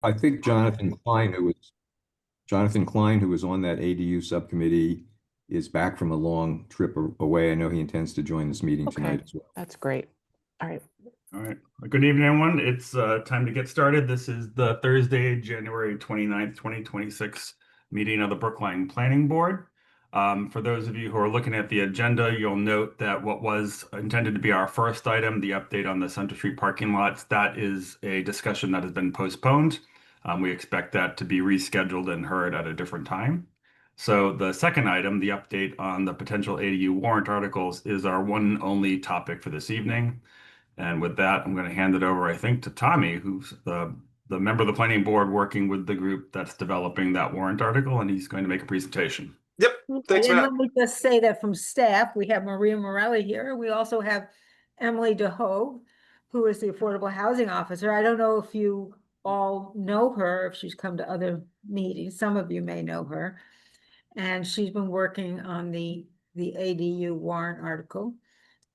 I think Jonathan Klein, who was on that ADU subcommittee, is back from a long trip away. I know he intends to join this meeting Okay, tonight as well. that's great. All right. All right. Good evening, everyone. It's time to get started. This is the Thursday, January 29th, 2026 meeting of the Brookline Planning Board. For those of you who are looking at the agenda, you'll note that what was intended to be our first item, the update on the Center Street parking lots, that is a discussion that has been postponed. We expect that to be rescheduled and heard at a different time. So the second item, the update on the potential ADU warrant articles, is our one and only topic for this evening. And with that, I'm going to hand it over, I think, to Tommy, who's the member of the planning board working with the group that's developing that warrant article, and he's going to make a presentation. Yep. Thanks, And Matt. let me just say that from staff, we have Maria Morelli here. We also have Emily DeHove, who is the Affordable Housing Officer. I don't know if you all know her, if she's come to other meetings. Some of you may know her. And she's been working on the ADU warrant article.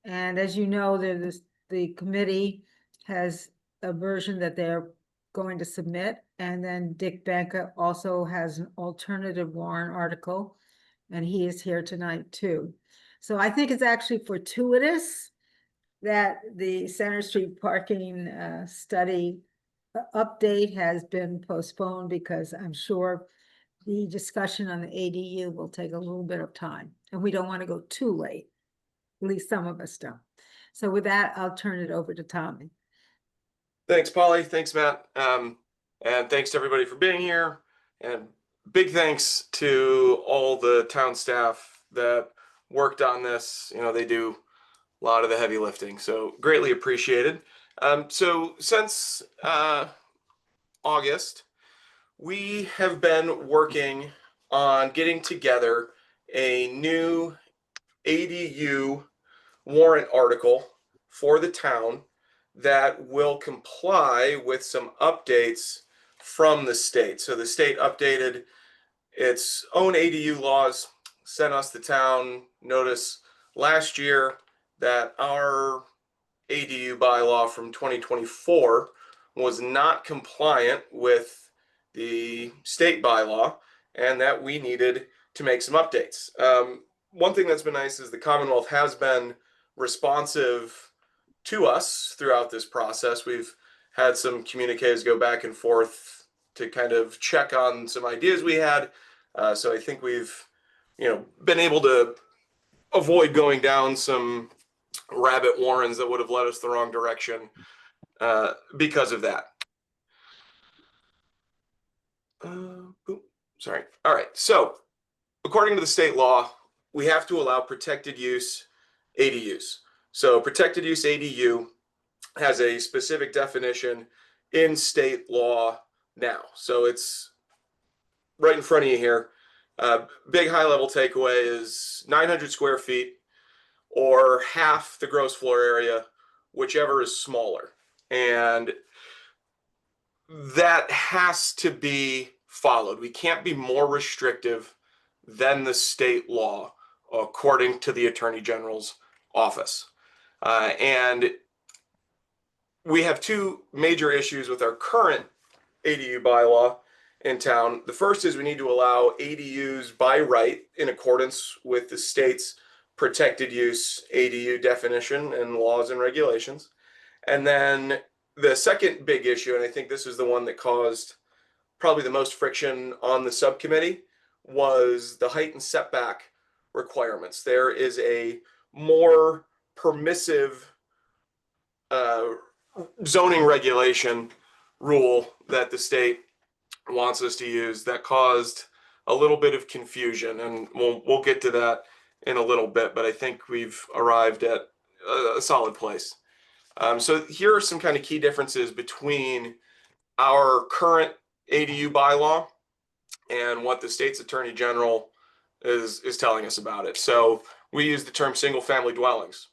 And as you know, the committee has a version that they're going to submit. And then Dick Banka also has an alternative warrant article, and he is here tonight too. So I think it's actually fortuitous that the Center Street parking study update has been postponed, because I'm sure the discussion on the ADU will take a little bit of time, and we don't want to go too late. At least some of us don't. So with that, I'll turn it over to Tommy. Thanks, Polly. Thanks, Matt. And thanks to everybody for being here. And big thanks to all the town staff that worked on this. You know, they do a lot of the heavy lifting, so greatly appreciated. So since August, we have been working on getting together a new ADU warrant article for the town that will comply with some updates from the state. So the state updated its own ADU laws, sent us the town notice last year that our ADU bylaw from 2024 was not compliant with the state bylaw, and that we needed to make some updates. One thing that's been nice is the Commonwealth has been responsive to us throughout this process. We've had some communiques go back and forth to kind of check on some ideas we had. So I think we've, been able to avoid going down some rabbit warrens that would have led us the wrong direction because of that. Sorry. All right. So according to the state law, we have to allow protected use ADUs. So protected use ADU has a specific definition in state law now. So it's right in front of you here. Big high level takeaway is 900 square feet or half the gross floor area, whichever is smaller. And that has to be followed. We can't be more restrictive than the state law, according to the Attorney General's office. And we have two major issues with our current ADU bylaw in town. The first is we need to allow ADUs by right in accordance with the state's protected use ADU definition and laws and regulations. And then the second big issue, and I think this is the one that caused probably the most friction on the subcommittee, was the height and setback requirements. There is a more permissive zoning regulation rule that the state wants us to use that caused a little bit of confusion, and we'll get to that in a little bit, but I think we've arrived at a solid place. So here are some kind of key differences between our current ADU bylaw and what the state's attorney general is telling us about it. So we use the term single family dwellings.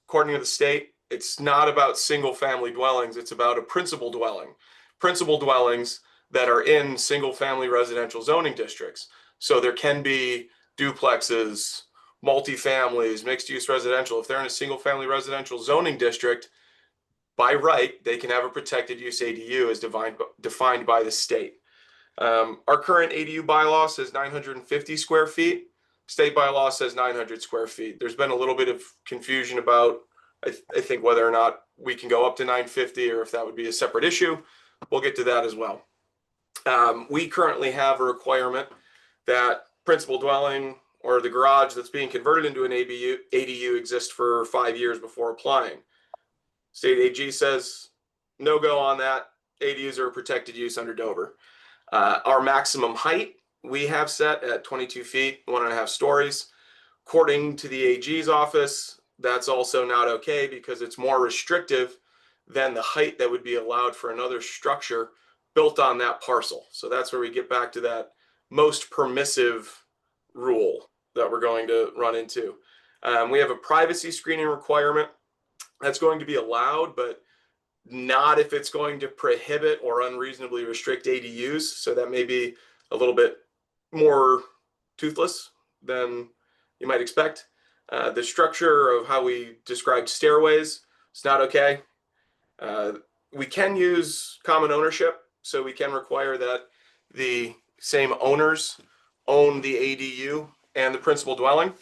According to the state, it's not about single family dwellings, it's about a principal dwelling. Principal dwellings that are in single family residential zoning districts. So there can be duplexes, multifamilies, mixed use residential. If they're in a single family residential zoning district, by right, they can have a protected use ADU as defined by the state. Our current ADU bylaw says 950 square feet. State bylaw says 900 square feet. There's been a little bit of confusion about, I think, whether or not we can go up to 950 or if that would be a separate issue. We'll get to that as well. We currently have a requirement that principal dwelling or the garage that's being converted into an ADU exist for 5 years before applying. State AG says no go on that. ADUs are a protected use under Dover. Our maximum height we have set at 22 feet, 1.5 stories. According to the AG's office, that's also not okay because it's more restrictive than the height that would be allowed for another structure built on that parcel. So that's where we get back to that most permissive rule that we're going to run into. We have a privacy screening requirement that's going to be allowed, but not if it's going to prohibit or unreasonably restrict ADUs. So that may be a little bit more toothless than you might expect. The structure of how we described stairways, it's not okay. We can use common ownership, so we can require that the same owners own the ADU and the principal dwelling.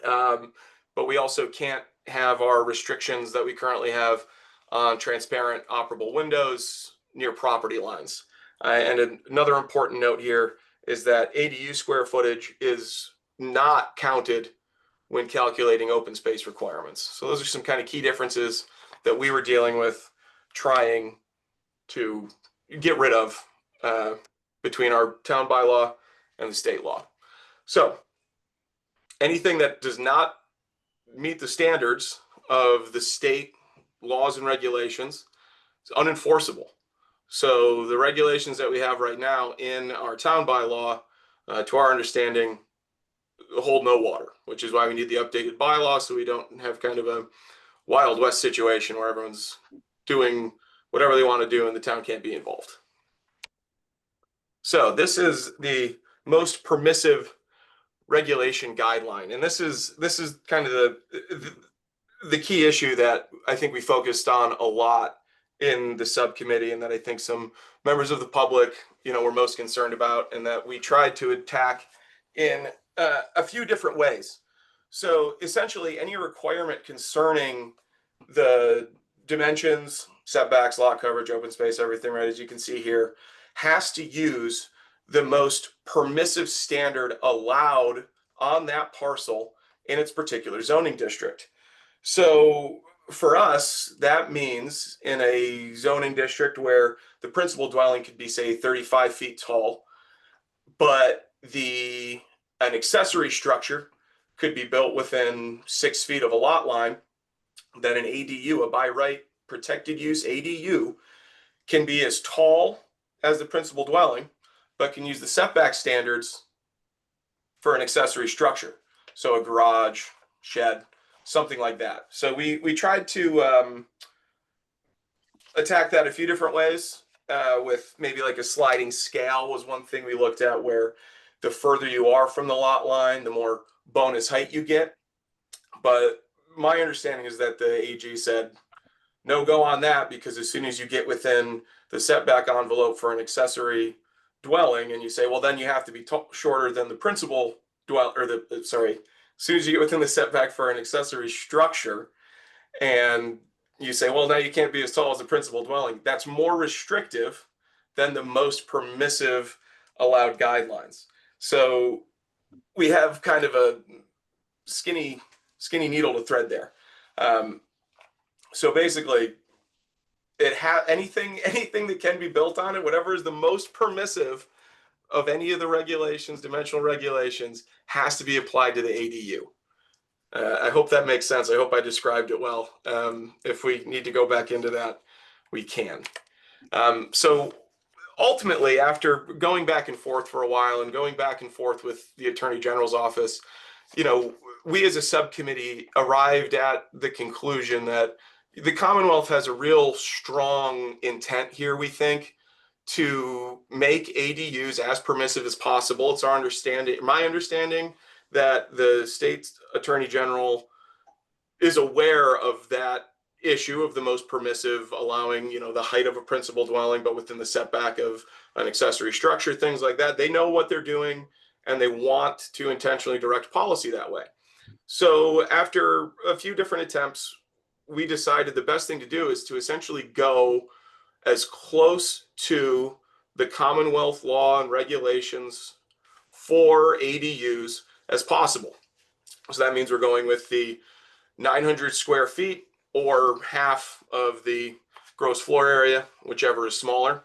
But we also can't have our restrictions that we currently have on transparent operable windows near property lines. And another important note here is that ADU square footage is not counted when calculating open space requirements. So those are some kind of key differences that we were dealing with, trying to get rid of between our town bylaw and the state law. So anything that does not meet the standards of the state laws and regulations is unenforceable. So the regulations that we have right now in our town bylaw, to our understanding, hold no water, which is why we need the updated bylaw so we don't have kind of a Wild West situation where everyone's doing whatever they want to do and the town can't be involved. So this is the most permissive regulation guideline, and this is kind of the key issue that I think we focused on a lot in the subcommittee, and that I think some members of the public, were most concerned about, and that we tried to attack in a few different ways. So essentially, any requirement concerning the dimensions, setbacks, lot coverage, open space, everything, right, as you can see here, has to use the most permissive standard allowed on that parcel in its particular zoning district. So for us, that means in a zoning district where the principal dwelling could be, say, 35 feet tall, but an accessory structure could be built within 6 feet of a lot line, then an ADU, a by right protected use ADU, can be as tall as the principal dwelling, but can use the setback standards for an accessory structure. So a garage, shed, something like that. So we tried to attack that a few different ways, with maybe like a sliding scale was one thing we looked at, where the further you are from the lot line, the more bonus height you get. But my understanding is that the AG said no go on that, because as soon as you get within the setback envelope for an accessory dwelling and you say, well, then you have to be shorter than the principal dwelling, or as soon as you get within the setback for an accessory structure and you say, well, now you can't be as tall as the principal dwelling, that's more restrictive than the most permissive allowed guidelines. So we have kind of a skinny needle to thread there. So basically, anything that can be built on it, whatever is the most permissive of any of the regulations, dimensional regulations, has to be applied to the ADU. I hope that makes sense. I hope I described it well. If we need to go back into that, we can. So ultimately, after going back and forth for a while and going back and forth with the Attorney General's office, we as a subcommittee arrived at the conclusion that the Commonwealth has a real strong intent here, we think, to make ADUs as permissive as possible. It's my understanding, that the state Attorney General is aware of that issue of the most permissive, allowing, the height of a principal dwelling, but within the setback of an accessory structure, things like that. They know what they're doing and they want to intentionally direct policy that way. So after a few different attempts, we decided the best thing to do is to essentially go as close to the Commonwealth law and regulations for ADUs as possible. So that means we're going with the 900 square feet or half of the gross floor area, whichever is smaller,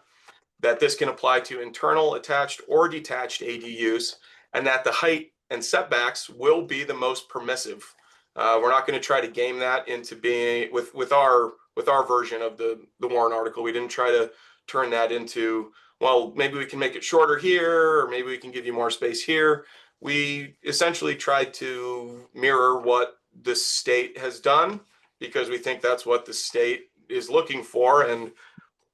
that this can apply to internal, attached, or detached ADUs, and that the height and setbacks will be the most permissive. We're not going to try to game that into being with our version of the Warren article. We didn't try to turn that into, well, maybe we can make it shorter here, or maybe we can give you more space here. We essentially tried to mirror what the state has done because we think that's what the state is looking for, and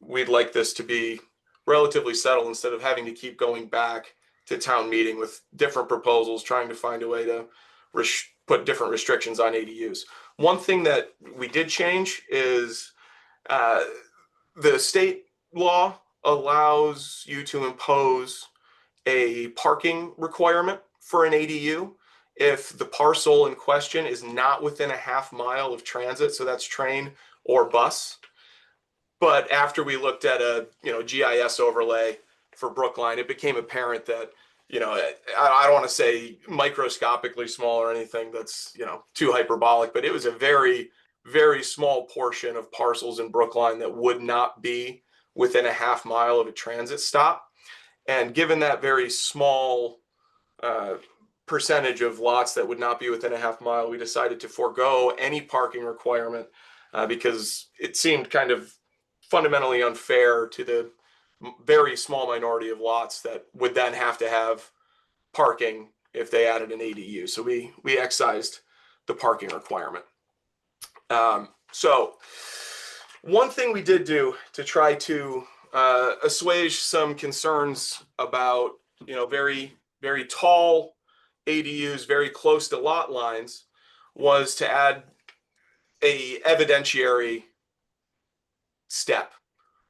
we'd like this to be relatively settled instead of having to keep going back to town meeting with different proposals, trying to find a way to put different restrictions on ADUs. One thing that we did change is the state law allows you to impose a parking requirement for an ADU if the parcel in question is not within a half mile of transit, so that's train or bus. But after we looked at a GIS overlay for Brookline, it became apparent that I don't want to say microscopically small or anything that's too hyperbolic, but it was a very, very small portion of parcels in Brookline that would not be within a half mile of a transit stop. And given that very small percentage of lots that would not be within a half mile, we decided to forego any parking requirement because it seemed kind of fundamentally unfair to the very small minority of lots that would then have to have parking if they added an ADU. So we excised the parking requirement. So one thing we did do to try to assuage some concerns about very, very tall ADUs very close to lot lines was to add a evidentiary step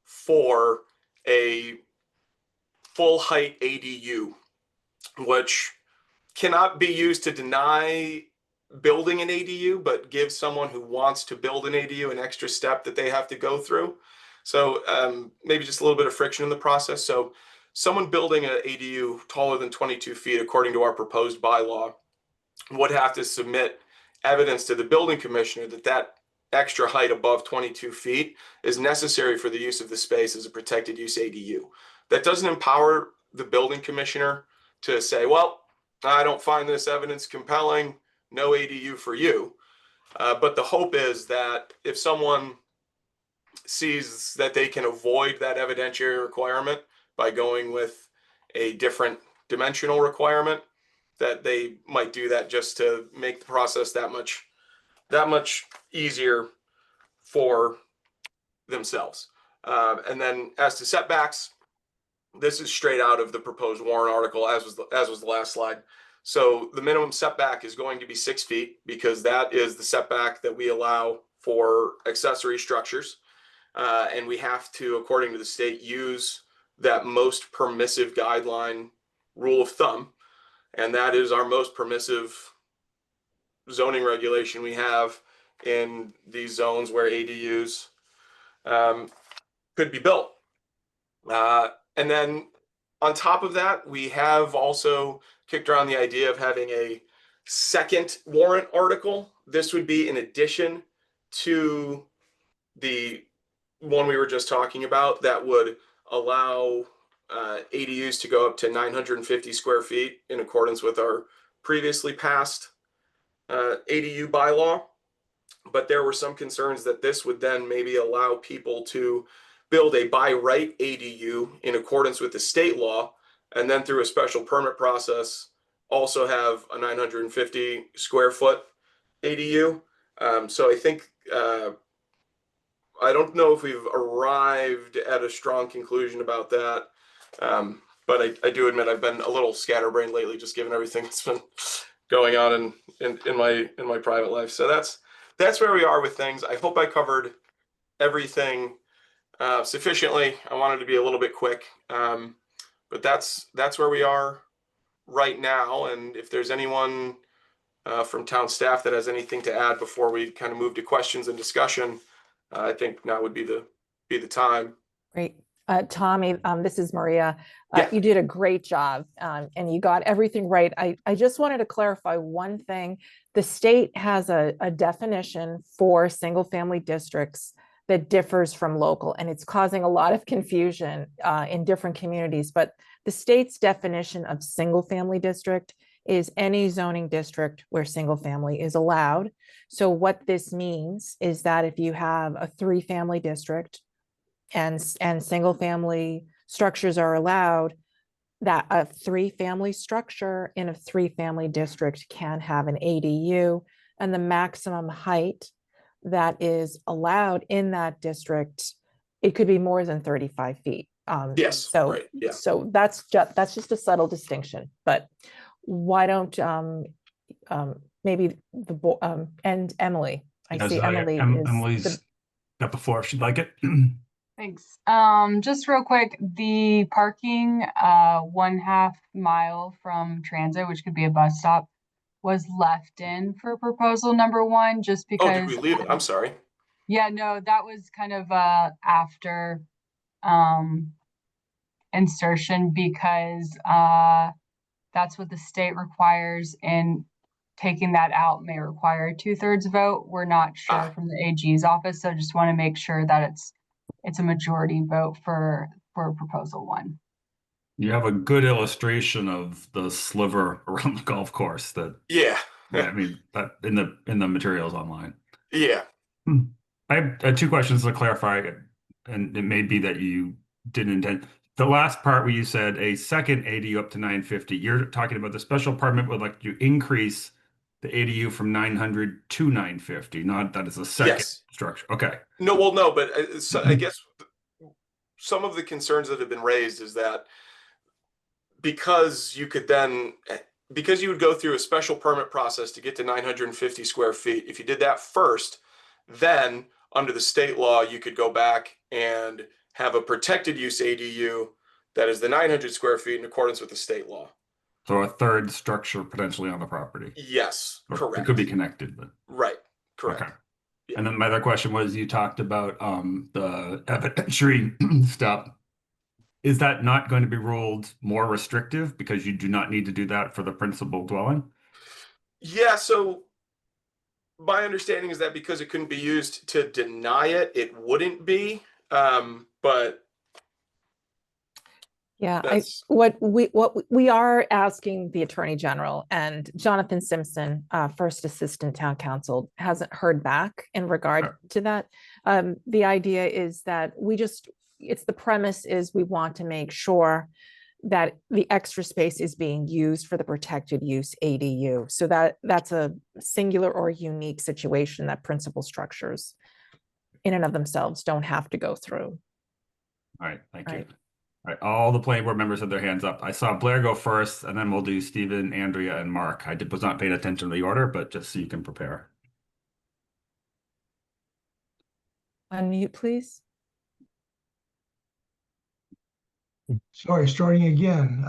for a full height ADU, which cannot be used to deny building an ADU, but give someone who wants to build an ADU an extra step that they have to go through. So maybe just a little bit of friction in the process. So someone building an ADU taller than 22 feet, according to our proposed bylaw, would have to submit evidence to the building commissioner that that extra height above 22 feet is necessary for the use of the space as a protected use ADU. That doesn't empower the building commissioner to say, well, I don't find this evidence compelling, no ADU for you. But the hope is that if someone sees that they can avoid that evidentiary requirement by going with a different dimensional requirement, that they might do that just to make the process that much easier for themselves. And then as to setbacks, this is straight out of the proposed Warren article, as was the last slide. So the minimum setback is going to be 6 feet because that is the setback that we allow for accessory structures. And we have to, according to the state, use that most permissive guideline rule of thumb. And that is our most permissive zoning regulation we have in these zones where ADUs could be built. And then on top of that, we have also kicked around the idea of having a second warrant article. This would be in addition to the one we were just talking about that would allow ADUs to go up to 950 square feet in accordance with our previously passed ADU bylaw. But there were some concerns that this would then maybe allow people to build a by right ADU in accordance with the state law, and then through a special permit process, also have a 950 square foot ADU. So I think, I don't know if we've arrived at a strong conclusion about that. But I do admit I've been a little scatterbrained lately, just given everything that's been going on in my private life. So that's where we are with things. I hope I covered everything sufficiently. I wanted to be a little bit quick, but that's where we are right now. And if there's anyone from town staff that has anything to add before we kind of move to questions and discussion, I think now would be the time. Great. Tommy, this is Maria. Yeah. You did a great job, and you got everything right. I just wanted to clarify one thing. The state has a definition for single-family districts that differs from local, and it's causing a lot of confusion in different communities. But the state's definition of single-family district is any zoning district where single-family is allowed. So what this means is that if you have a 3-family district and single family structures are allowed, that a 3-family structure in a 3-family district can have an ADU, and the maximum height that is allowed in that district, it could be more than 35 feet. Yes, So, right, yeah. so that's just a subtle distinction, but why don't maybe and Emily, I see Emily is Emily's got the floor if she'd like it. Thanks. Just real quick, the parking 1/2 mile from transit, which could be a bus stop, was left in for proposal number 1, just Oh, did because. we leave it? I'm sorry. Yeah, no, that was kind of after insertion, because that's what the state requires, and taking that out may require a 2/3 vote. We're not sure from the AG's office, so just want to make sure that it's a majority vote for proposal 1. You have a good illustration of the sliver around the golf course that, Yeah. I mean, that in the materials online. Yeah. I have 2 questions to clarify, and it may be that you didn't intend. The last part where you said a second ADU up to 950, you're talking about the special permit would like you increase the ADU from 900 to 950, not that it's a second Yes. structure. Okay. No, well, no, but I guess some of the concerns that have been raised is that because you would go through a special permit process to get to 950 square feet, if you did that first, then under the state law, you could go back and have a protected use ADU that is the 900 square feet in accordance with the state law. So a third structure potentially on the property. Yes, Or correct. It could be connected, but Right, correct. okay. Yeah. And then my other question was, you talked about the evidentiary stuff. Is that not going to be ruled more restrictive because you do not need to do that for the principal dwelling? Yeah, so my understanding is that because it couldn't be used to deny it, it wouldn't be. But Yeah, that's what we are asking the Attorney General, and Jonathan Simpson, First Assistant Town Council, hasn't heard back in regard to that. The idea is that the premise is we want to make sure that the extra space is being used for the protected use ADU. So that's a singular or unique situation that principal structures in and of themselves don't have to go through. All right, thank you. Right. All right, all the planning board members had their hands up. I saw Blair go first, and then we'll do Stephen, Andrea, and Mark. I was not paying attention to the order, but just so you can prepare. Unmute, please. Sorry, starting again.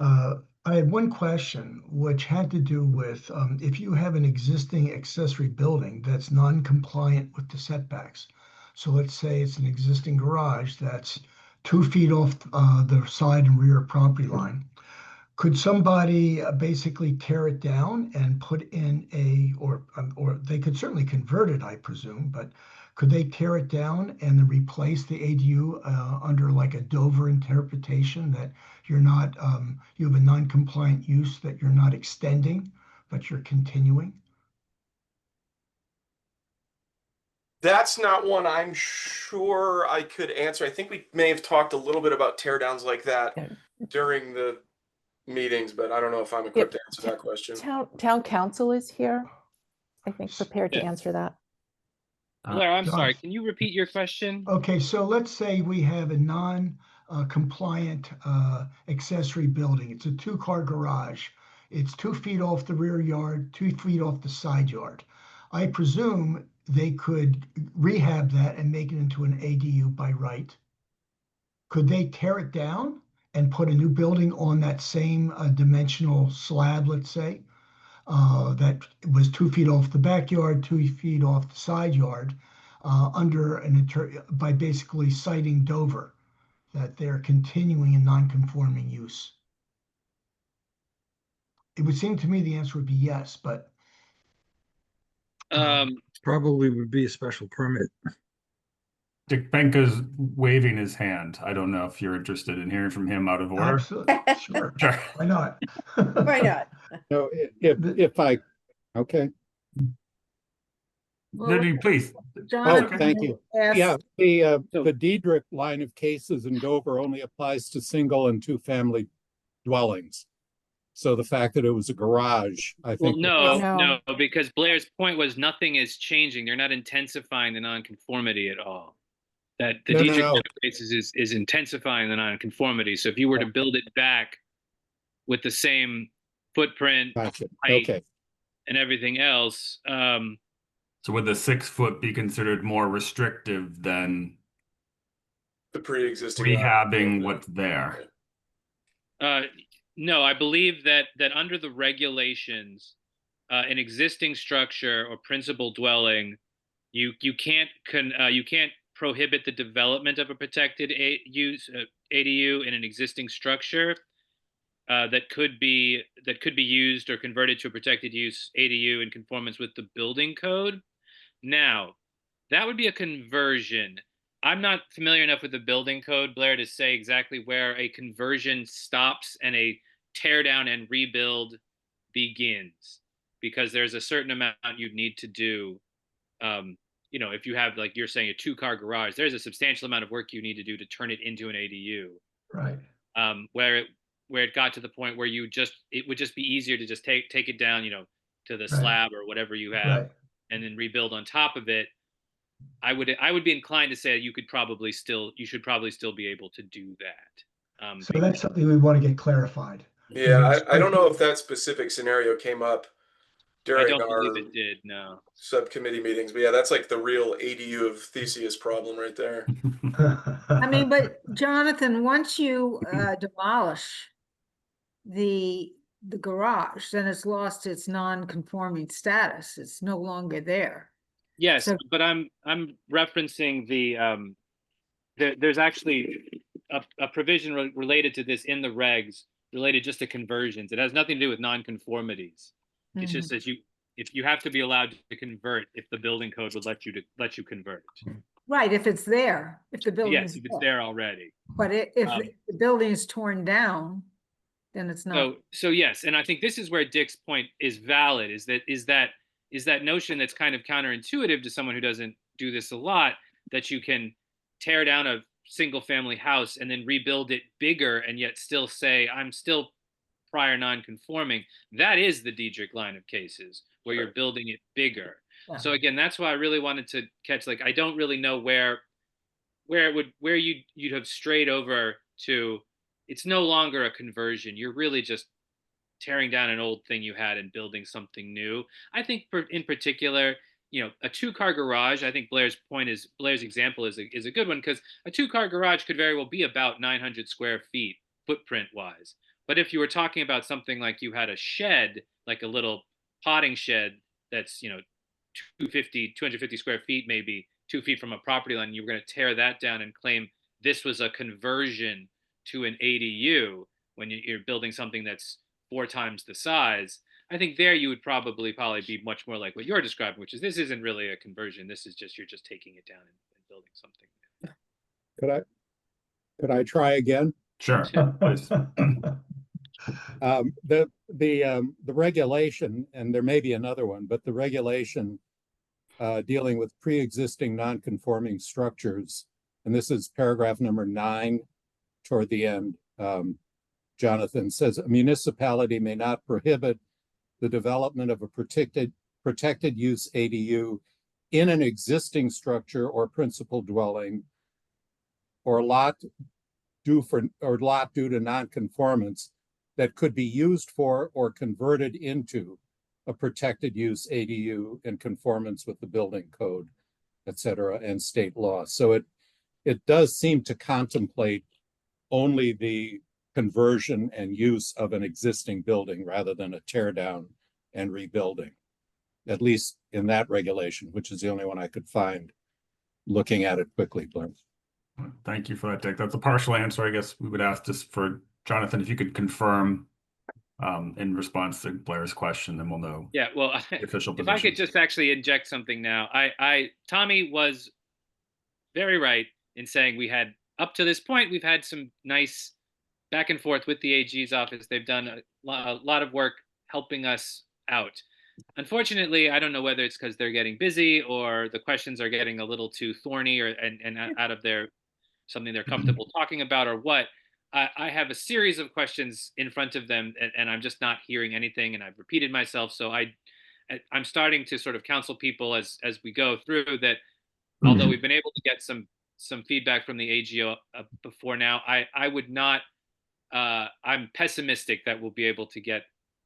I had one question, which had to do with if you have an existing accessory building that's non-compliant with the setbacks. So let's say it's an existing garage that's 2 feet off the side and rear property line. Could somebody basically tear it down and put in or they could certainly convert it, I presume, but could they tear it down and then replace the ADU under like a Dover interpretation that you're not, you have a non-compliant use that you're not extending, but you're continuing? That's not one I'm sure I could answer. I think we may have talked a little bit about tear downs like that Yeah. during the meetings, but I don't know if I'm equipped to answer that question. Town Council is here, I think, prepared to Yeah. answer that. Blair, I'm John. sorry. Can you repeat your question? Okay, so let's say we have a non-compliant accessory building. It's a 2-car garage. It's 2 feet off the rear yard, 2 feet off the side yard. I presume they could rehab that and make it into an ADU by right. Could they tear it down and put a new building on that same dimensional slab, let's say, that was 2 feet off the backyard, 2 feet off the side yard, by basically citing Dover, that they're continuing a non-conforming use? It would seem to me the answer would be yes, but Probably would be a special permit. Dick Benka's waving his hand. I don't know if you're interested in hearing from him out of order. absolutely, sure, Sure. why not? Why not? No, if I, okay. No, no, please. Jonathan thank you. asked- Yeah, the Diedrich line of cases in Dover only applies to single and two-family dwellings. So the fact that it was a garage, I Well, think. no, No. no, because Blair's point was nothing is changing. They're not intensifying the nonconformity at all. That the No, no, Diedrich no. line of cases is intensifying the nonconformity. So if you were to build it back with the same footprint Gotcha. height. Okay. and everything else, So would the 6 foot be considered more restrictive than The pre-existing rehabbing what's there? no, I believe that under the regulations, an existing structure or principal dwelling, you can't prohibit the development of a protected ADU in an existing structure that could be used or converted to a protected use ADU in conformance with the building code. Now, that would be a conversion. I'm not familiar enough with the building code, Blair, to say exactly where a conversion stops and a tear down and rebuild begins, because there's a certain amount you'd need to do. If you have, like you're saying, a 2-car garage, there's a substantial amount of work you need to do to turn it into an ADU. Right. Where it got to the point where it would just be easier to just take it down, to the Right. slab or whatever you have, Right. and then rebuild on top of it. I would be inclined to say you should probably still be able to do that. So that's something we want to get clarified. Yeah, I don't know if that specific scenario came up I during don't our believe it did. No. subcommittee meetings, but yeah, that's like the real ADU of Theseus problem right there. I mean, but Jonathan, once you demolish the garage, then it's lost its non-conforming status. It's no longer there. Yes, So- but I'm referencing the there's actually a provision related to this in the regs related just to conversions. It has nothing to do with nonconformities. It's just that if you have to be allowed to convert if the building code would let you convert. Right, if it's there, if the building Yes, is if it's there already. But if the building is torn down, then it's not. So yes, and I think this is where Dick's point is valid. Is that notion that's kind of counterintuitive to someone who doesn't do this a lot, that you can tear down a single family house and then rebuild it bigger and yet still say I'm still prior non-conforming. That is the Diedrich line of cases where you're building it bigger. Yeah. So again, that's why I really wanted to catch, I don't really know where you'd have strayed over to. It's no longer a conversion. You're really just tearing down an old thing you had and building something new. I think in particular, a 2-car garage, I think Blair's example is a good one, because a 2-car garage could very well be about 900 square feet footprint wise. But if you were talking about something like you had a shed, like a little potting shed that's 250 square feet, maybe 2 feet from a property line, you were going to tear that down and claim this was a conversion to an ADU when you're building something that's 4 times the size. I think there you would probably be much more like what you're describing, which is this isn't really a conversion. This is just, you're just taking it down and building something. Could I try again? Sure. Please. The regulation, and there may be another one, but the regulation dealing with pre-existing non-conforming structures, and this is paragraph number 9 toward the end, Jonathan, says a municipality may not prohibit the development of a protected use ADU in an existing structure or principal dwelling or lot due to nonconformance that could be used for or converted into a protected use ADU in conformance with the building code, et cetera, and state law. So it does seem to contemplate only the conversion and use of an existing building rather than a tear down and rebuilding, at least in that regulation, which is the only one I could find looking at it quickly, Blair. Thank you for that, Dick. That's a partial answer. I guess we would ask just for Jonathan, if you could confirm in response to Blair's question, then we'll know Yeah, well, the official if I could position. just actually inject something now, Tommy was very right in saying we had, up to this point, we've had some nice back and forth with the AG's office. They've done a lot of work helping us out. Unfortunately, I don't know whether it's because they're getting busy or the questions are getting a little too thorny or and out of their something they're comfortable talking about or what. I have a series of questions in front of them and I'm just not hearing anything, and I've repeated myself. So I'm starting to sort of counsel people as we go through that. Although we've been able to get some feedback from the AGO before now, I would not. I'm pessimistic that we'll be able to get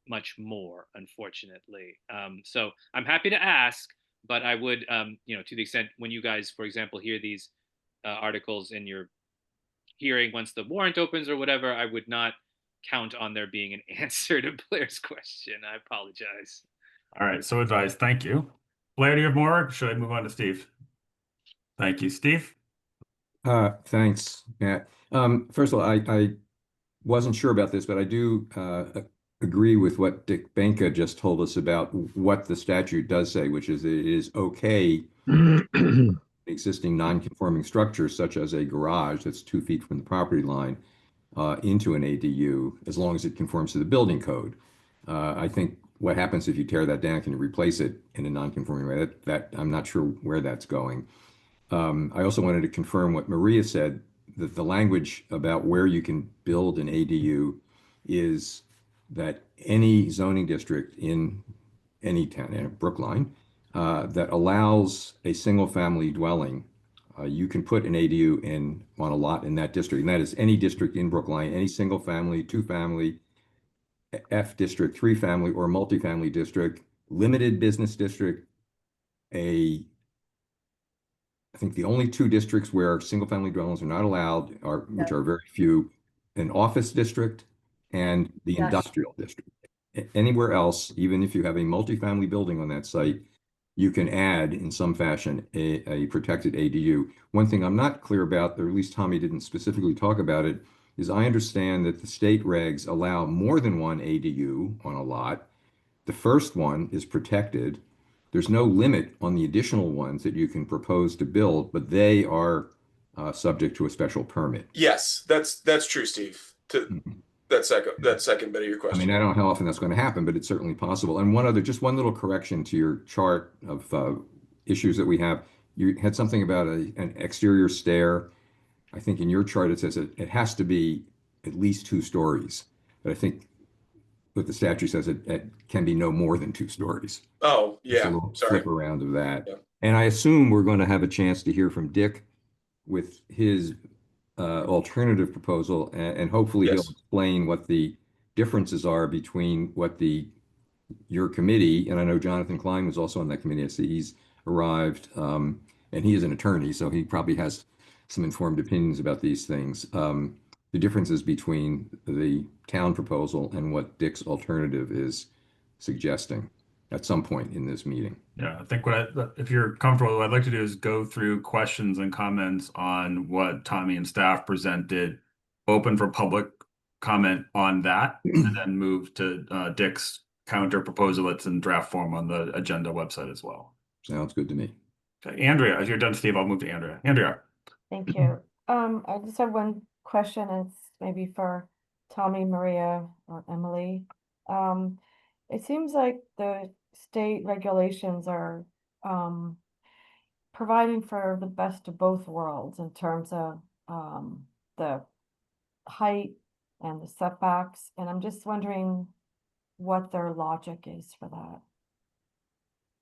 much more, unfortunately. So I'm happy to ask, but I would, to the extent when you guys, for example, hear these articles in your hearing once the warrant opens or whatever, I would not count on there being an answer to Blair's question. I apologize. All right, so advised. Thank you. Blair, do you have more? Or should I move on to Steve? Thank you, Steve. Thanks, Matt. First of all, I wasn't sure about this, but I do agree with what Dick Benka just told us about what the statute does say, which is it is okay existing non-conforming structures such as a garage that's 2 feet from the property line into an ADU as long as it conforms to the building code. I think what happens if you tear that down, can you replace it in a non-conforming way? That I'm not sure where that's going. I also wanted to confirm what Maria said, that the language about where you can build an ADU is that any zoning district in any town, in Brookline, that allows a single family dwelling, you can put an ADU in on a lot in that district. And that is any district in Brookline, any single family, 2 family, F district, 3 family, or multifamily district, limited business district. I think the only 2 districts where single family dwellings are not allowed are, which are very few, an office district and the Yes. industrial district. Anywhere else, even if you have a multifamily building on that site, you can add in some fashion a protected ADU. One thing I'm not clear about, or at least Tommy didn't specifically talk about it, is I understand that the state regs allow more than 1 ADU on a lot. The first one is protected. There's no limit on the additional ones that you can propose to build, but they are subject to a special permit. Yes, that's true, Steve. To that second bit of your I question. mean, I don't know how often that's going to happen, but it's certainly possible. And just one little correction to your chart of issues that we have. You had something about an exterior stair. I think in your chart it says it has to be at least 2 stories, but I think what the statute says it can be no more than 2 stories. Oh, Just a yeah. little Sorry. flip around of that. Yeah. And I assume we're going to have a chance to hear from Dick with his alternative proposal, and hopefully he'll Yes. explain what the differences are between what your committee, and I know Jonathan Klein was also on that committee. I see he's arrived, and he is an attorney, so he probably has some informed opinions about these things. The differences between the town proposal and what Dick's alternative is suggesting at some point in this meeting. Yeah, I think if you're comfortable, what I'd like to do is go through questions and comments on what Tommy and staff presented, open for public comment on that, and then move to Dick's counter proposal that's in draft form on the agenda website as well. Sounds good to me. Okay, Andrea, as you're done, Steve, I'll move to Andrea. Andrea. Thank you. I just have one question. It's maybe for Tommy, Maria, or Emily. It seems like the state regulations are providing for the best of both worlds in terms of the height and the setbacks, and I'm just wondering what their logic is for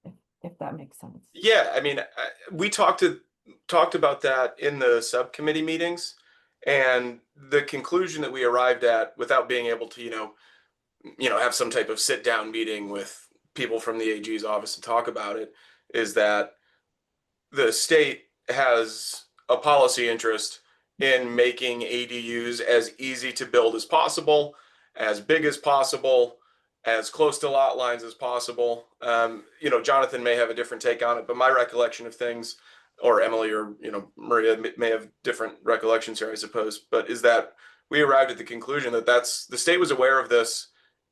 that, if that makes sense. Yeah, I mean, we talked about that in the subcommittee meetings, and the conclusion that we arrived at, without being able to, have some type of sit down meeting with people from the AG's office to talk about it, is that the state has a policy interest in making ADUs as easy to build as possible, as big as possible, as close to lot lines as possible. Jonathan may have a different take on it, but my recollection of things, or Emily or Maria may have different recollections here, I suppose, but is that we arrived at the conclusion that the state was aware of this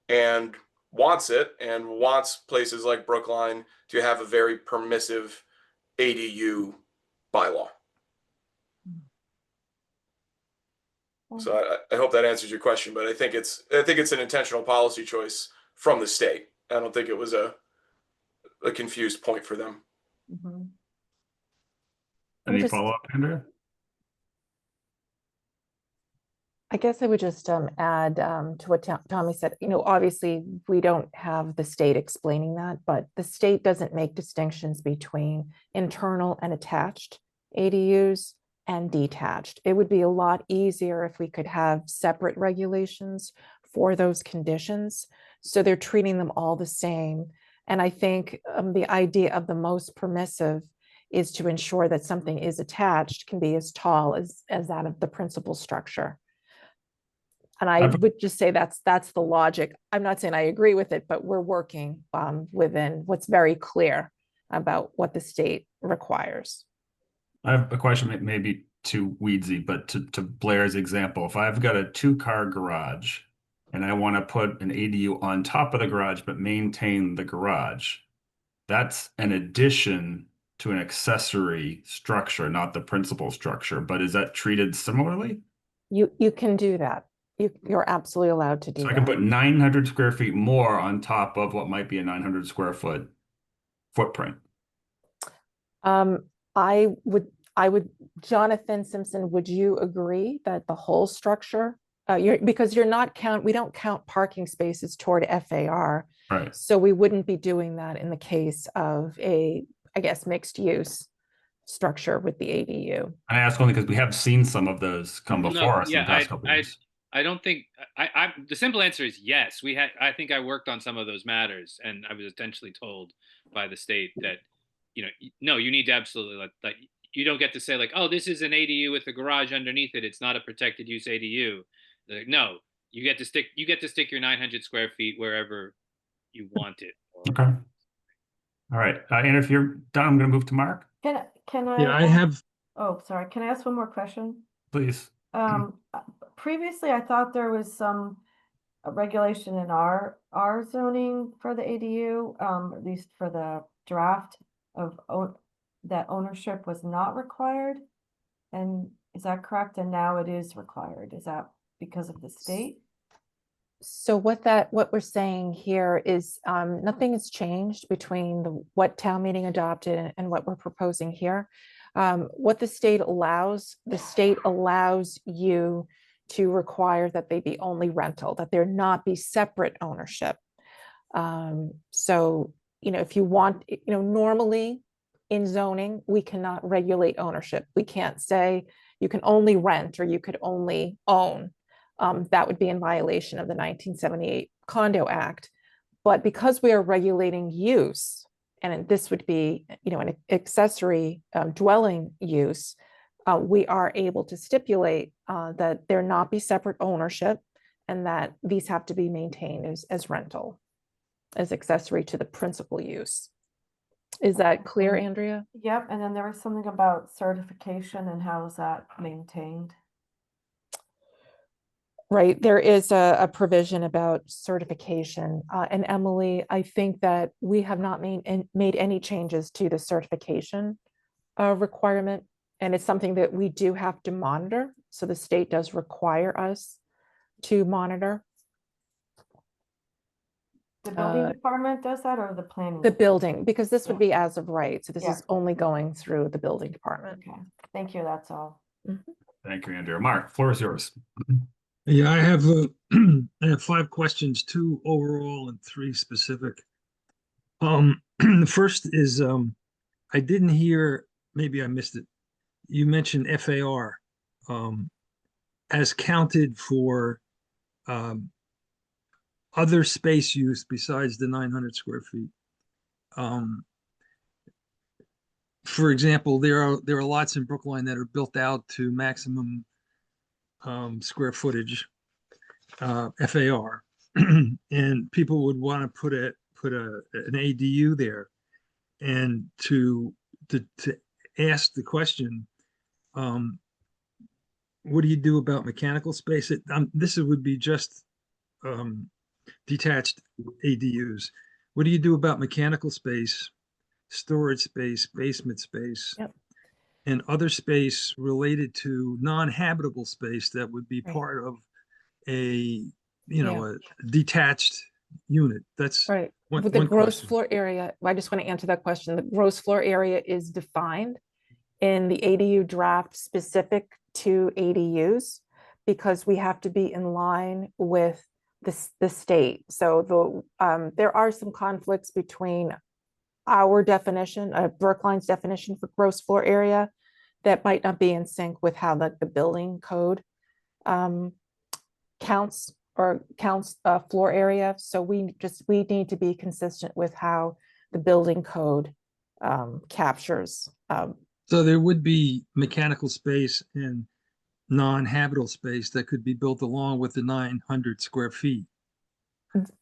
and wants it, and wants places like Brookline to have a very permissive ADU bylaw. So I hope that answers your question, but I think it's an intentional policy choice from the state. I don't think it was a confused point for them. Mhm. Any just- follow-up, Andrea? I guess I would just add to what Tommy said. Obviously, we don't have the state explaining that, but the state doesn't make distinctions between internal and attached ADUs and detached. It would be a lot easier if we could have separate regulations for those conditions. So they're treating them all the same. And I think the idea of the most permissive is to ensure that something is attached can be as tall as that of the principal structure. And I would just say that's the logic. I'm not saying I agree with it, but we're working within what's very clear about what the state requires. I have a question, maybe too weedsy, but to Blair's example, if I've got a 2-car garage and I want to put an ADU on top of the garage but maintain the garage, that's an addition to an accessory structure, not the principal structure. But is that treated similarly? You can do that. You're absolutely allowed to do So that. I can put 900 square feet more on top of what might be a 900 square foot footprint. I would, Jonathan Simpson, would you agree that the whole structure, because we don't count parking spaces toward FAR. Right. So we wouldn't be doing that in the case of I guess, mixed use structure with the ADU. I ask only because we have seen some of those come before us in the past couple of years. I don't think the simple answer is yes. I think I worked on some of those matters, and I was essentially told by the state that, no, you need to absolutely like you don't get to say like, oh, this is an ADU with a garage underneath it. It's not a protected use ADU. Like, no, you get to stick your 900 square feet wherever you want it. Okay. All right. And if you're done, I'm going to move to Mark. Can I? Yeah, I have, Oh, sorry. Can I ask one more question? Please. Previously, I thought there was some regulation in our zoning for the ADU, at least for the draft of that ownership was not required. And is that correct? And now it is required. Is that because of the state? So what we're saying here is nothing has changed between what town meeting adopted and what we're proposing here. What the state allows you to require that they be only rental, that there not be separate ownership. So, if you want, normally in zoning, we cannot regulate ownership. We can't say you can only rent or you could only own. That would be in violation of the 1978 Condo Act. But because we are regulating use, and this would be, an accessory dwelling use, we are able to stipulate that there not be separate ownership and that these have to be maintained as rental, as accessory to the principal use. Is that clear, Andrea? Yep. And then there was something about certification and how is that maintained? Right, there is a provision about certification. And Emily, I think that we have not made any changes to the certification requirement. And it's something that we do have to monitor. So the state does require us to monitor. The building department does that, or the planning? The building, because this would be as of right. So this Yeah. is only going through the building department. Okay, thank you, that's all. Thank you, Andrea. Mark, floor is yours. yeah, I have, I have 5 questions, 2 overall and 3 specific. The first is, I didn't hear, maybe I missed it. You mentioned FAR, as counted for, other space use besides the 900 square feet. For example, there are lots in Brookline that are built out to maximum square footage, FAR, and people would want to put an ADU there, and to ask the question, what do you do about mechanical space? This would be just detached ADUs. What do you do about mechanical space, storage space, basement space, Yep. and other space related to non-habitable space that would be Right. part of a detached unit? That's Right. one With the gross question. floor area, I just want to answer that question. The gross floor area is defined in the ADU draft specific to ADUs because we have to be in line with the state. So there are some conflicts between our definition, Brookline's definition for gross floor area that might not be in sync with how the building code counts floor area. So we need to be consistent with how the building code captures. So there would be mechanical space and non-habitable space that could be built along with the 900 square feet.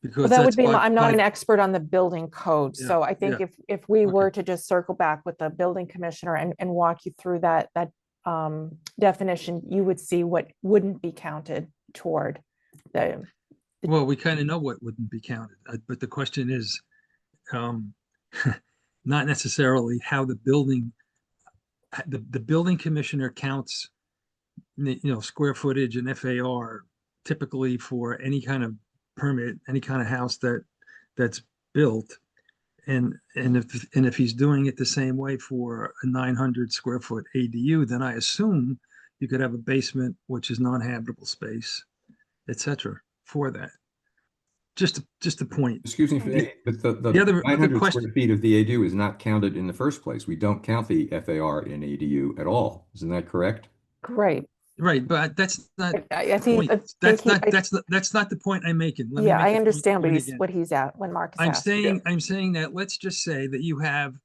Because That would that's be, by- I'm not by- an expert on the building code. Yeah, So I think yeah. if we Okay. were to just circle back with the building commissioner and walk you through that definition, you would see what wouldn't be counted toward the, Well, we kind of know what wouldn't be counted, but the question is not necessarily how the building commissioner counts, square footage and FAR typically for any kind of permit, any kind of house that's built. And if he's doing it the same way for a 900 square foot ADU, then I assume you could have a basement, which is non-habitable space, etc. for that. Just a point. Excuse me, but the other 900 question- square feet of the ADU is not counted in the first place. We don't count the FAR in ADU at all. Isn't that correct? great. Right, but that's not I the think, point. That's not the point I'm making. Let me yeah, make I the understand point again. what he's at when Mark is I'm asking. saying that let's just say that you have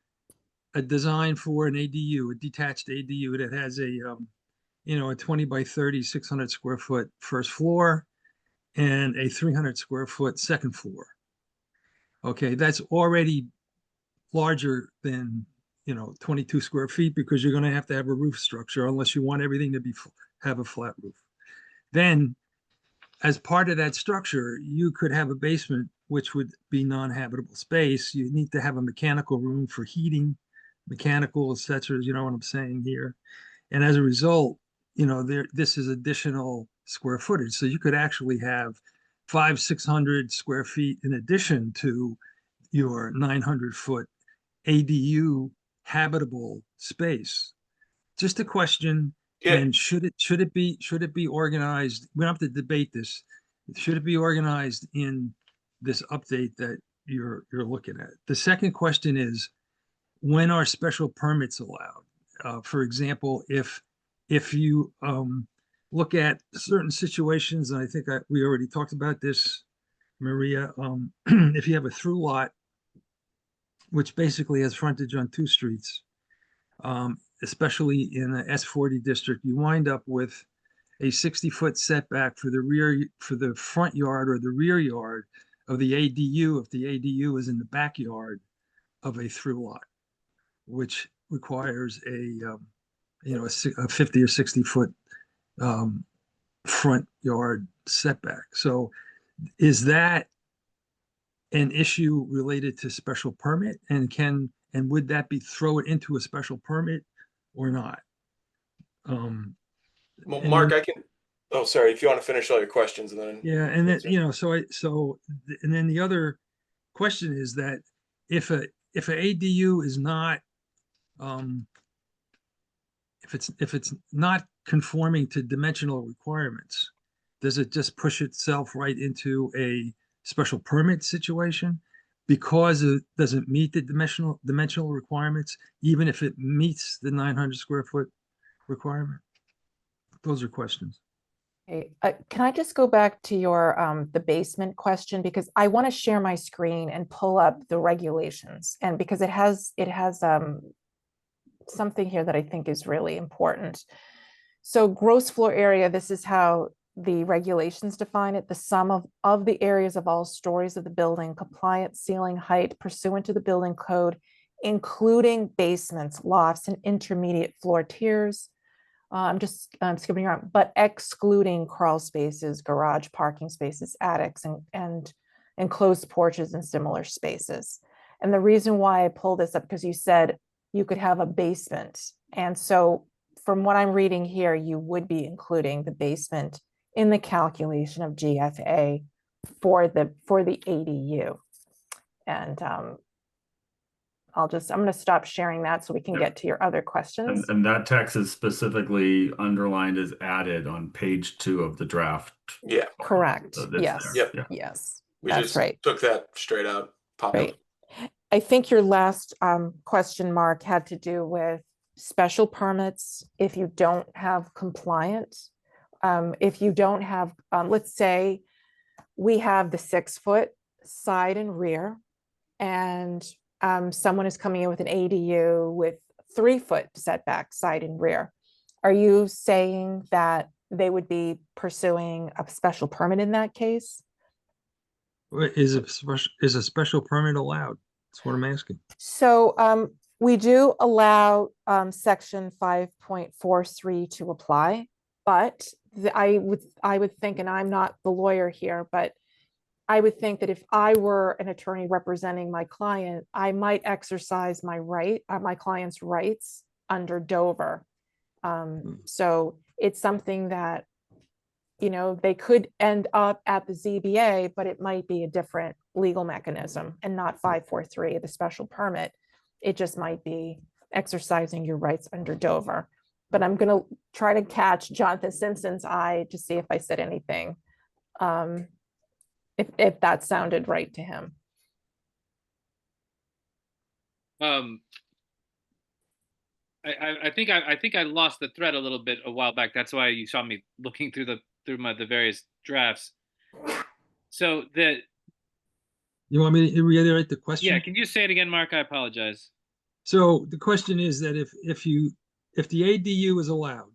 a design for an ADU, a detached ADU that has a 20 by 30, 600 square foot first floor and a 300 square foot second floor. Okay, that's already larger than 22 square feet because you're going to have a roof structure unless you want everything to have a flat roof. Then, as part of that structure, you could have a basement, which would be non-habitable space. You need to have a mechanical room for heating, mechanical, etc. You know what I'm saying here? And as a result, this is additional square footage. So you could actually have 500-600 square feet in addition to your 900-foot ADU habitable space. Just a question. Yeah. And should it be organized? We don't have to debate this. Should it be organized in this update that you're looking at? The second question is, when are special permits allowed? For example, if you look at certain situations, and I think we already talked about this, Maria, if you have a through lot, which basically has frontage on two streets, especially in the S40 district, you wind up with a 60-foot setback for the front yard or the rear yard of the ADU if the ADU is in the backyard of a through lot, which requires a 50 or 60-foot front yard setback. So is that an issue related to special permit, and would that be throw it into a special permit or not? Well, and Mark, then- I can. Oh, sorry. If you want to finish all your questions, and then Yeah, and then answer. and then the other question is that if a ADU is not if it's not conforming to dimensional requirements, does it just push itself right into a special permit situation because it doesn't meet the dimensional requirements, even if it meets the 900 square foot requirement? Those are questions. Okay, can I just go back to your the basement question, because I want to share my screen and pull up the regulations, and because it has something here that I think is really important. So gross floor area, this is how the regulations define it: the sum of the areas of all stories of the building, compliant ceiling height pursuant to the building code, including basements, lofts, and intermediate floor tiers. I'm just skipping around, but excluding crawl spaces, garage parking spaces, attics, and enclosed porches and similar spaces. And the reason why I pulled this up, because you said you could have a basement. And so from what I'm reading here, you would be including the basement in the calculation of GFA for the ADU. And I'm going to stop sharing that so we can Yep. get to your other questions. And that text is specifically underlined as added on page 2 of the draft. Yeah, Correct. So that's Yes. there. Yep. Yeah. Yes. we That's just right. took that straight out. Popped Right. up. I think your last question, Mark, had to do with special permits if you don't have compliant. If you don't have, let's say we have the 6-foot side and rear, and someone is coming in with an ADU with 3-foot setback side and rear. Are you saying that they would be pursuing a special permit in that case? Is a special permit allowed? That's what I'm asking. So we do allow section 5.43 to apply, but I would think, and I'm not the lawyer here, but I would think that if I were an attorney representing my client, I might exercise my client's rights under Dover. So it's something that, they could end up at the ZBA, but it might be a different legal mechanism and not 543, the special permit. It just might be exercising your rights under Dover. But I'm going to try to catch Jonathan Simpson's eye to see if I said anything, if that sounded right to him. I think I lost the thread a little bit a while back. That's why you saw me looking through the various drafts. So You want me to reiterate the question? yeah, can you say it again, Mark? I apologize. So the question is that if the ADU is allowed,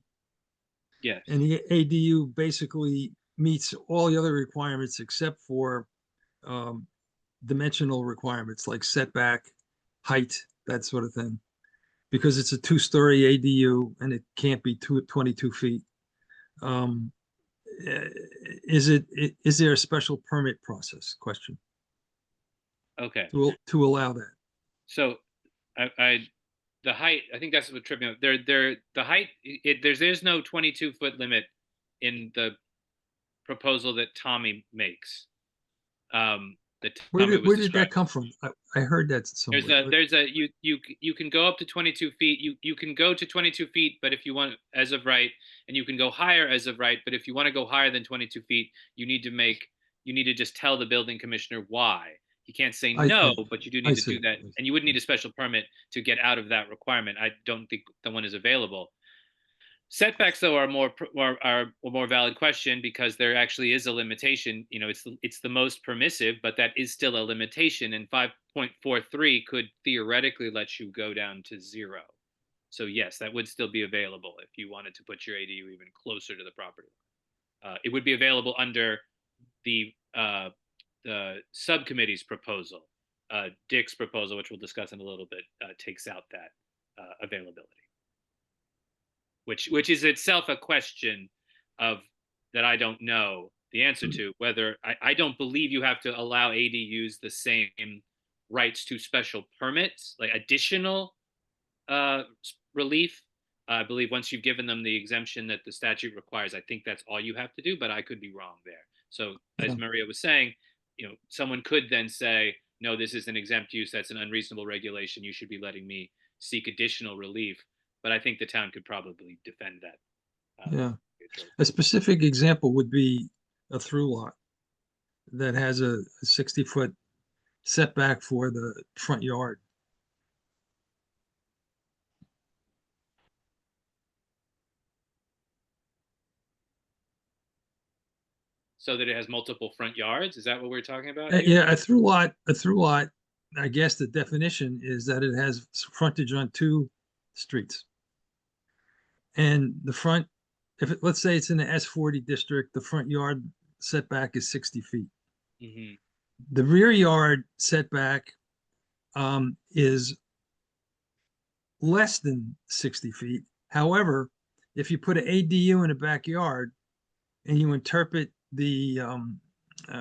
Yes. and the ADU basically meets all the other requirements except for dimensional requirements like setback, height, that sort of thing, because it's a 2-story ADU and it can't be 22 feet. Is there a special permit process? Question. Okay. To allow that. So the height, I think that's what tripped me up. The height, there's no 22-foot limit in the proposal that Tommy makes. Where did that come from? I heard that somewhere. You can go up to 22 feet. You can go to 22 feet, but if you want as of right, and you can go higher as of right, but if you want to go higher than 22 feet, you need to just tell the building commissioner why. You can't say no, but you do need to do that, and you would need a special permit to get out of that requirement. I don't think the one is available. Setbacks, though, are a more valid question because there actually is a limitation. It's the most permissive, but that is still a limitation. And 5.43 could theoretically let you go down to 0. So yes, that would still be available if you wanted to put your ADU even closer to the property. It would be available under the subcommittee's proposal. Dick's proposal, which we'll discuss in a little bit, takes out that availability. Which is itself a question that I don't know the answer to, whether I don't believe you have to allow ADUs the same rights to special permits, like additional relief. I believe once you've given them the exemption that the statute requires, I think that's all you have to do, but I could be wrong there. So as Maria was saying, someone could then say, no, this is an exempt use, that's an unreasonable regulation, you should be letting me seek additional relief. But I think the town could probably defend that. Yeah. A specific example would be a through lot that has a 60-foot setback for the front yard. so that it has multiple front yards? Is that what we're talking about? Yeah, a through lot, I guess the definition is that it has frontage on two streets. And the front, let's say it's in the S40 district, the front yard setback is 60 feet. Mhm. The rear yard setback is less than 60 feet. However, if you put an ADU in a backyard and you interpret the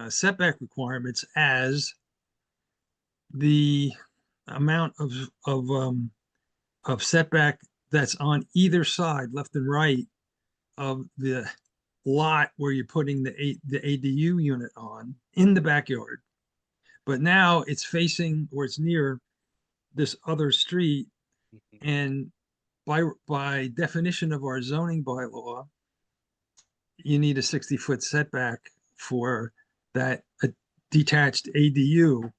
setback requirements as the amount of setback that's on either side, left and right, of the lot where you're putting the ADU unit on in the backyard, but now it's facing or it's near this other street, and by definition of our zoning bylaw, you need a 60-foot setback for that detached ADU,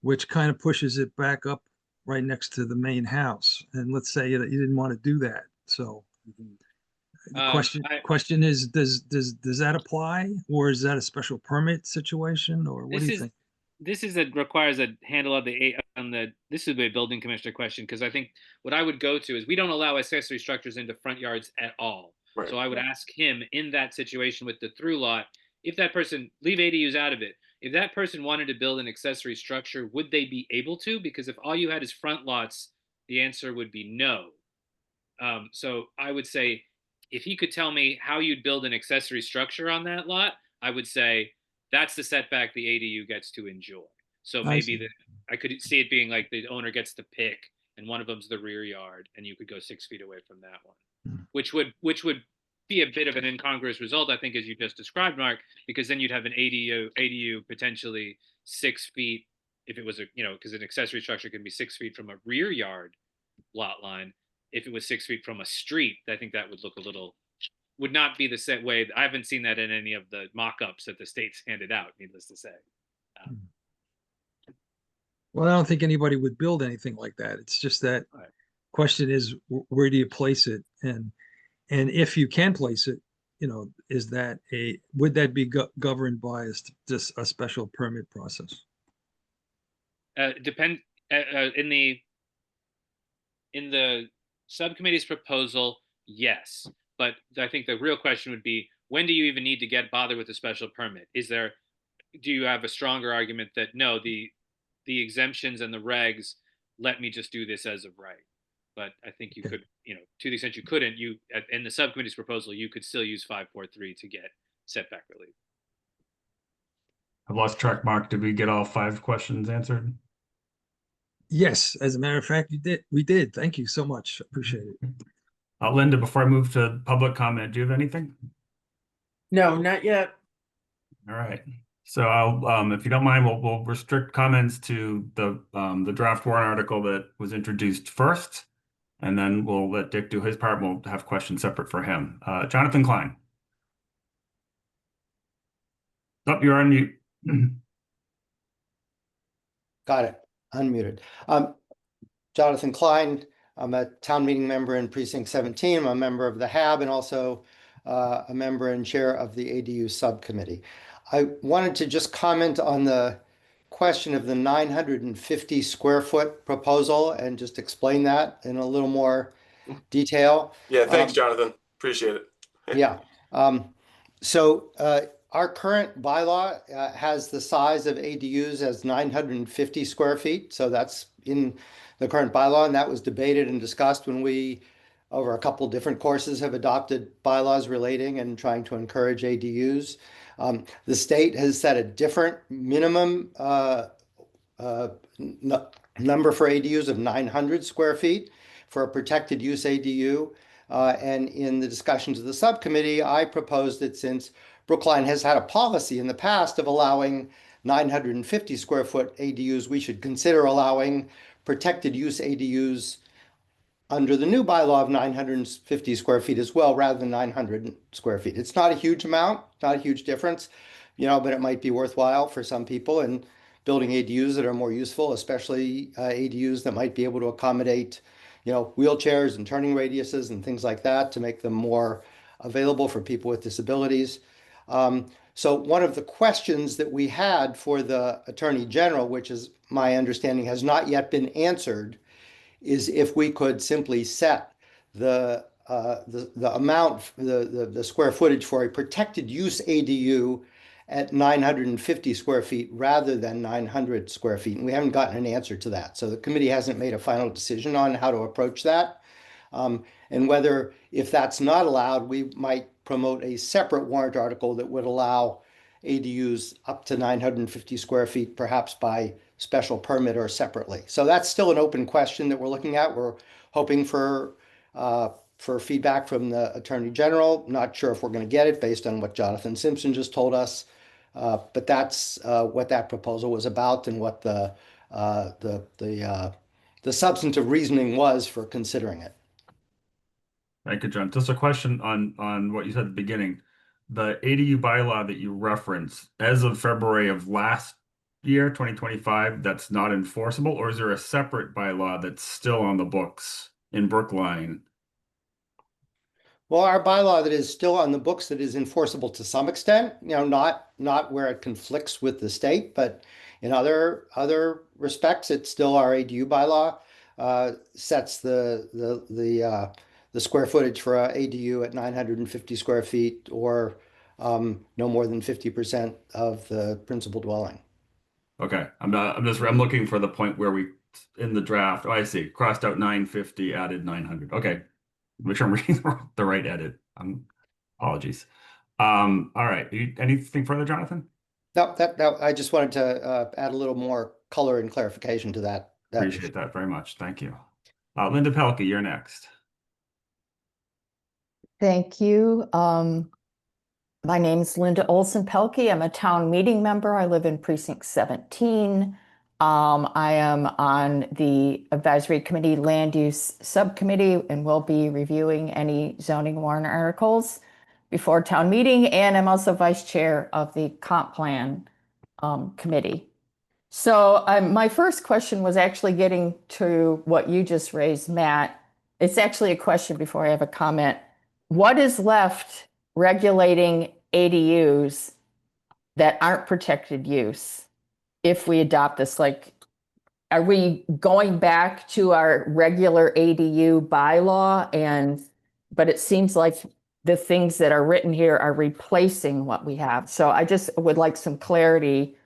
which kind of pushes it back up right next to the main house. And let's say that you didn't want to do that. So the question is, does that apply, or is that a special permit situation, or what do you think? This requires a handle of this is a building commissioner question, because I think what I would go to is we don't allow accessory structures into front yards at all. Right. So I would ask him in that situation with the through lot, if that person, leave ADUs out of it, if that person wanted to build an accessory structure, would they be able to? Because if all you had is front lots, the answer would be no. So I would say, if he could tell me how you'd build an accessory structure on that lot, I would say that's the setback the ADU gets to enjoy. So maybe I could see it being like the owner gets to pick, and one of them's the rear yard, and you could go 6 feet away from that one, which would be a bit of an incongruous result, I think, as you just described, Mark, because then you'd have an ADU potentially 6 feet if it was because an accessory structure can be 6 feet from a rear yard lot line. If it was 6 feet from a street, I think that would not be the set way. I haven't seen that in any of the mock-ups that the state's handed out, needless to say. Well, I don't think anybody would build anything like that. It's just that question is, where do you place it? And if you can place it, is that would that be governed by just a special permit process? In the subcommittee's proposal, yes. But I think the real question would be, when do you even need to bother with a special permit? Do you have a stronger argument that no, the exemptions and the regs let me just do this as of right? But I think you could, to the extent you couldn't, in the subcommittee's proposal, you could still use 543 to get setback relief. I've lost track, Mark. Did we get all 5 questions answered? Yes, as a matter of fact, we did. Thank you so much. Appreciate it. Linda, before I move to public comment, do you have anything? No, not yet. All right. So I'll, if you don't mind, we'll restrict comments to the draft warrant article that was introduced first, and then we'll let Dick do his part. We'll have questions separate for him. Jonathan Klein. Oh, you're on mute. Got it. Unmuted. Jonathan Klein. I'm a town meeting member in Precinct 17. I'm a member of the HAB and also a member and chair of the ADU subcommittee. I wanted to just comment on the question of the 950 square foot proposal and just explain that in a little more detail. Yeah, thanks, Jonathan. Appreciate it. Yeah. So our current bylaw has the size of ADUs as 950 square feet. So that's in the current bylaw, and that was debated and discussed when we, over a couple different courses, have adopted bylaws relating and trying to encourage ADUs. The state has set a different minimum number for ADUs of 900 square feet for a protected use ADU. And in the discussions of the subcommittee, I proposed that since Brookline has had a policy in the past of allowing 950 square foot ADUs, we should consider allowing protected use ADUs under the new bylaw of 950 square feet as well, rather than 900 square feet. It's not a huge amount, not a huge difference, but it might be worthwhile for some people in building ADUs that are more useful, especially ADUs that might be able to accommodate, wheelchairs and turning radiuses and things like that to make them more available for people with disabilities. So one of the questions that we had for the Attorney General, which is my understanding has not yet been answered, is if we could simply set the amount, the square footage for a protected use ADU at 950 square feet rather than 900 square feet. And we haven't gotten an answer to that. So the committee hasn't made a final decision on how to approach that. And whether, if that's not allowed, we might promote a separate warrant article that would allow ADUs up to 950 square feet, perhaps by special permit or separately. So that's still an open question that we're looking at. We're hoping for feedback from the Attorney General. Not sure if we're going to get it based on what Jonathan Simpson just told us. But that's what that proposal was about and what the substantive reasoning was for considering it. Thank you, John. Just a question on what you said at the beginning. The ADU bylaw that you referenced, as of February of last year, 2025, that's not enforceable, or is there a separate bylaw that's still on the books in Brookline? Well, our bylaw that is still on the books that is enforceable to some extent, not where it conflicts with the state, but in other respects, it's still our ADU bylaw sets the square footage for a ADU at 950 square feet or no more than 50% of the principal dwelling. Okay, I'm looking for the point where we in the draft. Oh, I see. Crossed out 950, added 900. Okay, make sure I'm reading the right edit. Apologies. All right. Anything further, Jonathan? No, I just wanted to add a little more color and clarification to that. Appreciate that very much. Thank you. Linda Pelkey, you're next. Thank you. My name is Linda Olson Pelkey. I'm a town meeting member. I live in precinct 17. I am on the advisory committee land use subcommittee and will be reviewing any zoning warrant articles before town meeting. And I'm also vice chair of the comp plan committee. So my first question was actually getting to what you just raised, Matt. It's actually a question before I have a comment. What is left regulating ADUs that aren't protected use if we adopt this? Like, are we going back to our regular ADU bylaw? But it seems like the things that are written here are replacing what we have. So I just would like some clarity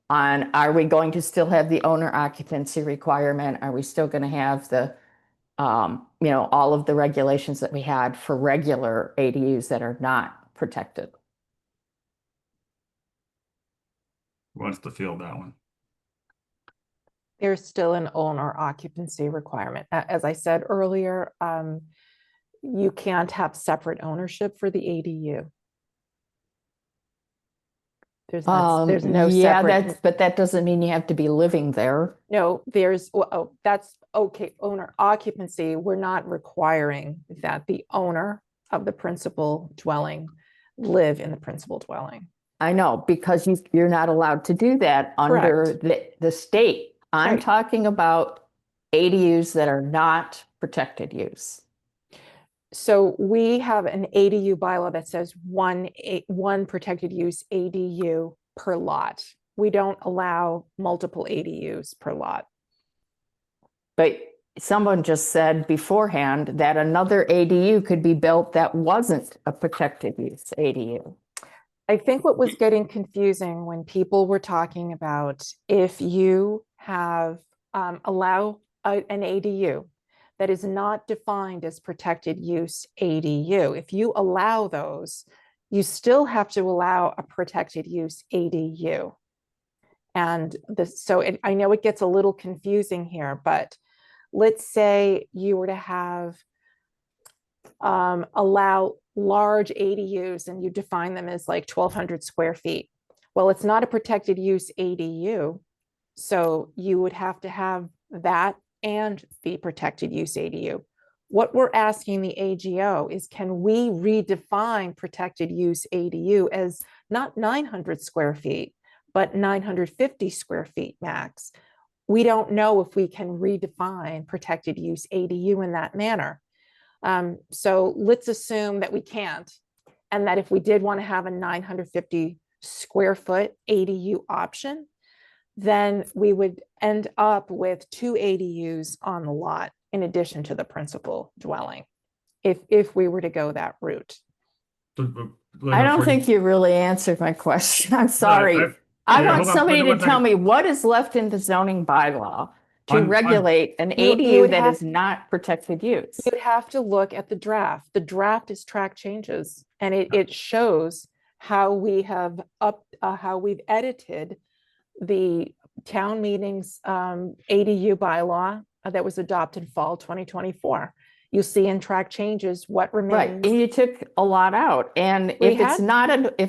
on, are we going to still have the owner occupancy requirement? Are we still going to have the all of the regulations that we had for regular ADUs that are not protected? Who wants to field that one? There's still an owner occupancy requirement. As I said earlier, you can't have separate ownership for the ADU. There's no separate. But that doesn't mean you have to be living there. No, that's okay. Owner occupancy, we're not requiring that the owner of the principal dwelling live in the principal dwelling. I know, because you're not allowed to do that under the state. I'm talking about ADUs that are not protected use. So we have an ADU bylaw that says one protected use ADU per lot. We don't allow multiple ADUs per lot. But someone just said beforehand that another ADU could be built that wasn't a protected use ADU. I think what was getting confusing when people were talking about if you have allow an ADU that is not defined as protected use ADU. If you allow those, you still have to allow a protected use ADU. And I know it gets a little confusing here, but let's say you were to have allow large ADUs and you define them as like 1,200 square feet. Well, it's not a protected use ADU. So you would have to have that and the protected use ADU. What we're asking the AGO is, can we redefine protected use ADU as not 900 square feet, but 950 square feet max? We don't know if we can redefine protected use ADU in that manner. So let's assume that we can't, and that if we did want to have a 950 square foot ADU option, then we would end up with 2 ADUs on the lot in addition to the principal dwelling, if we were to go that route. I don't think you really answered my question. I'm sorry. I want somebody to tell me what is left in the zoning bylaw to regulate an ADU that is not protected use. You'd have to look at the draft. The draft is track changes, and it shows how we have how we've edited the town meeting's ADU bylaw that was adopted fall 2024. You see in track changes what remains. Right, and you took a lot out, and if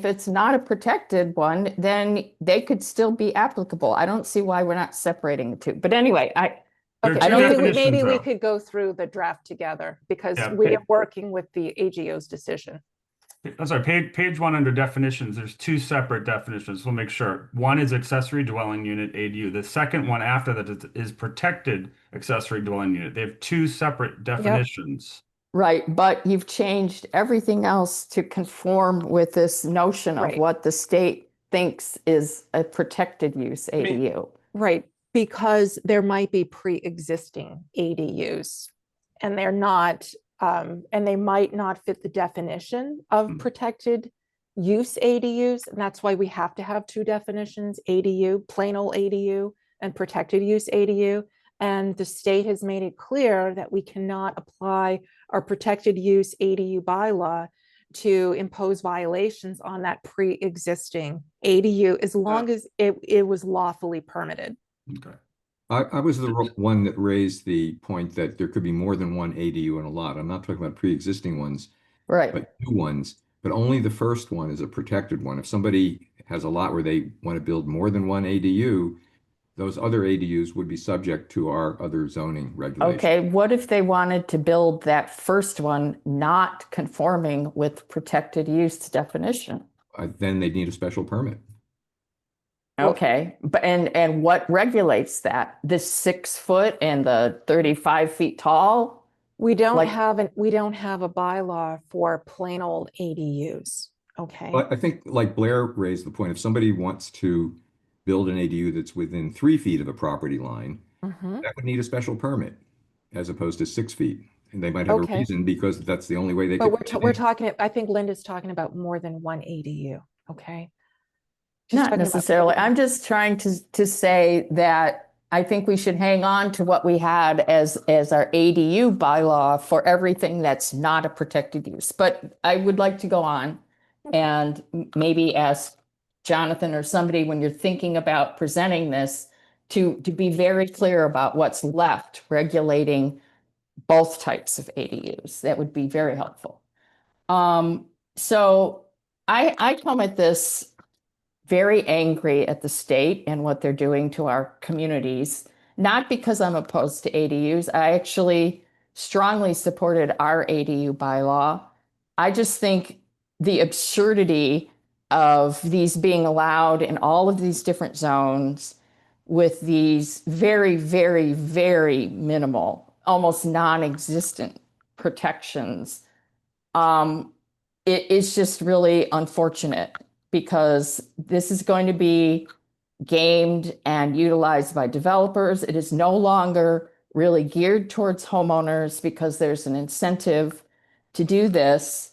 it's not a protected one, then they could still be applicable. I don't see why we're not separating the two. But anyway, maybe we could go through the draft together, because we are working with the AGO's decision. I'm sorry, page 1 under definitions, there's 2 separate definitions. We'll make sure. One is accessory dwelling unit ADU. The second one after that is protected accessory dwelling unit. They have 2 separate definitions. Right, but you've changed everything else to conform with this notion of what the state thinks is a protected use ADU. Right, because there might be pre-existing ADUs, and they're not, and they might not fit the definition of protected use ADUs. And that's why we have to have 2 definitions: ADU, plain old ADU, and protected use ADU. And the state has made it clear that we cannot apply our protected use ADU bylaw to impose violations on that pre-existing ADU, as long as it was lawfully permitted. Okay. I was the one that raised the point that there could be more than one ADU in a lot. I'm not talking about pre-existing ones, right? But new ones, but only the first one is a protected one. If somebody has a lot where they want to build more than one ADU, those other ADUs would be subject to our other zoning regulations. Okay, what if they wanted to build that first one not conforming with protected use definition? Then they'd need a special permit. Okay, but and what regulates that? The 6 foot and the 35 feet tall? We don't have a bylaw for plain old ADUs. Okay. But I think, like Blair raised the point, if somebody wants to build an ADU that's within 3 feet of a property line, that would need a special permit, as opposed to 6 feet. And they might have a reason, because that's the only way they could. But we're talking, I think Linda's talking about more than one ADU. Okay. Not necessarily. I'm just trying to say that I think we should hang on to what we had as our ADU bylaw for everything that's not a protected use. But I would like to go on and maybe ask Jonathan or somebody, when you're thinking about presenting this, to be very clear about what's left regulating both types of ADUs. That would be very helpful. So I come at this very angry at the state and what they're doing to our communities, not because I'm opposed to ADUs. I actually strongly supported our ADU bylaw. I just think the absurdity of these being allowed in all of these different zones with these very, very, very minimal, almost non-existent protections, it is just really unfortunate, because this is going to be gamed and utilized by developers. It is no longer really geared towards homeowners, because there's an incentive to do this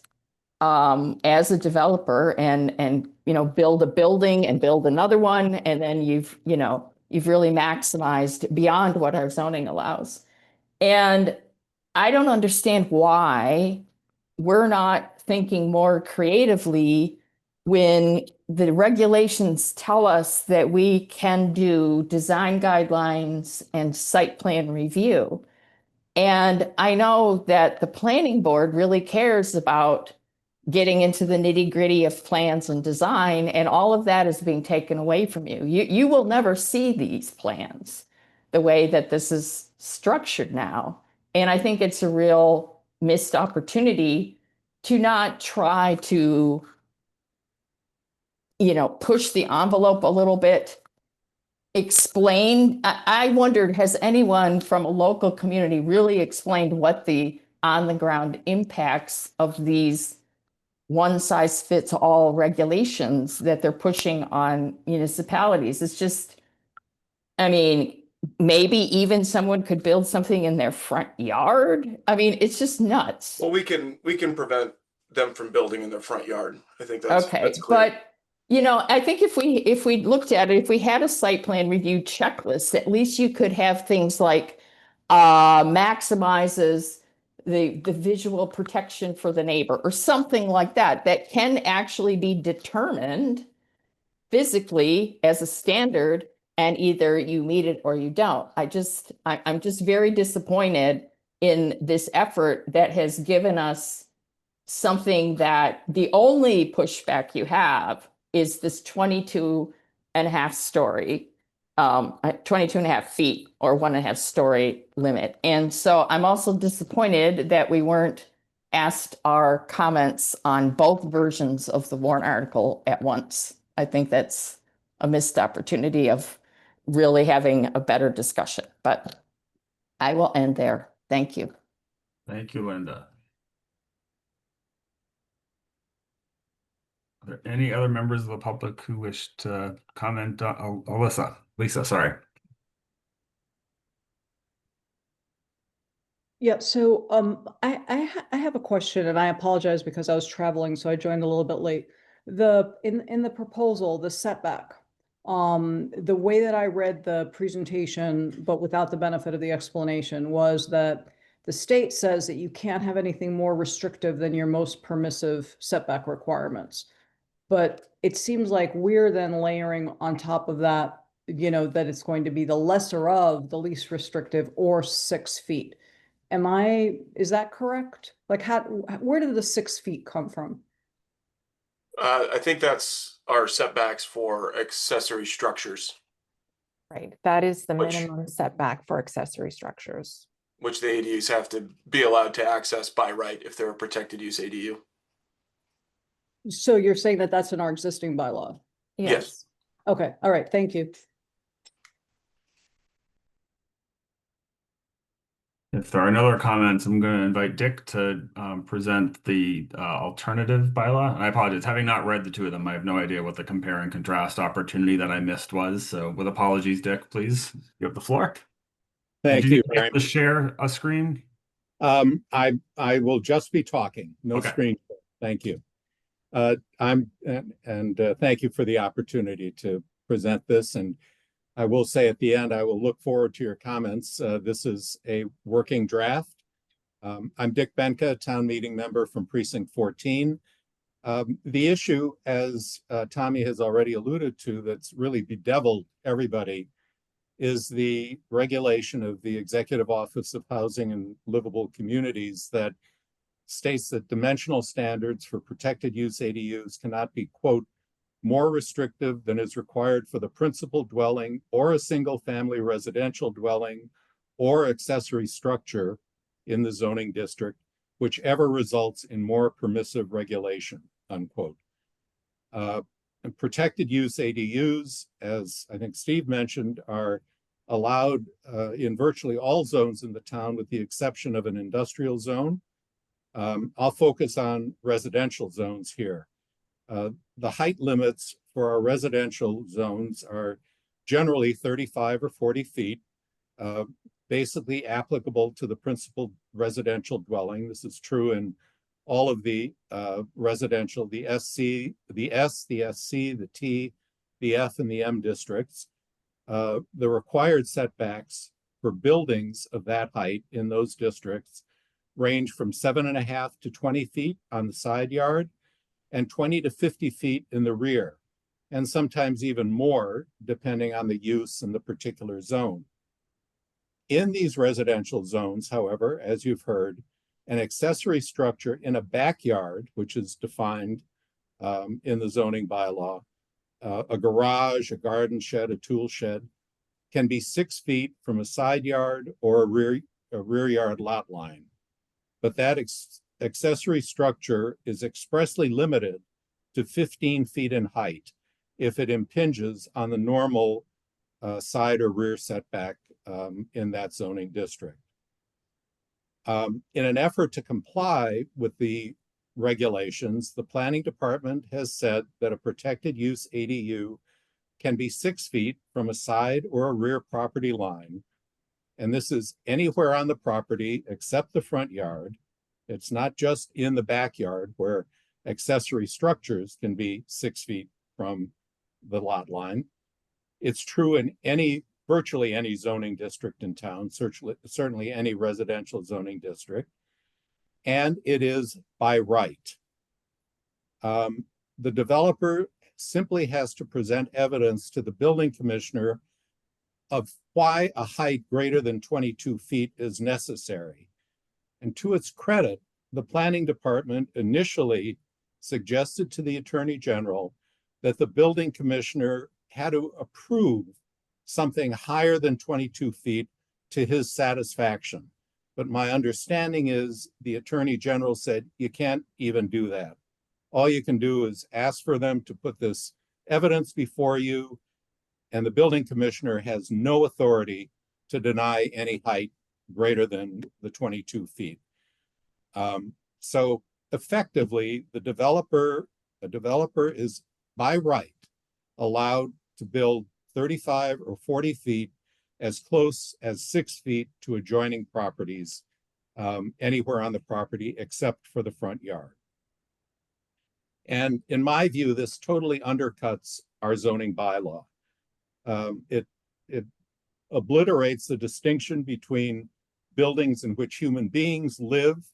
as a developer and build a building and build another one, and then you've really maximized beyond what our zoning allows. And I don't understand why we're not thinking more creatively when the regulations tell us that we can do design guidelines and site plan review. And I know that the planning board really cares about getting into the nitty-gritty of plans and design, and all of that is being taken away from you. You will never see these plans the way that this is structured now. And I think it's a real missed opportunity to not try to push the envelope a little bit, explain. I wondered, has anyone from a local community really explained what the on the ground impacts of these one size fits all regulations that they're pushing on municipalities. It's just, I mean, maybe even someone could build something in their front yard. I mean, it's just nuts. Well, we can prevent them from building in their front yard. I think that's Okay, that's clear. but I think if we looked at it, if we had a site plan review checklist, at least you could have things like maximizes the visual protection for the neighbor or something like that, that can actually be determined physically as a standard, and either you meet it or you don't. I'm just very disappointed in this effort that has given us something that the only pushback you have is this 22 and a half story, 22 and a half feet or 1.5 story limit. And so I'm also disappointed that we weren't asked our comments on both versions of the warrant article at once. I think that's a missed opportunity of really having a better discussion, but I will end there. Thank you. Thank you, Linda. Are there any other members of the public who wish to comment? Lisa, sorry. Yeah, so I have a question, and I apologize because I was traveling, so I joined a little bit late. In the proposal, the setback, the way that I read the presentation, but without the benefit of the explanation, was that the state says that you can't have anything more restrictive than your most permissive setback requirements. But it seems like we're then layering on top of that, that it's going to be the lesser of the least restrictive or 6 feet. Is that correct? Like where did the 6 feet come from? I think that's our setbacks for accessory structures. Right, that is the Which- minimum setback for accessory structures. Which the ADUs have to be allowed to access by right if they're a protected use ADU. So you're saying that that's in our existing bylaw? Yes. Okay, all right, thank you. If there are no other comments, I'm going to invite Dick to present the alternative bylaw. And I apologize, having not read the two of them, I have no idea what the compare and contrast opportunity that I missed was. So with apologies, Dick, please, you have the floor. Thank Did you you very get to share a screen? I will just be talking, no Okay. screen. Thank you. Thank you for the opportunity to present this. And I will say at the end, I will look forward to your comments. This is a working draft. I'm Dick Benka, town meeting member from Precinct 14. The issue, as Tommy has already alluded to, that's really bedeviled everybody is the regulation of the Executive Office of Housing and Livable Communities that states that dimensional standards for protected use ADUs cannot be, quote, more restrictive than is required for the principal dwelling or a single family residential dwelling or accessory structure in the zoning district, whichever results in more permissive regulation, unquote. And protected use ADUs, as I think Steve mentioned, are allowed in virtually all zones in the town with the exception of an industrial zone. I'll focus on residential zones here. The height limits for our residential zones are generally 35 or 40 feet, basically applicable to the principal residential dwelling. This is true in all of the residential, the SC, the S, the SC, the T, the F, and the M districts. The required setbacks for buildings of that height in those districts range from 7.5 to 20 feet on the side yard and 20 to 50 feet in the rear, and sometimes even more depending on the use in the particular zone. In these residential zones, however, as you've heard, an accessory structure in a backyard, which is defined in the zoning bylaw, a garage, a garden shed, a tool shed, can be 6 feet from a side yard or a rear yard lot line. But that accessory structure is expressly limited to 15 feet in height if it impinges on the normal side or rear setback in that zoning district. In an effort to comply with the regulations, the planning department has said that a protected use ADU can be 6 feet from a side or a rear property line. And this is anywhere on the property except the front yard. It's not just in the backyard where accessory structures can be 6 feet from the lot line. It's true in virtually any zoning district in town, certainly any residential zoning district. And it is by right. The developer simply has to present evidence to the building commissioner of why a height greater than 22 feet is necessary. And to its credit, the planning department initially suggested to the Attorney General that the building commissioner had to approve something higher than 22 feet to his satisfaction. But my understanding is the Attorney General said, you can't even do that. All you can do is ask for them to put this evidence before you, and the building commissioner has no authority to deny any height greater than the 22 feet. So effectively, a developer is by right allowed to build 35 or 40 feet as close as 6 feet to adjoining properties anywhere on the property except for the front yard. And in my view, this totally undercuts our zoning bylaw. It obliterates the distinction between buildings in which human beings live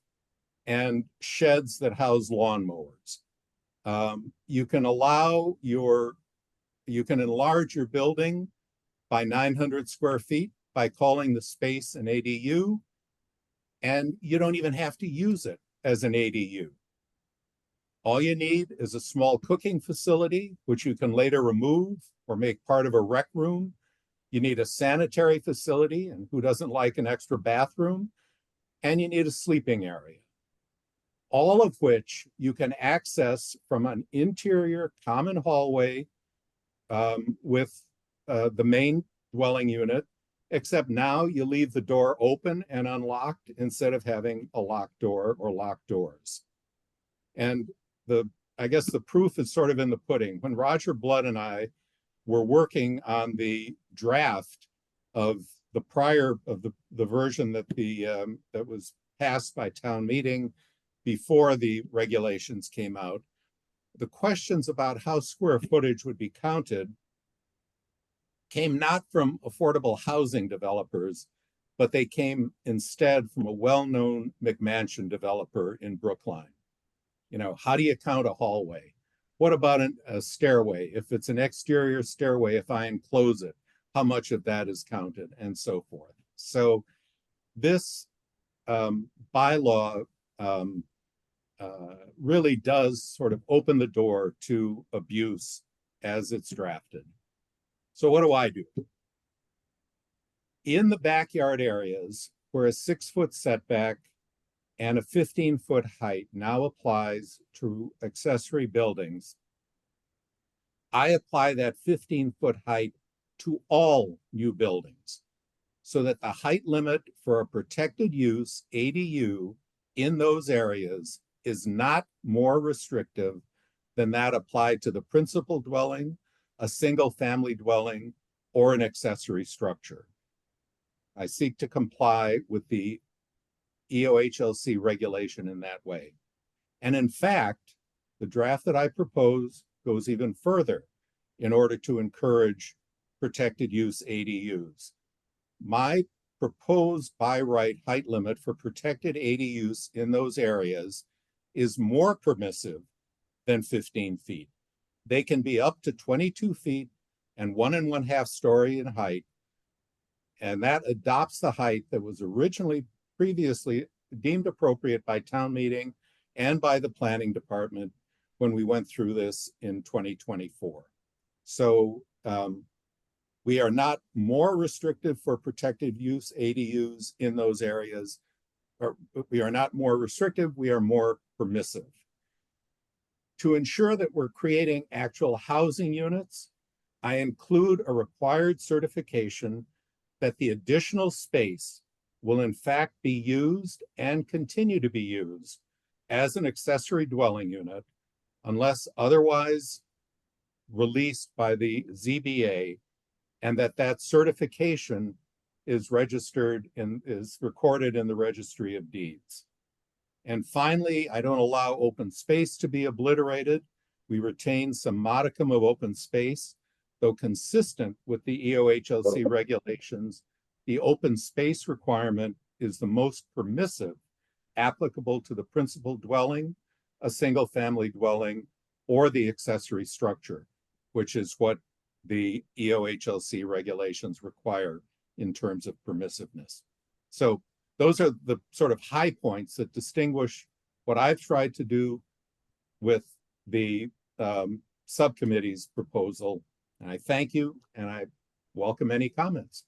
and sheds that house lawnmowers. You can enlarge your building by 900 square feet by calling the space an ADU, and you don't even have to use it as an ADU. All you need is a small cooking facility, which you can later remove or make part of a rec room. You need a sanitary facility, and who doesn't like an extra bathroom? And you need a sleeping area. All of which you can access from an interior common hallway with the main dwelling unit, except now you leave the door open and unlocked instead of having a locked door or locked doors. And I guess the proof is sort of in the pudding. When Roger Blood and I were working on the draft of the version that was passed by town meeting before the regulations came out, the questions about how square footage would be counted came not from affordable housing developers, but they came instead from a well-known McMansion developer in Brookline. You know, how do you count a hallway? What about a stairway? If it's an exterior stairway, if I enclose it, how much of that is counted, and so forth. So this bylaw really does sort of open the door to abuse as it's drafted. So what do? In the backyard areas where a 6-foot setback and a 15-foot height now applies to accessory buildings, I apply that 15-foot height to all new buildings so that the height limit for a protected use ADU in those areas is not more restrictive than that applied to the principal dwelling, a single family dwelling, or an accessory structure. I seek to comply with the EOHLC regulation in that way. And in fact, the draft that I propose goes even further in order to encourage protected use ADUs. My proposed by right height limit for protected ADUs in those areas is more permissive than 15 feet. They can be up to 22 feet and 1 1/2 story in height. And that adopts the height that was originally previously deemed appropriate by town meeting and by the planning department when we went through this in 2024. So we are not more restrictive for protected use ADUs in those areas, or we are not more restrictive, we are more permissive. To ensure that we're creating actual housing units, I include a required certification that the additional space will in fact be used and continue to be used as an accessory dwelling unit unless otherwise released by the ZBA, and that certification is recorded in the Registry of Deeds. And finally, I don't allow open space to be obliterated. We retain some modicum of open space, though consistent with the EOHLC regulations. The open space requirement is the most permissive applicable to the principal dwelling, a single family dwelling, or the accessory structure, which is what the EOHLC regulations require in terms of permissiveness. So those are the sort of high points that distinguish what I've tried to do with the subcommittee's proposal. And I thank you, and I welcome any comments.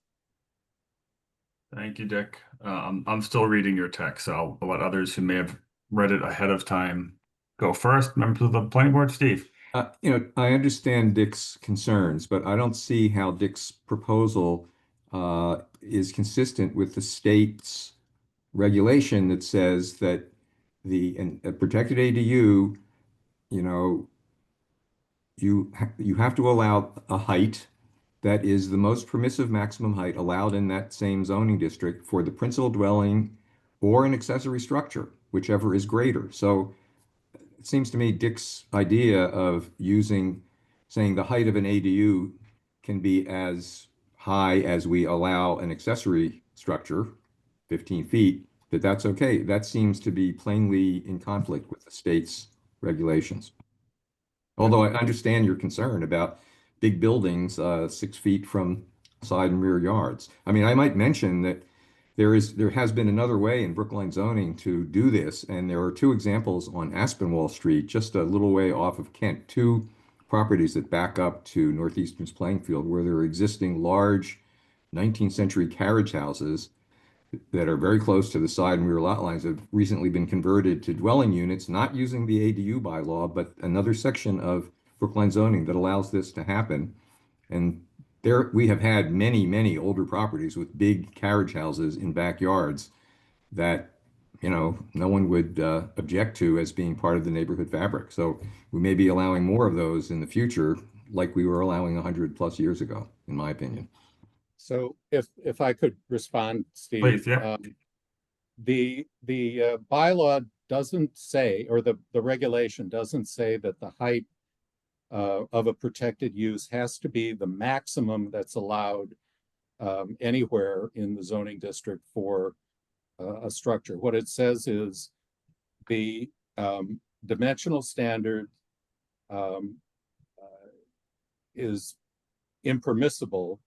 Thank you, Dick. I'm still reading your text, so I'll let others who may have read it ahead of time go first. Members of the planning board, Steve. I understand Dick's concerns, but I don't see how Dick's proposal is consistent with the state's regulation that says that a protected ADU, you have to allow a height that is the most permissive maximum height allowed in that same zoning district for the principal dwelling or an accessory structure, whichever is greater. So it seems to me Dick's idea of saying the height of an ADU can be as high as we allow an accessory structure, 15 feet, that's okay. That seems to be plainly in conflict with the state's regulations. Although I understand your concern about big buildings 6 feet from side and rear yards. I mean, I might mention that there has been another way in Brookline zoning to do this, and there are two examples on Aspinwall Street, just a little way off of Kent, two properties that back up to Northeastern's playing field, where there are existing large 19th century carriage houses that are very close to the side and rear lot lines, have recently been converted to dwelling units, not using the ADU bylaw, but another section of Brookline zoning that allows this to happen. And there we have had many, many older properties with big carriage houses in backyards that, no one would object to as being part of the neighborhood fabric. So we may be allowing more of those in the future, like we were allowing 100+ years ago, in my opinion. So if I could respond, Steve. Please, yeah. The bylaw doesn't say, or the regulation doesn't say that the height of a protected use has to be the maximum that's allowed anywhere in the zoning district for a structure. What it says is the dimensional standard is impermissible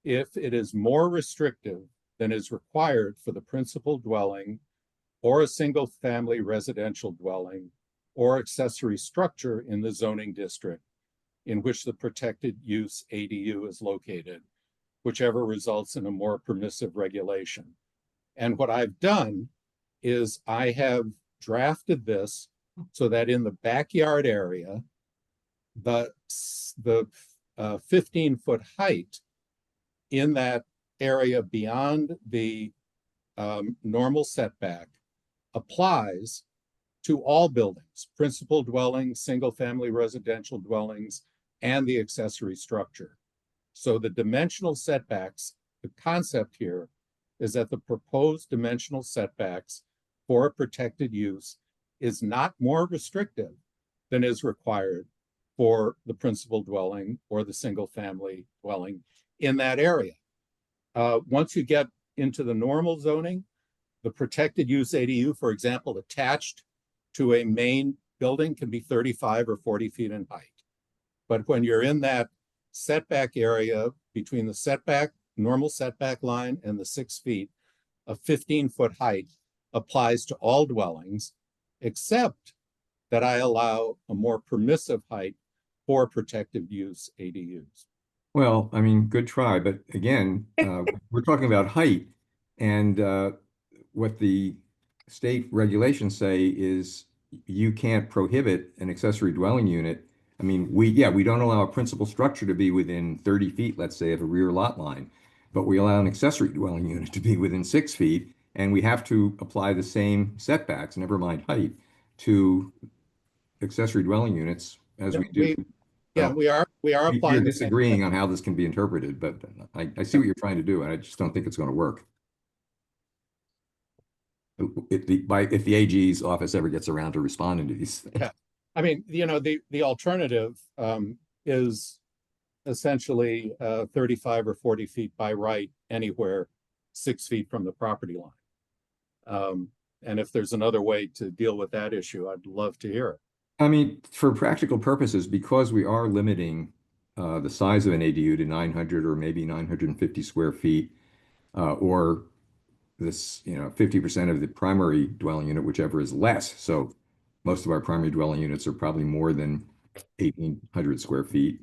if it is more restrictive than is required for the principal dwelling or a single family residential dwelling or accessory structure in the zoning district in which the protected use ADU is located, whichever results in a more permissive regulation. And what I've done is I have drafted this so that in the backyard area, the 15-foot height in that area beyond the normal setback applies to all buildings, principal dwellings, single family residential dwellings, and the accessory structure. So the dimensional setbacks, the concept here is that the proposed dimensional setbacks for a protected use is not more restrictive than is required for the principal dwelling or the single family dwelling in that area. Once you get into the normal zoning, the protected use ADU, for example, attached to a main building can be 35 or 40 feet in height. But when you're in that setback area between the setback, normal setback line and the 6 feet, a 15-foot height applies to all dwellings, except that I allow a more permissive height for protected use ADUs. Well, I mean, good try, but again, we're talking about height, and what the state regulations say is you can't prohibit an accessory dwelling unit. I mean, we don't allow a principal structure to be within 30 feet, let's say, of a rear lot line, but we allow an accessory dwelling unit to be within 6 feet, and we have to apply the same setbacks, never mind height, to accessory dwelling units as Yeah, we do. Yeah, we are You're applying the same disagreeing on how this can be interpreted, but I see what you're trying to do, and I just don't think it's going to work. If the AG's office ever gets around to responding to these things. Yeah. I mean, the alternative is essentially 35 or 40 feet by right anywhere 6 feet from the property line. And if there's another way to deal with that issue, I'd love to hear it. I mean, for practical purposes, because we are limiting the size of an ADU to 900 or maybe 950 square feet, or this, 50% of the primary dwelling unit, whichever is less. So most of our primary dwelling units are probably more than 1,800 square feet.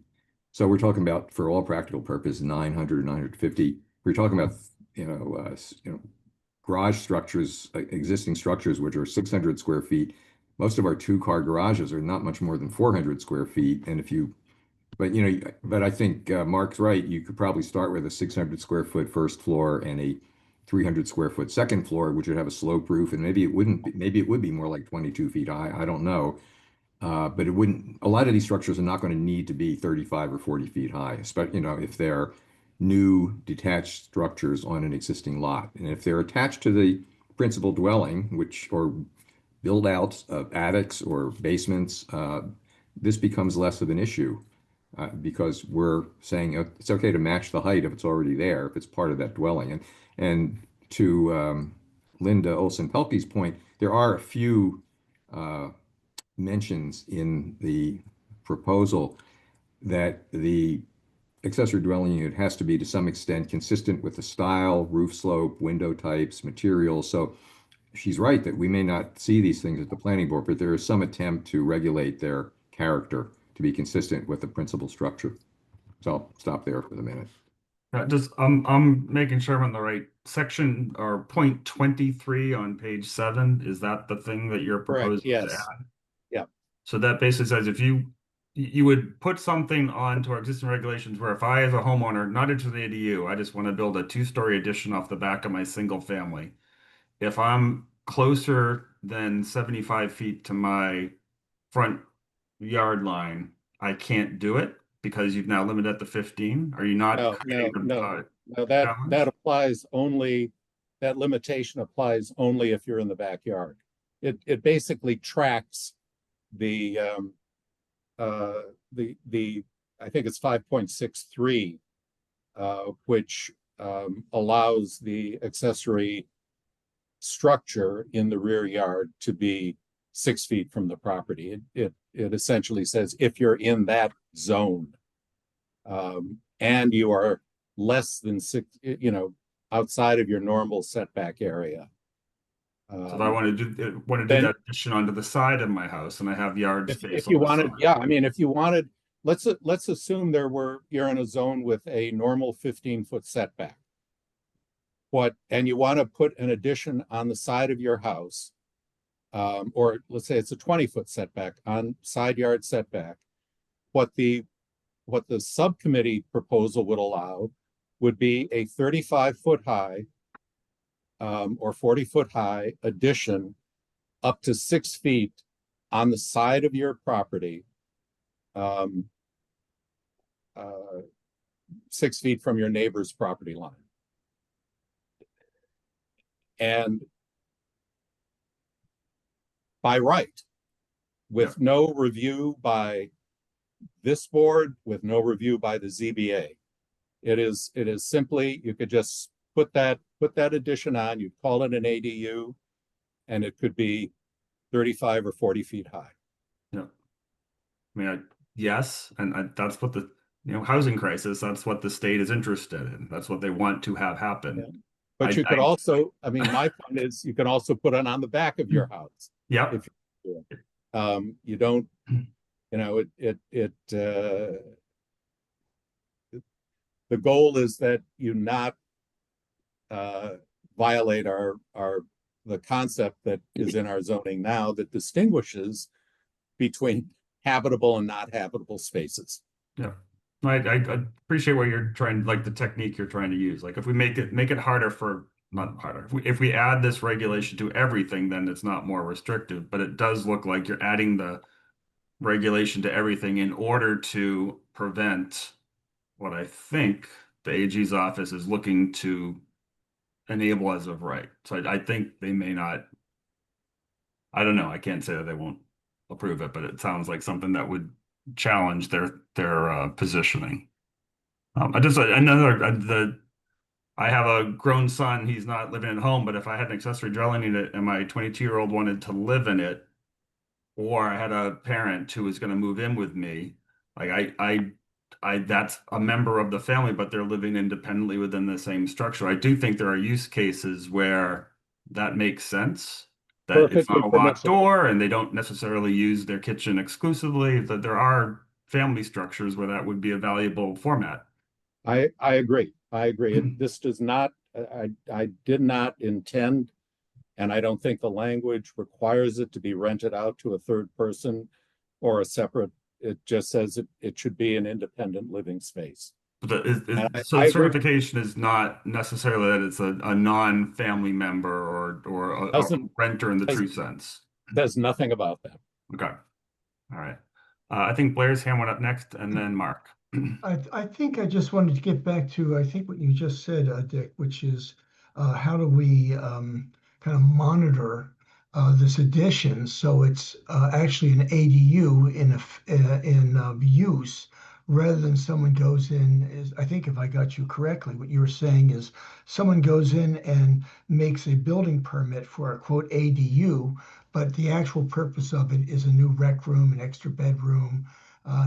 So we're talking about, for all practical purposes, 900, 950. We're talking about, garage structures, existing structures, which are 600 square feet. Most of our two-car garages are not much more than 400 square feet. And but I think Mark's right. You could probably start with a 600 square foot first floor and a 300 square foot second floor, which would have a slope roof, and maybe it wouldn't be, maybe it would be more like 22 feet high. I don't know. But it wouldn't, a lot of these structures are not going to need to be 35 or 40 feet high, especially, if they're new detached structures on an existing lot. And if they're attached to the principal dwelling, or build outs of attics or basements, this becomes less of an issue. Because we're saying it's okay to match the height if it's already there, if it's part of that dwelling. And to Linda Olson-Pelkey's point, there are a few mentions in the proposal that the accessory dwelling unit has to be to some extent consistent with the style, roof slope, window types, materials. So she's right that we may not see these things at the planning board, but there is some attempt to regulate their character to be consistent with the principal structure. So I'll stop there for the minute. I'm making sure I'm on the right section, or point 23 on page 7. Is that the thing that you're proposing Correct, yes. to add? Yeah. So that basically says if you would put something onto our existing regulations where if I, as a homeowner, not into the ADU, I just want to build a 2-story addition off the back of my single family. If I'm closer than 75 feet to my front yard line, I can't do it because you've now limited it to 15. Are you not? No, that applies only, that limitation applies only if you're in the backyard. It basically tracks the I think it's 5.63, which allows the accessory structure in the rear yard to be 6 feet from the property. It essentially says if you're in that zone, and you are less than 6, outside of your normal setback area. So if I want to do that addition onto the side of my house and I have yard space. If you wanted, yeah, I mean, if you wanted, let's assume you're in a zone with a normal 15-foot setback. And you want to put an addition on the side of your house, or let's say it's a 20-foot setback on side yard setback. What the subcommittee proposal would allow would be a 35-foot high or 40-foot high addition up to 6 feet on the side of your property, 6 feet from your neighbor's property line. And by right, with no review by this board, with no review by the ZBA. It is simply, you could just put that addition on, you'd call it an ADU, and it could be 35 or 40 feet high. Yeah. I mean, yes, and that's what the housing crisis, that's what the state is interested in. That's what they want to have happen. Yeah. But you could also, I mean, my point is you can also put it on the back of your house. Yeah. If you don't, the goal is that you not violate the concept that is in our zoning now that distinguishes between habitable and not habitable spaces. Yeah. I appreciate what you're trying, like the technique you're trying to use. Like if we make it harder for not harder. If we add this regulation to everything, then it's not more restrictive, but it does look like you're adding the regulation to everything in order to prevent what I think the AG's office is looking to enable as of right. So I think they may not, I don't know, I can't say that they won't approve it, but it sounds like something that would challenge their positioning. I just I have a grown son. He's not living at home, but if I had an accessory dwelling unit and my 22-year-old wanted to live in it, or I had a parent who was going to move in with me, like that's a member of the family, but they're living independently within the same structure. I do think there are use cases where that makes sense, that it's Perfectly not a locked permissible. door and they don't necessarily use their kitchen exclusively, that there are family structures where that would be a valuable format. I agree. I agree. This does not, I did not intend, and I don't think the language requires it to be rented out to a third person or a separate, it just says it should be an independent living space. But So the certification is not necessarily that it's a non-family member or a renter in the true sense. There's nothing about that. Okay. All right. I think Blair's hand went up next and then Mark. I think I just wanted to get back to, I think what you just said, Dick, which is how do we kind of monitor this addition so it's actually an ADU in use rather than someone goes in, is, I think if I got you correctly, what you were saying is someone goes in and makes a building permit for a quote ADU, but the actual purpose of it is a new rec room, an extra bedroom,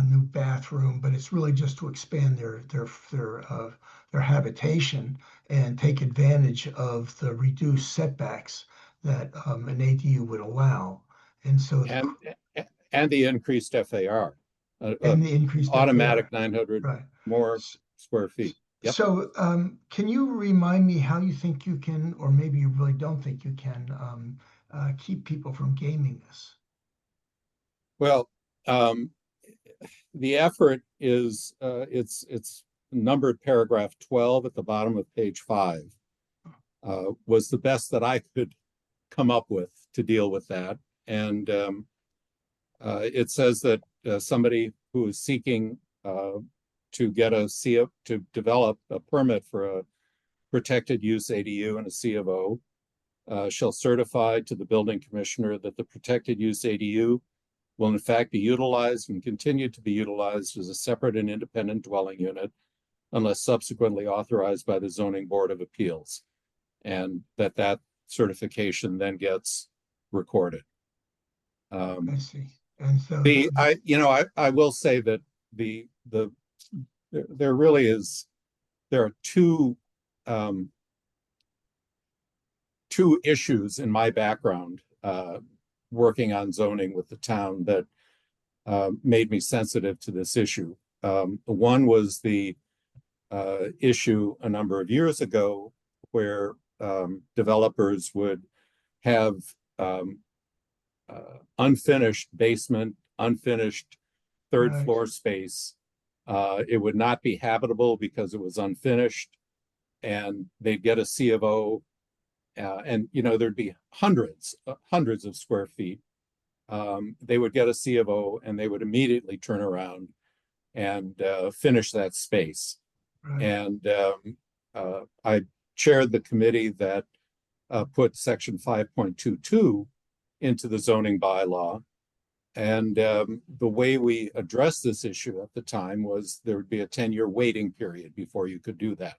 new bathroom, but it's really just to expand their habitation and take advantage of the reduced setbacks that an ADU would allow. And so and the increased FAR. And the increased automatic FAR. 900 Right. more square feet. Yep. So can you remind me how you think you can, or maybe you really don't think you can, keep people from gaming this? Well, the effort is it's numbered paragraph 12 at the bottom of page 5 was the best that I could come up with to deal with that. And it says that somebody who is seeking to get to develop a permit for a protected use ADU and a C of O shall certify to the building commissioner that the protected use ADU will in fact be utilized and continue to be utilized as a separate and independent dwelling unit unless subsequently authorized by the Zoning Board of Appeals, and that certification then gets recorded. I see. And so I will say that there really is, there are two issues in my background working on zoning with the town that made me sensitive to this issue. One was the issue a number of years ago where developers would have unfinished basement, unfinished third floor space. It would not be habitable because it was unfinished, and they'd get a C of O, and there'd be hundreds of square feet. They would get a C of O and they would immediately turn around and finish that space. Right. And I chaired the committee that put section 5.22 into the zoning bylaw. And the way we addressed this issue at the time was there would be a 10-year waiting period before you could do that.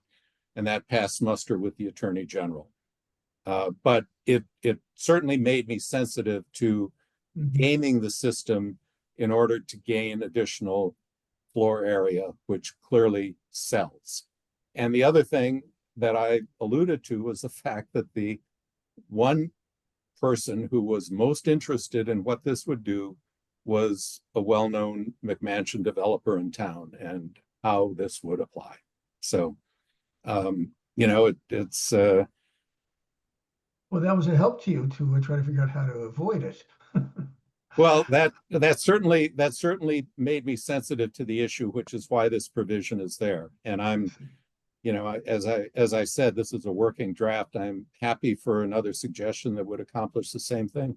And that passed muster with the Attorney General. But it certainly made me sensitive to gaming the system in order to gain additional floor area, which clearly sells. And the other thing that I alluded to was the fact that the one person who was most interested in what this would do was a well-known McMansion developer in town and how this would apply. So, it's well, that was a help to you to try to figure out how to avoid it. Well, that certainly made me sensitive to the issue, which is why this provision is there. And you know, as I said, this is a working draft. I'm happy for another suggestion that would accomplish the same thing.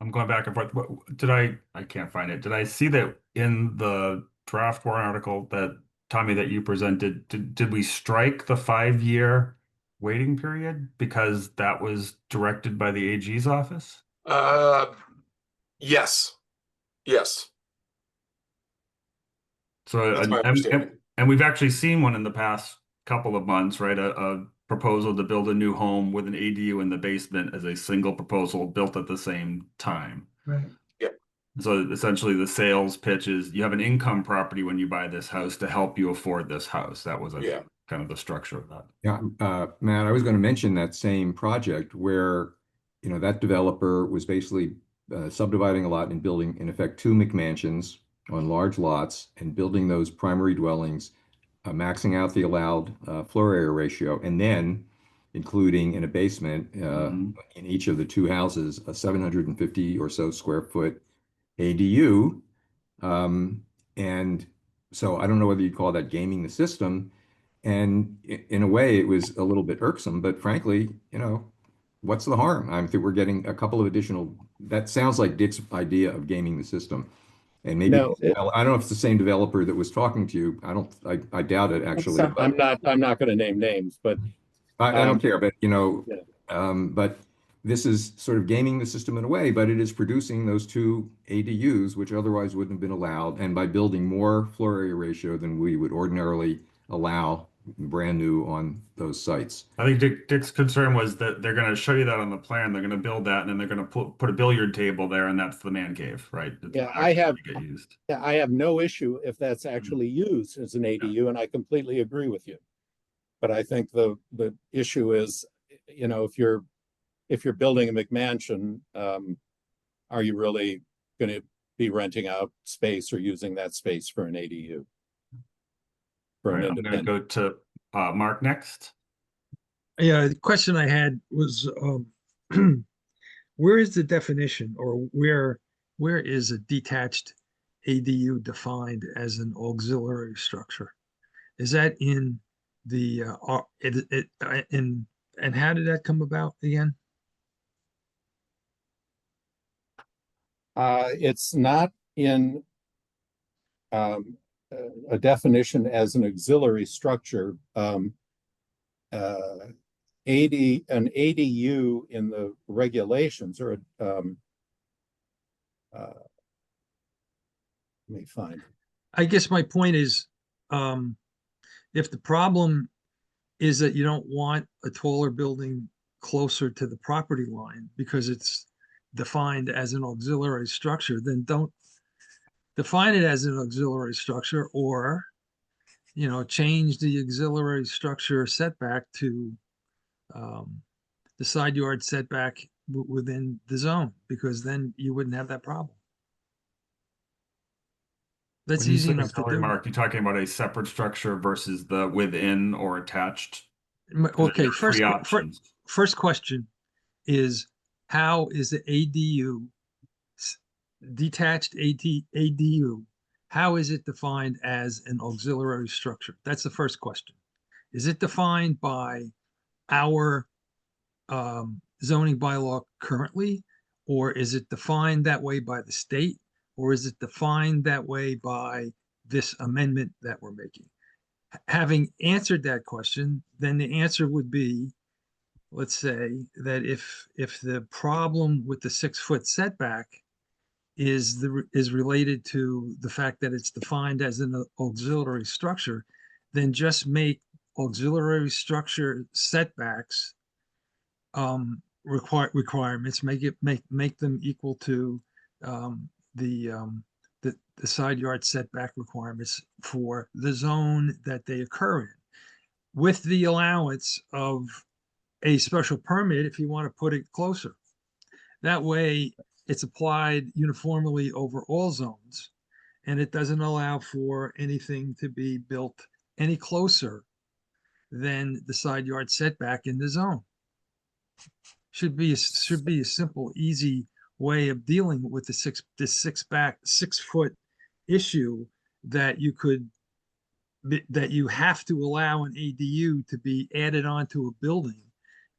I'm going back and forth. Did I can't find it. Did I see that in the draft warrant article that Tommy, that you presented, did we strike the 5-year waiting period because that was directed by the AG's office? Yes. Yes. So, That's my and, understanding. and we've actually seen one in the past couple of months, right? A proposal to build a new home with an ADU in the basement as a single proposal built at the same time. Right. So essentially the sales pitch is you have an income property when you buy this house to help you afford this house. That was Yeah. kind of the structure of that. Yeah, Matt, I was going to mention that same project where, you know, that developer was basically subdividing a lot and building, in effect, 2 McMansions on large lots and building those primary dwellings, maxing out the allowed floor area ratio, and then including in a basement in each of the 2 houses, a 750 or so square foot ADU. And so I don't know whether you'd call that gaming the system. And in a way, it was a little bit irksome, but frankly, you know, what's the harm? I think we're getting a couple of additional, that sounds like Dick's idea of gaming the system. And maybe, No, I don't know if it's the same developer that was talking to you. I doubt it actually. I'm not going to name names, but I don't care, but you know, yeah. but this is sort of gaming the system in a way, but it is producing those 2 ADUs, which otherwise wouldn't have been allowed. And by building more floor area ratio than we would ordinarily allow brand new on those sites. I think Dick's concern was that they're going to show you that on the plan. They're going to build that, and then they're going to put a billiard table there, and that's the man cave, right? It's Yeah, not I have actually gonna get used. I have no issue if that's actually used as an ADU, and I completely agree with you. But I think the issue is, you know, if you're building a McMansion, are you really going to be renting out space or using that space for an ADU? For an I'm going to go to Mark next. Yeah, the question I had was, where is the definition, or where is a detached ADU defined as an auxiliary structure? Is that in the and how did that come about again? It's not in a definition as an auxiliary structure. An ADU in the regulations, or let me find. I guess my point is, if the problem is that you don't want a taller building closer to the property line because it's defined as an auxiliary structure, then don't define it as an auxiliary structure, or, you know, change the auxiliary structure setback to the side yard setback within the zone, because then you wouldn't have that problem. That's When you easy say enough to auxiliary, do. Mark, you're talking about a separate structure versus the within or attached? Okay, There are three options. first question is, how is the ADU, detached ADU, how is it defined as an auxiliary structure? That's the first question. Is it defined by our zoning bylaw currently, or is it defined that way by the state, or is it defined that way by this amendment that we're making? Having answered that question, then the answer would be, let's say that if the problem with the 6-foot setback is related to the fact that it's defined as an auxiliary structure, then just make auxiliary structure setbacks requirements, make them equal to the side yard setback requirements for the zone that they occur in, with the allowance of a special permit if you want to put it closer. That way it's applied uniformly over all zones, and it doesn't allow for anything to be built any closer than the side yard setback in the zone. Should be a simple, easy way of dealing with the 6-foot issue that you could that you have to allow an ADU to be added onto a building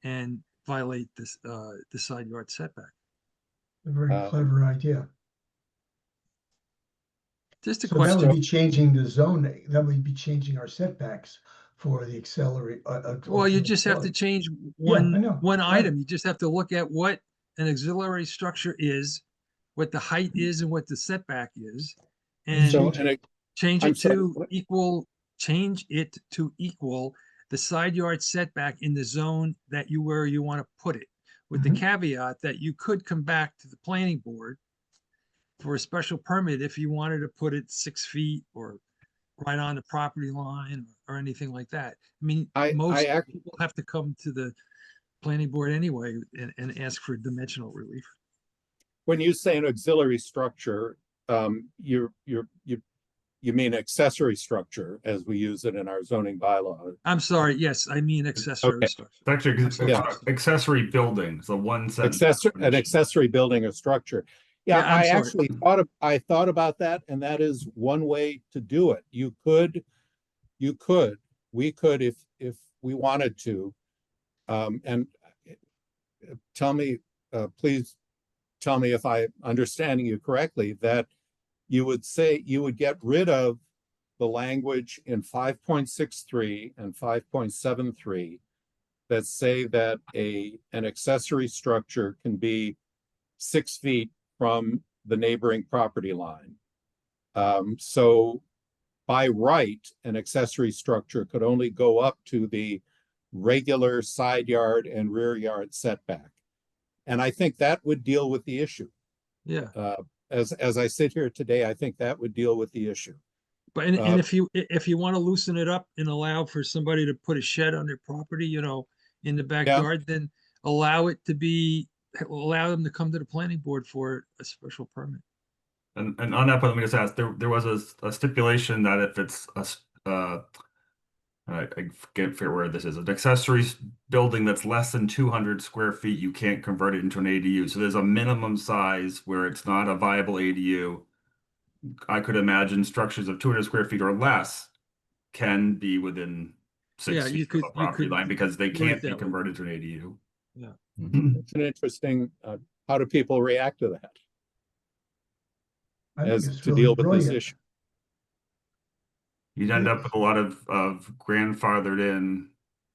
and violate this, the side yard setback. A very clever idea. Just a So that would question. be changing the zoning, that would be changing our setbacks for the accelerate. Well, you just have to change Yeah, I know. one Right. item. You just have to look at what an auxiliary structure is, what the height is and what the setback is. And So, change I'm it sorry, to what? change it to equal the side yard setback in the zone that where you want to put it. With the caveat that you could come back to the planning board for a special permit if you wanted to put it 6 feet or right on the property line or anything like that. I mean, most people have to come to the planning board anyway and ask for dimensional relief. When you say an auxiliary structure, you mean accessory structure as we use it in our zoning bylaw. I'm sorry. Yes, I mean accessory Okay. structure. It's actually accessory building. So one sentence. An accessory building or structure. Yeah, Yeah, I'm I sorry. actually thought about that, and that is one way to do it. We could, if we wanted to, and please tell me if I'm understanding you correctly, that you would get rid of the language in 5.63 and 5.73 that say that an accessory structure can be 6 feet from the neighboring property line. So by right, an accessory structure could only go up to the regular side yard and rear yard setback. And I think that would deal with the issue. Yeah. As I sit here today, I think that would deal with the issue. But and if you want to loosen it up and allow for somebody to put a shed on their property, you know, in the backyard, then allow them to come to the planning board for a special permit. And on that point, let me just ask, there was a stipulation that if it's I forget where this is, an accessory building that's less than 200 square feet, you can't convert it into an ADU. So there's a minimum size where it's not a viable ADU. I could imagine structures of 200 square feet or less can be within 6 feet of the property line because they can't be converted to an ADU. Yeah. It's an interesting, how do people react to that? As to deal with this issue. You'd end up with a lot of grandfathered in,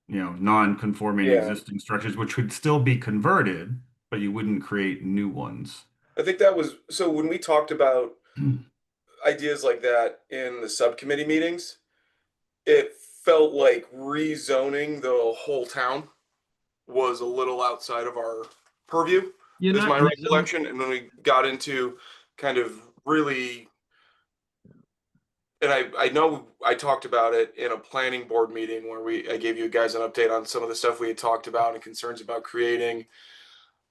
you know, non-conforming existing structures, which would still be converted, but you wouldn't create new ones. I think that was, so when we talked about ideas like that in the subcommittee meetings, it felt like rezoning the whole town was a little outside of our purview, is my recollection. And when we got into kind of really, and I know I talked about it in a planning board meeting where I gave you guys an update on some of the stuff we had talked about and concerns about creating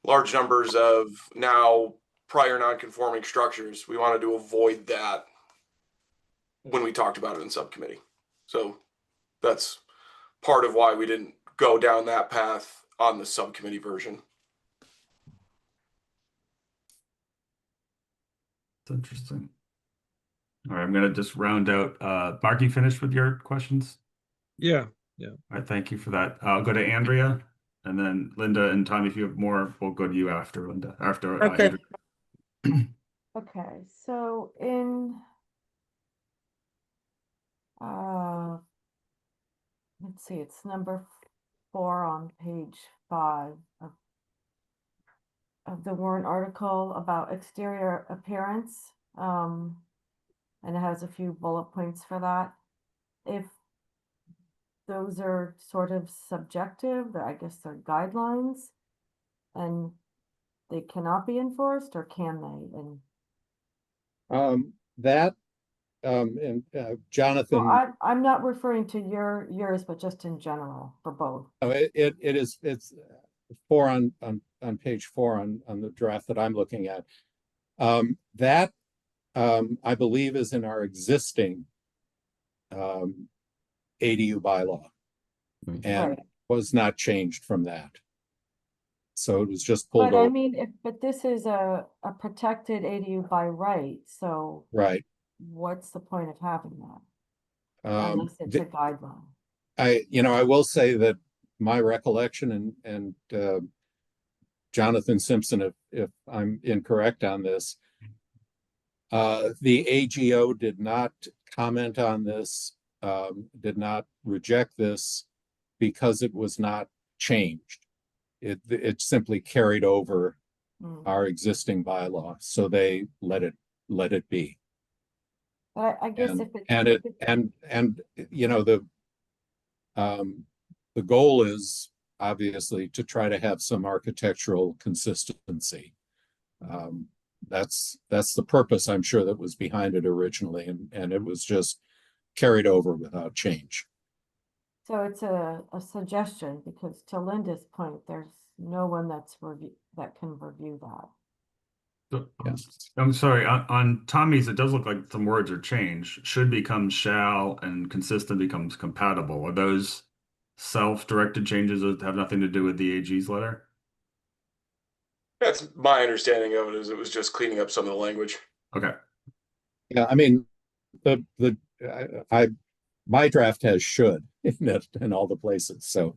large numbers of now prior non-conforming structures. We wanted to avoid that when we talked about it in subcommittee. So that's part of why we didn't go down that path on the subcommittee version. It's interesting. All right, I'm gonna just round out. Mark, you finished with your questions? Yeah. All right, thank you for that. I'll go to Andrea, and then Linda and Tom. If you have more, we'll go to you after Linda. Okay. Andrea. Okay, so in let's see, it's number 4 on page 5 of the warrant article about exterior appearance. And it has a few bullet points for that. If those are sort of subjective, I guess they're guidelines, and they cannot be enforced, or can they? And Jonathan. Well, I'm not referring to yours, but just in general for both. It's 4 on page 4 on the draft that I'm looking at. That I believe is in our existing ADU bylaw, and was not changed from that. So it was just pulled But over. I mean, but this is a protected ADU by right, so Right. what's the point of having unless it's a guideline. I will say that my recollection, and Jonathan Simpson, if I'm incorrect on this, the AGO did not comment on this, did not reject this because it was not changed. It simply carried over our existing bylaw, so they let it be. But I guess And you know, the goal is obviously to try to have some architectural consistency. That's the purpose, I'm sure, that was behind it originally, and it was just carried over without change. So it's a suggestion, because to Linda's point, there's no one that can review that. I'm sorry, on Tommy's, it does look like some words are changed. Should becomes shall, and consistent becomes compatible. Are those self-directed changes that have nothing to do with the AG's letter? That's my understanding of it, is it was just cleaning up some of the language. Okay. Yeah, I mean, my draft has should in it in all the places, so.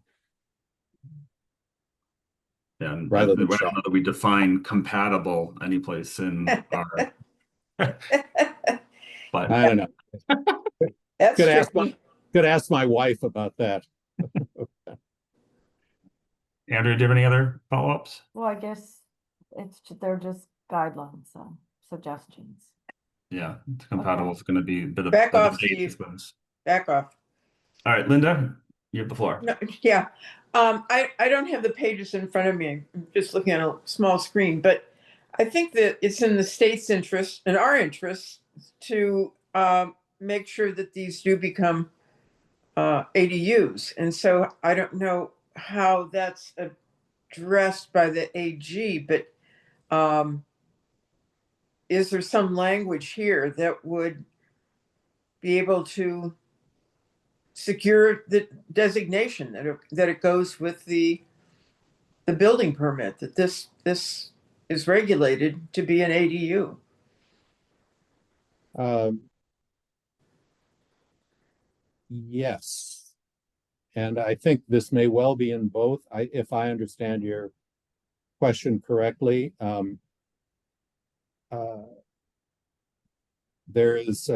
Yeah, and Rather than I don't know that we define compatible any place in our. But I don't know. That's Could ask my wife about that. Andrew, do you have any other follow-ups? Well, I guess they're just guidelines, suggestions. Yeah, it's compatible. It's going to be a bit of Back a off, debate, I Steve. suppose. Back off. All right, Linda, you have the floor. No, yeah. I don't have the pages in front of me. I'm just looking at a small screen, but I think that it's in the state's interest and our interest to make sure that these do become ADUs. And so I don't know how that's addressed by the AG, but is there some language here that would be able to secure the designation that it goes with the building permit, that this is regulated to be an ADU? Yes. And I think this may well be in both. If I understand your question correctly, there is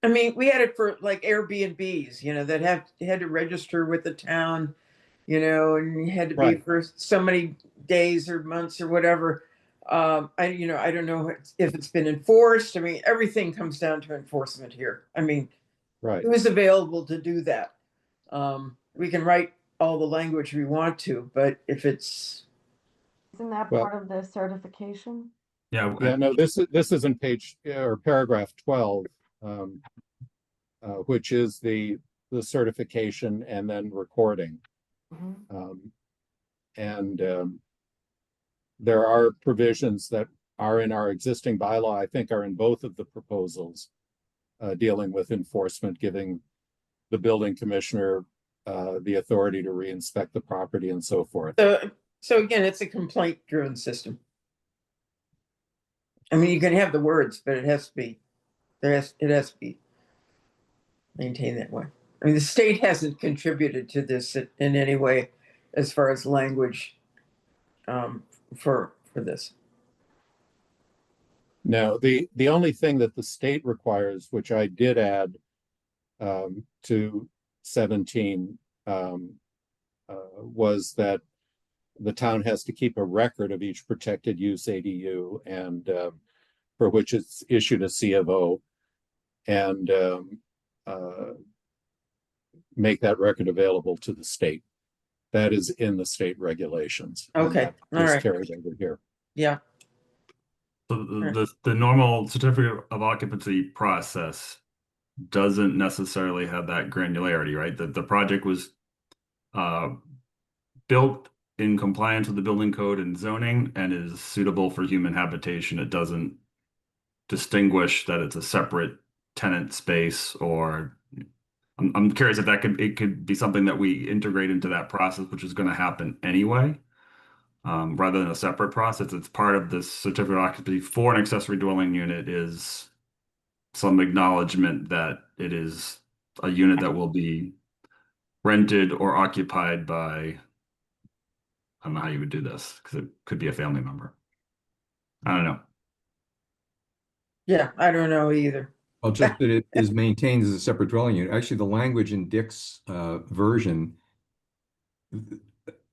I mean, we had it for like Airbnbs, that had to register with the town, and you had to be Right. for so many days or months or whatever. I don't know if it's been enforced. I mean, everything comes down to enforcement here. I mean, right. who is available to do that? We can write all the language we want to, but if it's Isn't that Well- part of the certification? Yeah, Yeah, no, this is in page or paragraph 12, which is the certification and then recording. And there are provisions that are in our existing bylaw, I think are in both of the proposals, dealing with enforcement, giving the building commissioner the authority to re-inspect the property and so forth. so again, it's a complaint-driven system. I mean, you can have the words, but it has to be maintained that way. I mean, the state hasn't contributed to this in any way as far as language for this. No, the only thing that the state requires, which I did add to 17, was that the town has to keep a record of each protected use ADU and for which it's issued a C of O, and make that record available to the state. That is in the state regulations. and Okay, that all is right. carried over here. Yeah. So the normal certificate of occupancy process doesn't necessarily have that granularity, right? The project was built in compliance with the building code and zoning and is suitable for human habitation. It doesn't distinguish that it's a separate tenant space, or I'm curious if it could be something that we integrate into that process, which is going to happen anyway. Rather than a separate process, it's part of this certificate of occupancy for an accessory dwelling unit is some acknowledgement that it is a unit that will be rented or occupied by, I don't know how you would do this, because it could be a family member. I don't know. Yeah, I don't know either. Well, just that it is maintained as a separate dwelling unit. Actually, the language in Dick's version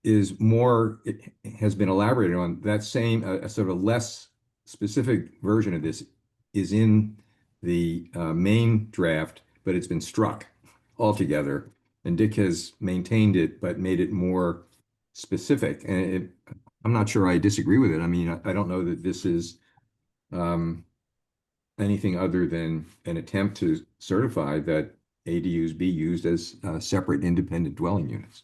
is more, it has been elaborated on. That same, a sort of less specific version of this is in the main draft, but it's been struck altogether. And Dick has maintained it, but made it more specific. And I'm not sure I disagree with it. I mean, I don't know that this is anything other than an attempt to certify that ADUs be used as separate independent dwelling units.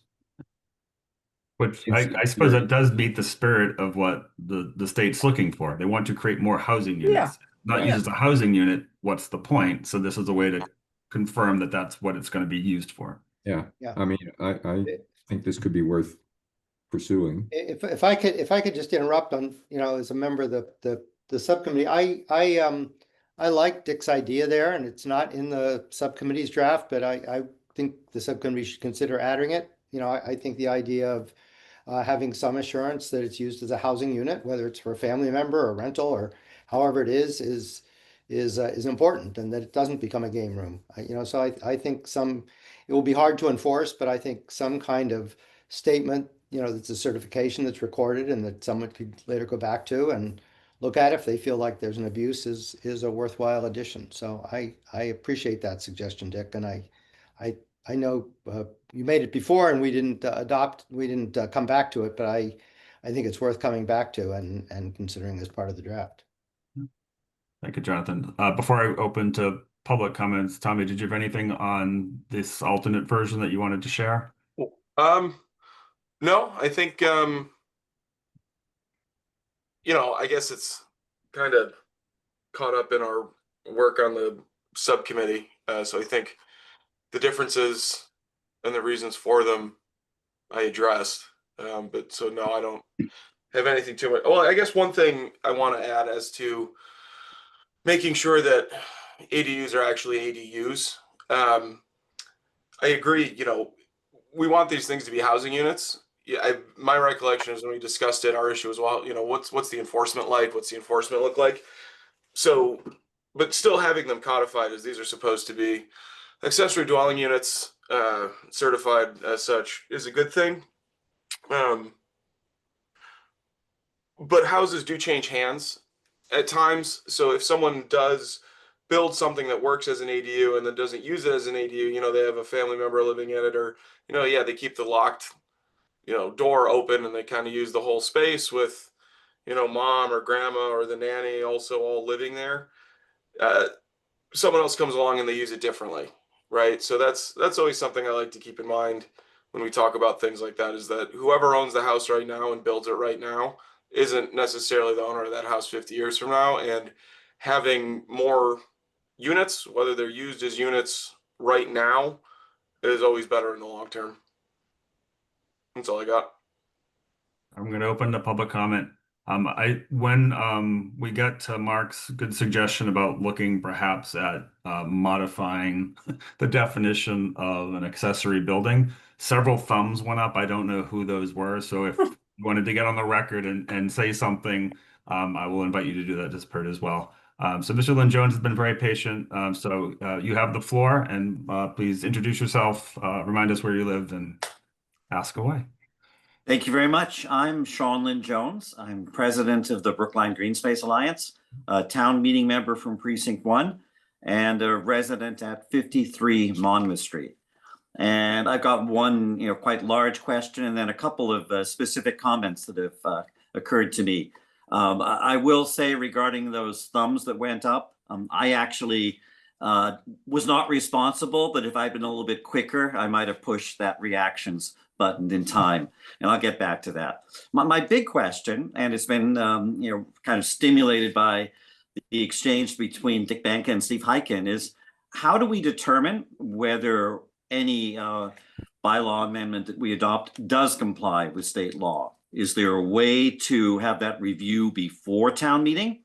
Which I suppose that does meet the spirit of what the state's looking for. They want to create more housing units. Yeah. Not Yeah. used as a housing unit, what's the point? So this is a way to confirm that that's what it's going to be used for. Yeah. Yeah. I mean, I think this could be worth pursuing. If I could just interrupt on, as a member of the subcommittee, I like Dick's idea there, and it's not in the subcommittee's draft, but I think the subcommittee should consider adding it. I think the idea of having some assurance that it's used as a housing unit, whether it's for a family member or rental or however it is important, and that it doesn't become a game room. So I think it will be hard to enforce, but I think some kind of statement, that's a certification that's recorded and that someone could later go back to and look at if they feel like there's an abuse is a worthwhile addition. So I appreciate that suggestion, Dick, and I know you made it before and we didn't come back to it, but I think it's worth coming back to and considering as part of the draft. Thank you, Jonathan. Before I open to public comments, Tommy, did you have anything on this alternate version that you wanted to share? No, I think I guess it's kind of caught up in our work on the subcommittee. So I think the differences and the reasons for them I addressed. But so no, I don't have anything too much. Well, I guess one thing I want to add as to making sure that ADUs are actually ADUs. I agree, we want these things to be housing units. Yeah, my recollection is when we discussed it, our issue was, well, what's the enforcement like? What's the enforcement look like? So, but still having them codified as these are supposed to be accessory dwelling units, certified as such, is a good thing. But houses do change hands at times. So if someone does build something that works as an ADU and then doesn't use it as an ADU, they have a family member living in it, or, they keep the locked door open and they kind of use the whole space with, mom or grandma or the nanny also all living there. Someone else comes along and they use it differently, right? So that's always something I like to keep in mind when we talk about things like that, is that whoever owns the house right now and builds it right now isn't necessarily the owner of that house 50 years from now. And having more units, whether they're used as units right now, is always better in the long term. That's all I got. I'm going to open the public comment. When we got to Mark's good suggestion about looking perhaps at modifying the definition of an accessory building, several thumbs went up. I don't know who those were. So if you wanted to get on the record and say something, I will invite you to do that as well. So Mr. Lynn Jones has been very patient. So you have the floor, and please introduce yourself, remind us where you live, and ask away. Thank you very much. I'm Sean Lynn Jones. I'm president of the Brookline Green Space Alliance, a town meeting member from Precinct 1, and a resident at 53 Monmouth Street. And I've got one, quite large question, and then a couple of specific comments that have occurred to me. I will say regarding those thumbs that went up, I actually was not responsible, but if I'd been a little bit quicker, I might have pushed that reactions button in time, and I'll get back to that. My big question, and it's been kind of stimulated by the exchange between Dick Benka and Steve Hyken, is how do we determine whether any bylaw amendment that we adopt does comply with state law? Is there a way to have that review before town meeting?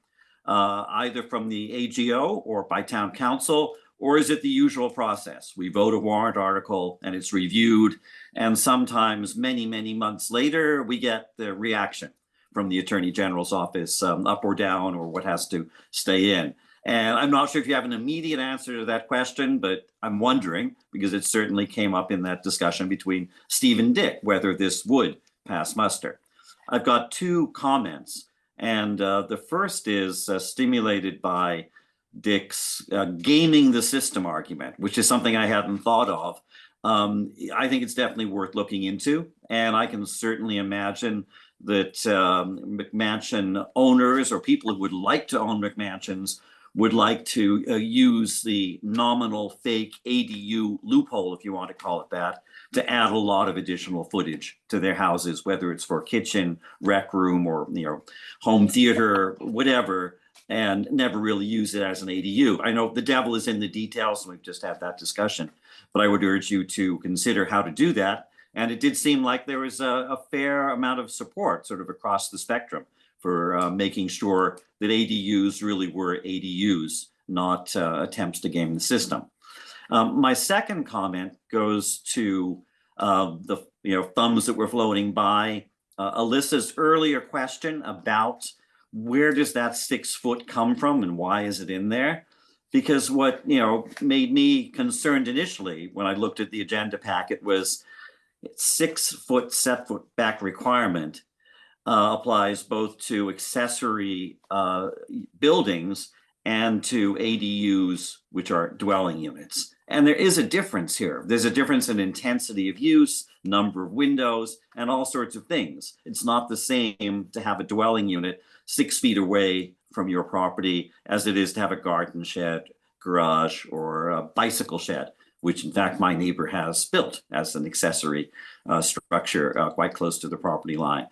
either from the AGO or by town council, or is it the usual process? We vote a warrant article and it's reviewed, and sometimes many, many months later, we get the reaction from the Attorney General's office, up or down, or what has to stay in. And I'm not sure if you have an immediate answer to that question, but I'm wondering, because it certainly came up in that discussion between Steve and Dick, whether this would pass muster. I've got two comments, and the first is stimulated by Dick's gaming the system argument, which is something I hadn't thought of. I think it's definitely worth looking into, and I can certainly imagine that McMansion owners or people who would like to own McMansions would like to use the nominal fake ADU loophole, if you want to call it that, to add a lot of additional footage to their houses, whether it's for kitchen, rec room, or home theater, whatever, and never really use it as an ADU. I know the devil is in the details, and we've just had that discussion, but I would urge you to consider how to do that. And it did seem like there was a fair amount of support sort of across the spectrum for making sure that ADUs really were ADUs, not attempts to game the system. My second comment goes to the thumbs that were floating by Alyssa's earlier question about where does that 6 foot come from and why is it in there? Because what made me concerned initially when I looked at the agenda packet was 6 foot setback requirement applies both to accessory buildings and to ADUs, which are dwelling units. And there is a difference here. There's a difference in intensity of use, number of windows, and all sorts of things. It's not the same to have a dwelling unit 6 feet away from your property as it is to have a garden shed, garage, or a bicycle shed, which in fact my neighbor has built as an accessory structure quite close to the property line.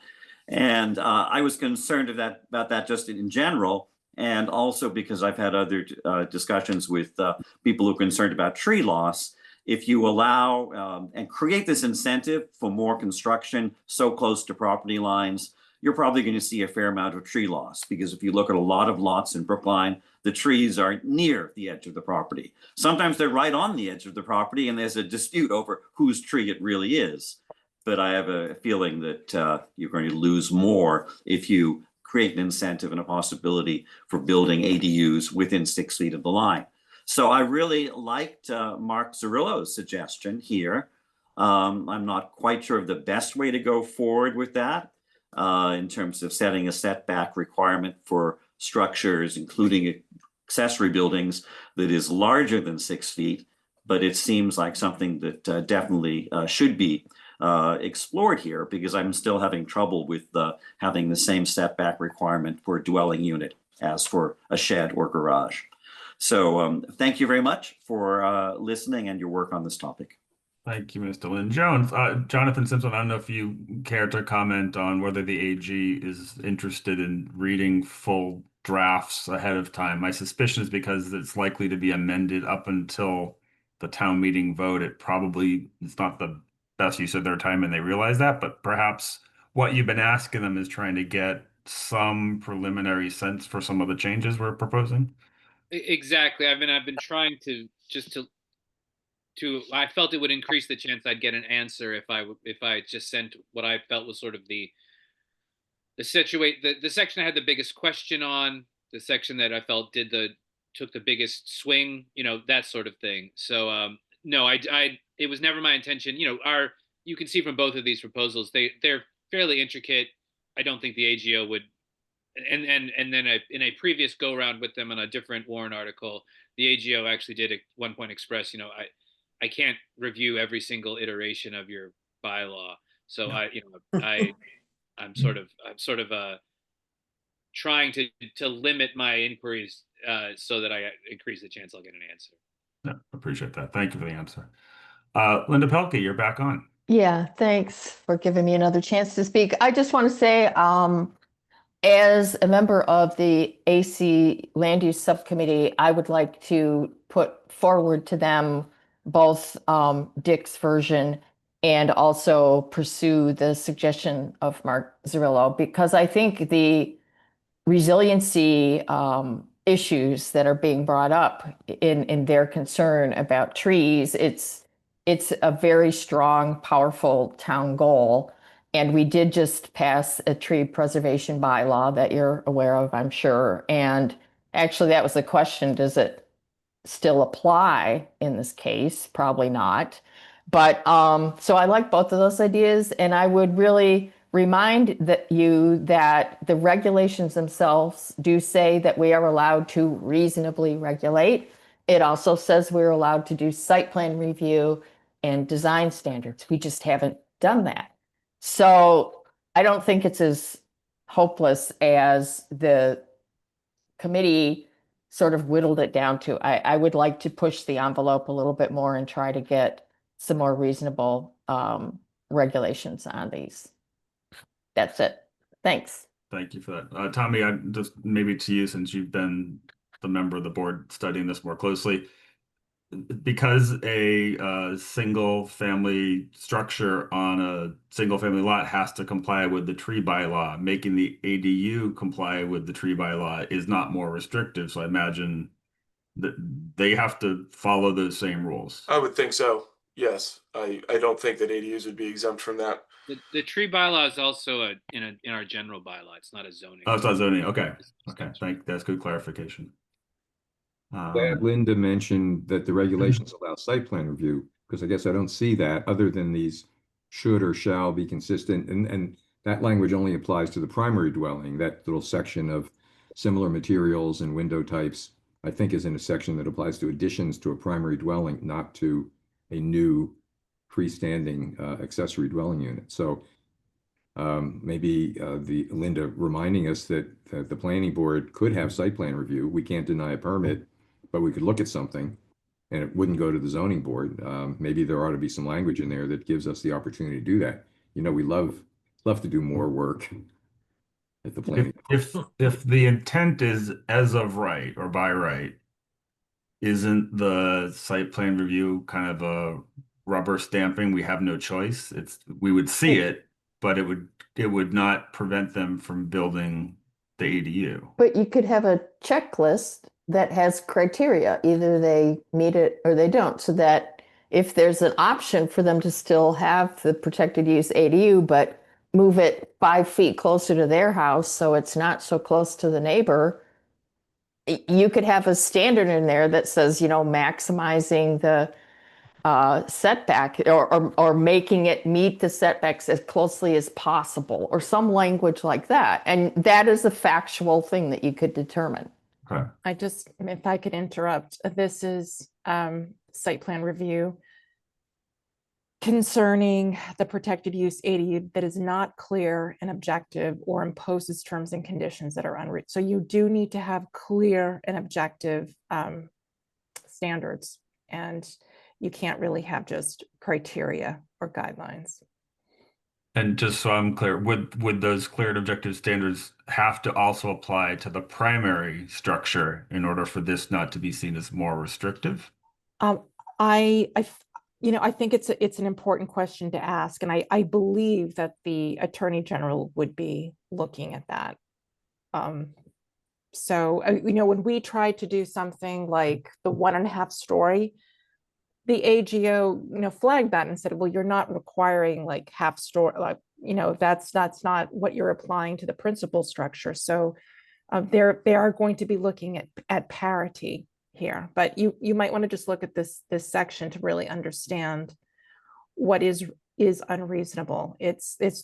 And I was concerned about that just in general, and also because I've had other discussions with people who are concerned about tree loss. If you allow and create this incentive for more construction so close to property lines, you're probably going to see a fair amount of tree loss, because if you look at a lot of lots in Brookline, the trees are near the edge of the property. Sometimes they're right on the edge of the property, and there's a dispute over whose tree it really is. But I have a feeling that you're going to lose more if you create an incentive and a possibility for building ADUs within 6 feet of the line. So I really liked Mark Zerillo's suggestion here. I'm not quite sure of the best way to go forward with that in terms of setting a setback requirement for structures, including accessory buildings, that is larger than 6 feet. But it seems like something that definitely should be explored here, because I'm still having trouble with having the same setback requirement for a dwelling unit as for a shed or garage. So thank you very much for listening and your work on this topic. Thank you, Mr. Lynn Jones. Jonathan Simpson, I don't know if you care to comment on whether the AG is interested in reading full drafts ahead of time. My suspicion is because it's likely to be amended up until the town meeting vote. It's not the best use of their time, and they realize that, but perhaps what you've been asking them is trying to get some preliminary sense for some of the changes we're proposing. Exactly. I've been trying to I felt it would increase the chance I'd get an answer if I just sent what I felt was sort of the section I had the biggest question on, the section that I felt took the biggest swing, that sort of thing. So no, it was never my intention. You can see from both of these proposals, they're fairly intricate. I don't think the AGO would, and then in a previous go round with them on a different warrant article, the AGO actually did at one point express, I can't review every single iteration of your bylaw. So I'm sort of trying to limit my inquiries so that I increase the chance I'll get an answer. Yeah, appreciate that. Thank you for the answer. Linda Pelkey, you're back on. Yeah, thanks for giving me another chance to speak. I just want to say, as a member of the AC Land Use Subcommittee, I would like to put forward to them both Dick's version and also pursue the suggestion of Mark Zerillo, because I think the resiliency issues that are being brought up in their concern about trees. It's a very strong, powerful town goal. And we did just pass a tree preservation bylaw that you're aware of, I'm sure. And actually, that was the question, does it still apply in this case? Probably not. But so I like both of those ideas, and I would really remind you that the regulations themselves do say that we are allowed to reasonably regulate. It also says we're allowed to do site plan review and design standards. We just haven't done that. So I don't think it's as hopeless as the committee sort of whittled it down to. I would like to push the envelope a little bit more and try to get some more reasonable regulations on these. That's it. Thanks. Thank you for that. Tommy, I just maybe to you, since you've been the member of the board studying this more closely, because a single family structure on a single family lot has to comply with the tree bylaw, making the ADU comply with the tree bylaw is not more restrictive. So I imagine that they have to follow those same rules. I would think so. Yes. I don't think that ADUs would be exempt from that. The tree bylaw is also in our general bylaw. It's not a zoning. Oh, it's not zoning. Okay. Okay. That's good clarification. Glad Linda mentioned that the regulations allow site plan review, because I guess I don't see that other than these should or shall be consistent. And that language only applies to the primary dwelling. That little section of similar materials and window types, I think, is in a section that applies to additions to a primary dwelling, not to a new freestanding accessory dwelling unit. So maybe the Linda reminding us that the planning board could have site plan review. We can't deny a permit, but we could look at something and it wouldn't go to the zoning board. Maybe there ought to be some language in there that gives us the opportunity to do that. You know, we love to do more work at the planning. If the intent is as of right or by right, isn't the site plan review kind of a rubber stamping? We have no choice. We would see it, but it would not prevent them from building the ADU. But you could have a checklist that has criteria. Either they meet it or they don't, so that if there's an option for them to still have the protected use ADU, but move it 5 feet closer to their house so it's not so close to the neighbor, you could have a standard in there that says, you know, maximizing the setback or making it meet the setbacks as closely as possible, or some language like that. And that is a factual thing that you could determine. Okay. If I could interrupt, this is site plan review concerning the protected use ADU that is not clear and objective or imposes terms and conditions that are unwritten. So you do need to have clear and objective standards, and you can't really have just criteria or guidelines. And just so I'm clear, would those clear and objective standards have to also apply to the primary structure in order for this not to be seen as more restrictive? I think it's an important question to ask, and I believe that the Attorney General would be looking at that. So when we tried to do something like the 1.5 story, the AGO, flagged that and said, well, you're not requiring like half story, like, that's not what you're applying to the principal structure. So they are going to be looking at parity here, but you might want to just look at this section to really understand what is unreasonable.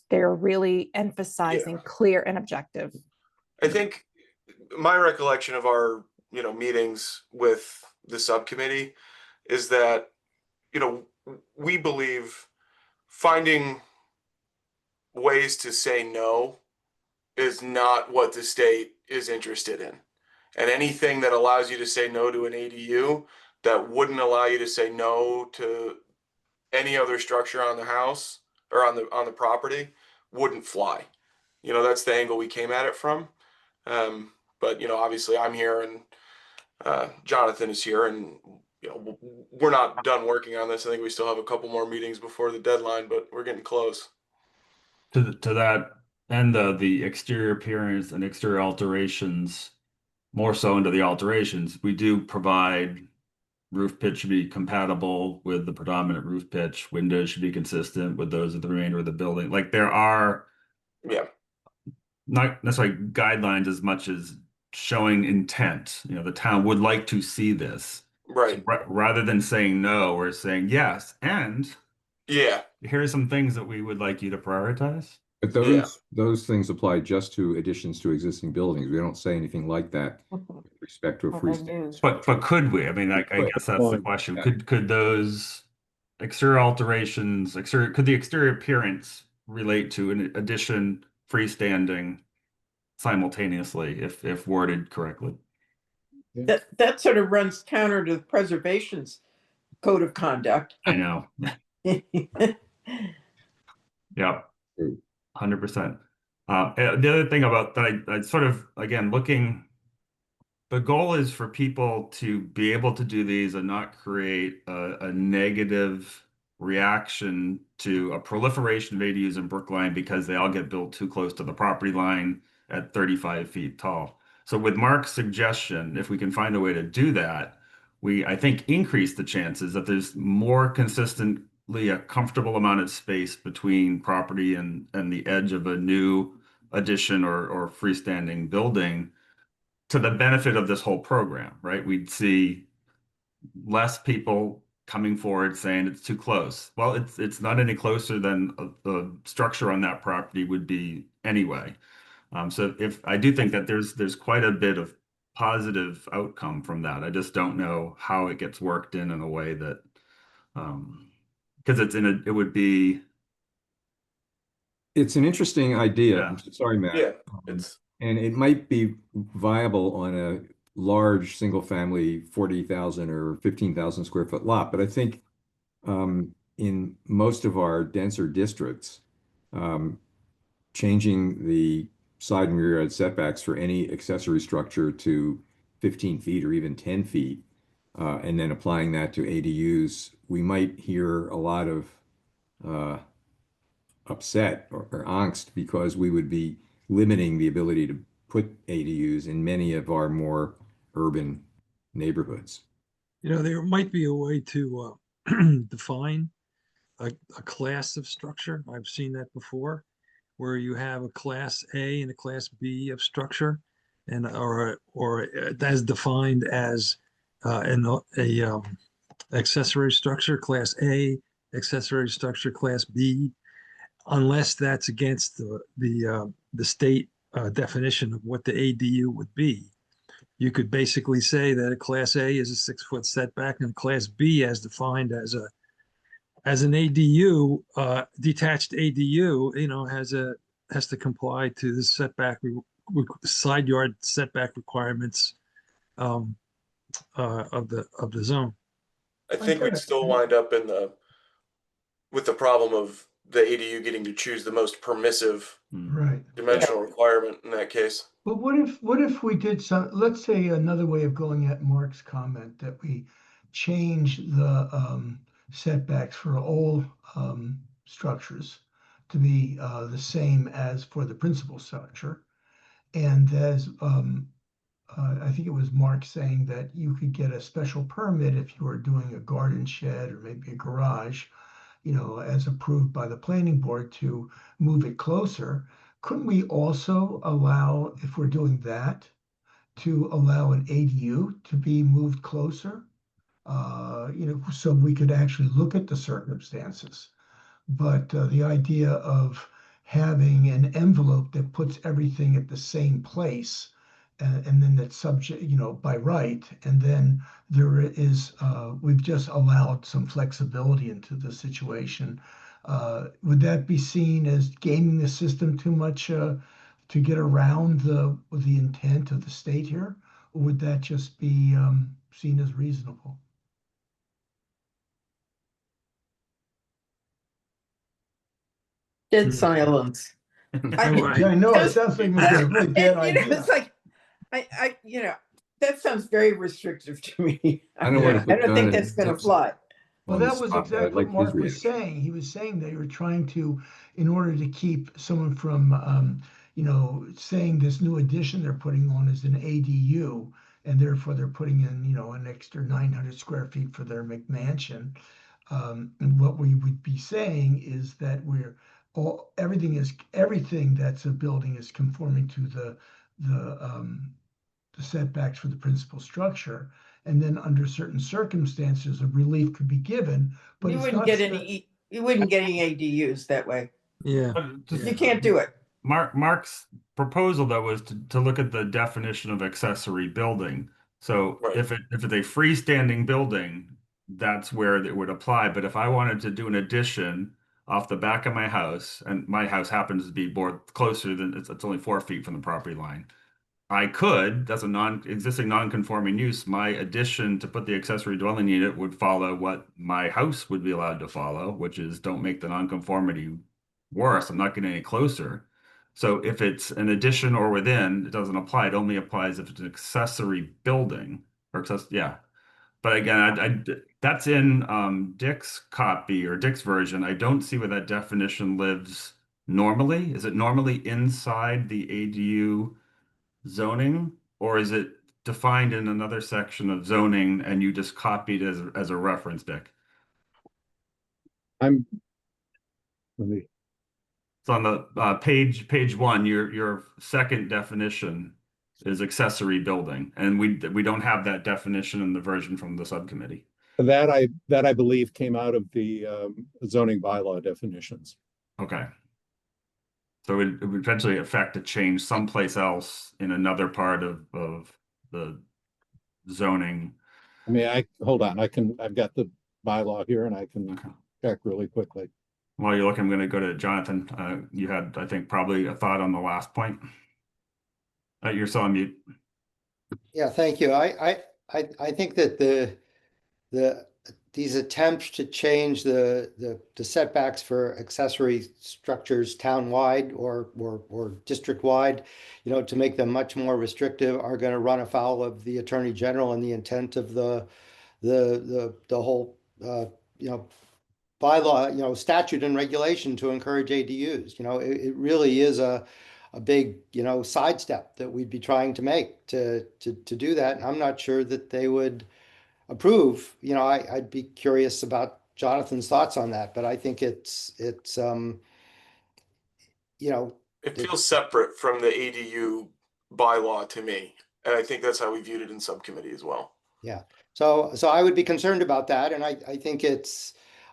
They're really emphasizing clear and objective. I think my recollection of our meetings with the subcommittee is that we believe finding ways to say no is not what the state is interested in. And anything that allows you to say no to an ADU that wouldn't allow you to say no to any other structure on the house or on the property wouldn't fly. That's the angle we came at it from. But obviously I'm here and Jonathan is here, and we're not done working on this. I think we still have a couple more meetings before the deadline, but we're getting close. To that and the exterior appearance and exterior alterations, more so into the alterations, we do provide roof pitch should be compatible with the predominant roof pitch. Windows should be consistent with those of the remainder of the building. Like there are Yeah. not necessarily guidelines as much as showing intent. You know, the town would like to see this. Right. So rather than saying no, we're saying yes. And Yeah. here's some things that we would like you to prioritize. But those things apply just to additions to existing buildings. We don't say anything like that with respect to a freestanding. But could we? I mean, I guess that's the question. Could those exterior alterations, could the exterior appearance relate to an addition freestanding simultaneously if worded correctly? That sort of runs counter to the preservation's code of conduct. I know. Yep. 100%. The other thing about that, I sort of, again, the goal is for people to be able to do these and not create a negative reaction to a proliferation of ADUs in Brookline because they all get built too close to the property line at 35 feet tall. So with Mark's suggestion, if we can find a way to do that, I think, increase the chances that there's more consistently a comfortable amount of space between property and the edge of a new addition or freestanding building to the benefit of this whole program, right? We'd see less people coming forward saying it's too close. Well, it's not any closer than a structure on that property would be anyway. So I do think that there's quite a bit of positive outcome from that. I just don't know how it gets worked in a way that, because it would be. It's an interesting idea. Yeah. I'm sorry, Matt. Yeah. And it might be viable on a large single family 40,000 or 15,000 square foot lot. But I think in most of our denser districts, changing the side and rear yard setbacks for any accessory structure to 15 feet or even 10 feet, and then applying that to ADUs, we might hear a lot of upset or angst because we would be limiting the ability to put ADUs in many of our more urban neighborhoods. You know, there might be a way to define a class of structure. I've seen that before, where you have a class A and a class B of structure, and or as defined as accessory structure class A, accessory structure class B, unless that's against the state definition of what the ADU would be. You could basically say that a class A is a 6-foot setback, and a class B, as defined as an ADU, detached ADU, you know, has to comply to the setback side yard setback requirements of the zone. I think we'd still wind up with the problem of the ADU getting to choose the most permissive dimensional requirement in that case. But what if we did let's say another way of going at Mark's comment, that we change the setbacks for all structures to be the same as for the principal structure. And as I think it was Mark saying that you could get a special permit if you were doing a garden shed or maybe a garage, you know, as approved by the planning board to move it closer. Couldn't we also allow, if we're doing that, to allow an ADU to be moved closer? You know, so we could actually look at the circumstances. But the idea of having an envelope that puts everything at the same place, and then that's subject, you know, by right, and then there is, we've just allowed some flexibility into the situation. Would that be seen as gaming the system too much to get around the intent of the state here? Or would that just be seen as reasonable? Dead silence. I know, it sounds like a really bad idea. It's like, you know, that sounds very restrictive to me. I don't want to I don't think that's going to fly. Well, on the that was spot, but I'd exactly like what his Mark was reaction. saying. He was saying they were trying to, in order to keep someone from, saying this new addition they're putting on is an ADU, and therefore they're putting in, an extra 900 square feet for their McMansion. And what we would be saying is that everything that's a building is conforming to the setbacks for the principal structure. And then under certain circumstances, a relief could be given, but You it's wouldn't not. get you wouldn't get any ADUs that way. Yeah. You can't do it. Mark's proposal though was to look at the definition of accessory building. So Right. if it's a freestanding building, that's where it would apply. But if I wanted to do an addition off the back of my house, and my house happens to be more closer than it's only 4 feet from the property line, I could, that's a existing non-conforming use. My addition to put the accessory dwelling unit would follow what my house would be allowed to follow, which is don't make the non-conformity worse. I'm not getting any closer. So if it's an addition or within, it doesn't apply. It only applies if it's an accessory building or yeah. But again, that's in Dick's copy or Dick's version. I don't see where that definition lives normally. Is it normally inside the ADU zoning, or is it defined in another section of zoning and you just copied as a reference, Dick? Let me, It's on the page 1. Your second definition is accessory building, and we don't have that definition in the version from the subcommittee. that I believe came out of the zoning bylaw definitions. Okay. So it would eventually affect a change someplace else in another part of the zoning. I mean, hold on, I've got the bylaw here and I can check really quickly. While you're looking, I'm going to go to Jonathan. You had, I think, probably a thought on the last point. You're still on mute. Yeah, thank you. I think that these attempts to change the setbacks for accessory structures town-wide or district-wide, to make them much more restrictive are going to run afoul of the Attorney General and the intent of the whole bylaw, statute and regulation to encourage ADUs. It really is a big, sidestep that we'd be trying to make to do that. And I'm not sure that they would approve. I'd be curious about Jonathan's thoughts on that, but I think it feels separate from the ADU bylaw to me. And I think that's how we viewed it in subcommittee as well. Yeah. So I would be concerned about that. And I think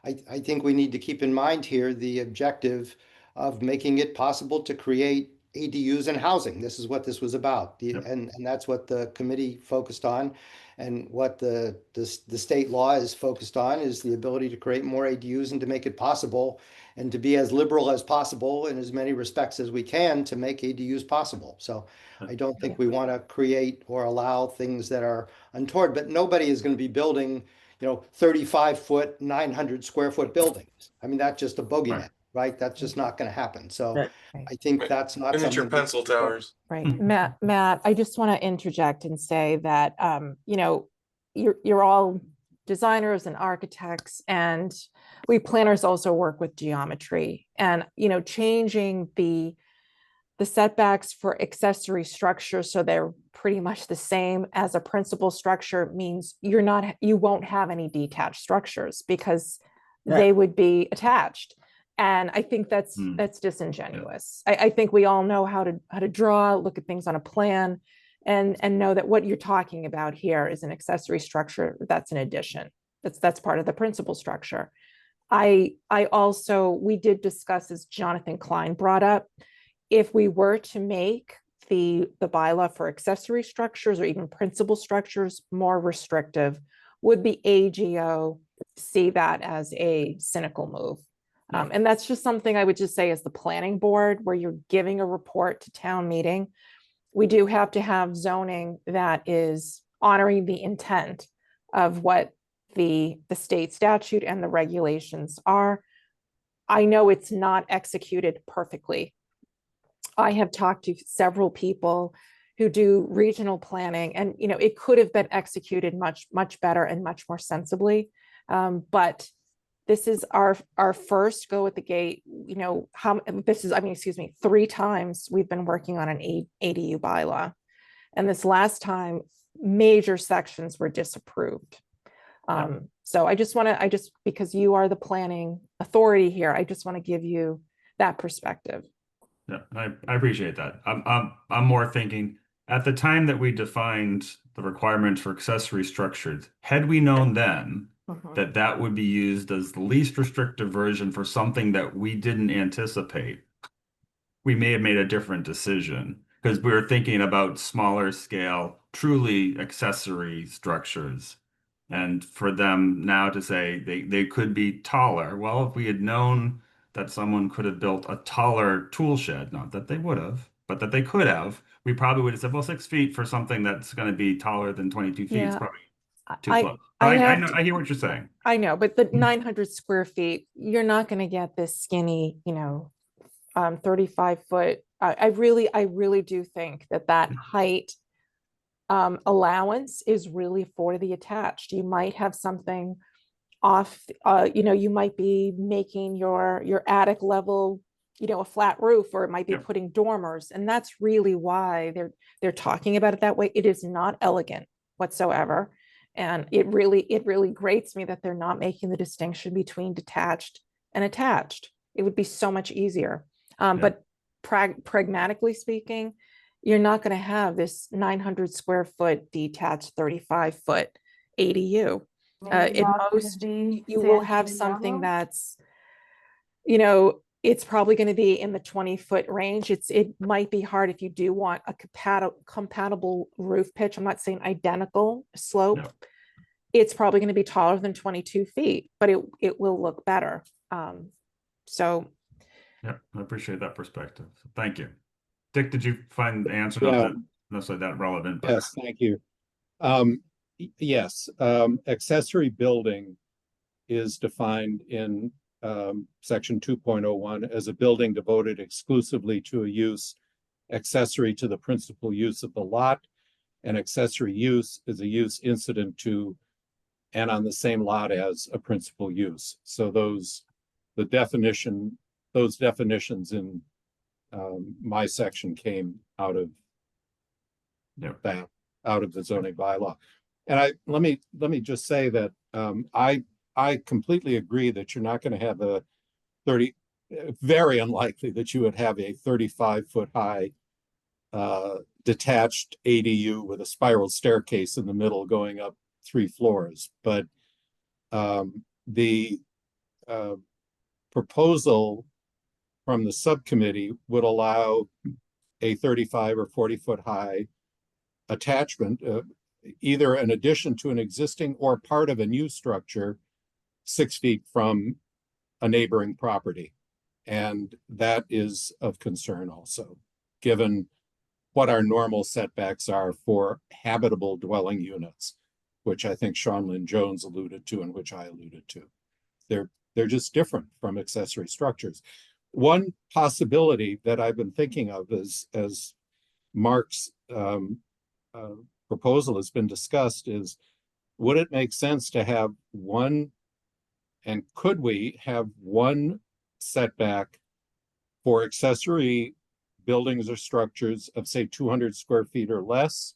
I think we need to keep in mind here the objective of making it possible to create ADUs and housing. This is what this was about. And that's what the committee focused on. And what the state law is focused on is the ability to create more ADUs and to make it possible and to be as liberal as possible in as many respects as we can to make ADUs possible. So I don't think we want to create or allow things that are untoward, but nobody is going to be building, 35-foot, 900 square foot buildings. I mean, that's just a bogeyman, right? That's just not going to happen. So I think that's not Miniature pencil towers. Right. Matt, I just want to interject and say that, you're all designers and architects, and we planners also work with geometry, and, changing the setbacks for accessory structures so they're pretty much the same as a principal structure means you won't have any detached structures because they would be attached. And I think that's disingenuous. I think we all know how to draw, look at things on a plan, and know that what you're talking about here is an accessory structure. That's an addition. That's part of the principal structure. We did discuss, as Jonathan Klein brought up, if we were to make the bylaw for accessory structures or even principal structures more restrictive, would the AGO see that as a cynical move? And that's just something I would just say as the planning board, where you're giving a report to town meeting. We do have to have zoning that is honoring the intent of what the state statute and the regulations are. I know it's not executed perfectly. I have talked to several people who do regional planning, and it could have been executed much, much better and much more sensibly. But this is our first go at the gate. You know, excuse me, 3 times we've been working on an ADU bylaw. And this last time, major sections were disapproved. So I just because you are the planning authority here, I just want to give you that perspective. Yeah, I appreciate that. I'm more thinking at the time that we defined the requirements for accessory structures, had we known then that that would be used as the least restrictive version for something that we didn't anticipate, we may have made a different decision because we were thinking about smaller scale, truly accessory structures. And for them now to say they could be taller, well, if we had known that someone could have built a taller tool shed, not that they would have, but that they could have, we probably would have said, well, 6 feet for something that's going to be taller than 22 feet is Yeah. probably too I- close. I I have know, to- I hear what you're saying. I know, but the 900 square feet, you're not going to get this skinny, 35-foot. I really do think that height allowance is really for the attached. You might have something off, you might be making your attic level, a flat roof, or it might be Yep. putting dormers. And that's really why they're talking about it that way. It is not elegant whatsoever. And it really grates me that they're not making the distinction between detached and attached. It would be so much easier. But pragmatically speaking, you're not going to have this 900 square foot detached 35-foot ADU. Maybe At not gonna most, be you will sand have and something yellow? that's, it's probably going to be in the 20-foot range. It might be hard if you do want a compatible roof pitch. I'm not saying identical slope. No. It's probably going to be taller than 22 feet, but it will look better. So Yeah, I appreciate that perspective. So thank you. Dick, did you find the answer? Yeah. Not that necessarily that relevant, but Yes, thank you. Yes, accessory building is defined in section 2.01 as a building devoted exclusively to a use accessory to the principal use of the lot. An accessory use is a use incident to and on the same lot as a principal use. So those definitions in my section came out of that, out of the zoning bylaw. And let me just say that I completely agree that you're not going to have a very unlikely that you would have a 35-foot high detached ADU with a spiral staircase in the middle going up 3 floors. But the proposal from the subcommittee would allow a 35 or 40-foot high attachment, either an addition to an existing or part of a new structure 6 feet from a neighboring property. And that is of concern also, given what our normal setbacks are for habitable dwelling units, which I think Sean Lynn Jones alluded to and which I alluded to. They're just different from accessory structures. One possibility that I've been thinking of is, as Mark's proposal has been discussed, is would it make sense to have one, and could we have one setback for accessory buildings or structures of, say, 200 square feet or less,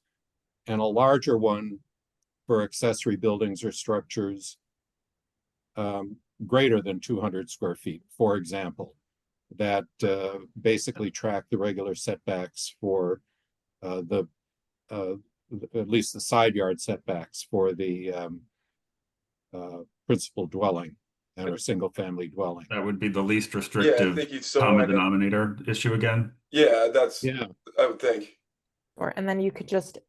and a larger one for accessory buildings or structures greater than 200 square feet, for example, that basically track the regular setbacks for at least the side yard setbacks for the principal dwelling and or single family dwelling. that would be the least Yeah, I restrictive think you'd still common wind up. denominator issue again. Yeah, Yeah. I would think. and then you could just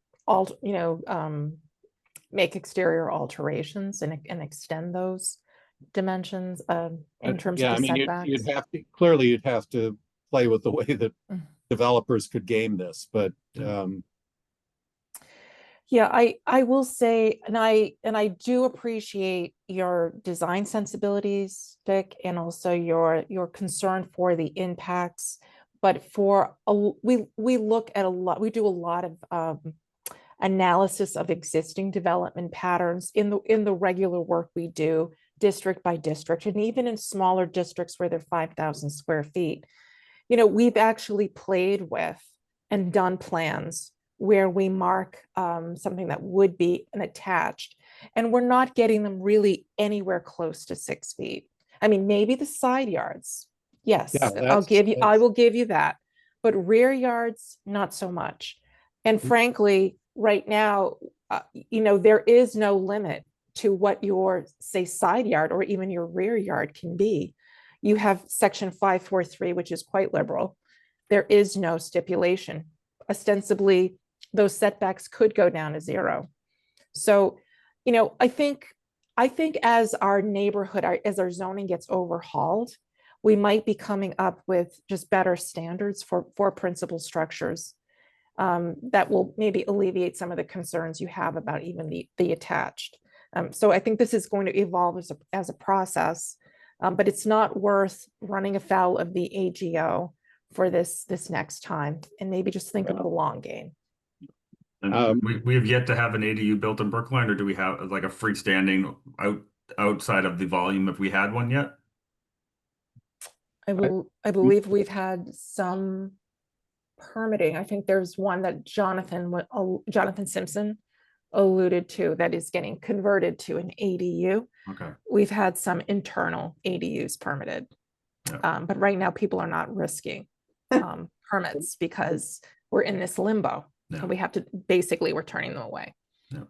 make exterior alterations and extend those dimensions in terms Yeah, of I the mean, setbacks. you'd have to play with the way that developers could game this, but Yeah, I will say, and I do appreciate your design sensibilities, Dick, and also your concern for the impacts. But we look at we do a lot of analysis of existing development patterns in the regular work we do district by district, and even in smaller districts where they're 5,000 square feet. You know, we've actually played with and done plans where we mark something that would be an attached, and we're not getting them really anywhere close to 6 feet. I mean, maybe the side yards, yes, Yeah, I will give you that, but rear yards, not so much. And frankly, right now, you know, there is no limit to what your, say, side yard or even your rear yard can be. You have section 543, which is quite liberal. There is no stipulation. Ostensibly, those setbacks could go down to 0. So, you know, I think as our neighborhood, as our zoning gets overhauled, we might be coming up with just better standards for principal structures that will maybe alleviate some of the concerns you have about even the attached. So I think this is going to evolve as a process, but it's not worth running afoul of the AGO for this next time, and maybe just think of the long game. And we have yet to have an ADU built in Brookline, or do we have like a freestanding outside of the volume if we had one yet? I believe we've had some permitting. I think there's one that Jonathan Simpson alluded to that is getting converted to an ADU. Okay. We've had some internal ADUs permitted, but right now people are not risking permits because we're in this limbo. Yeah. And we have to, basically, we're turning them away.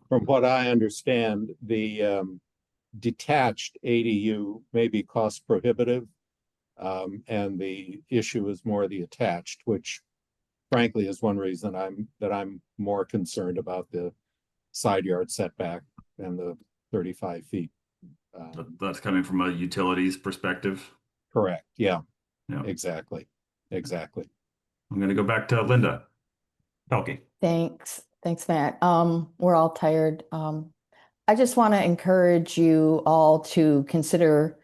From what I understand, the detached ADU may be cost prohibitive. And the issue is more the attached, which frankly is one reason I'm more concerned about the side yard setback and the 35 feet. That's coming from a utilities perspective. Correct. Yeah. Yeah. Exactly. I'm going to go back to Linda Pelkey. Thanks, Matt. We're all tired. I just want to encourage you all to consider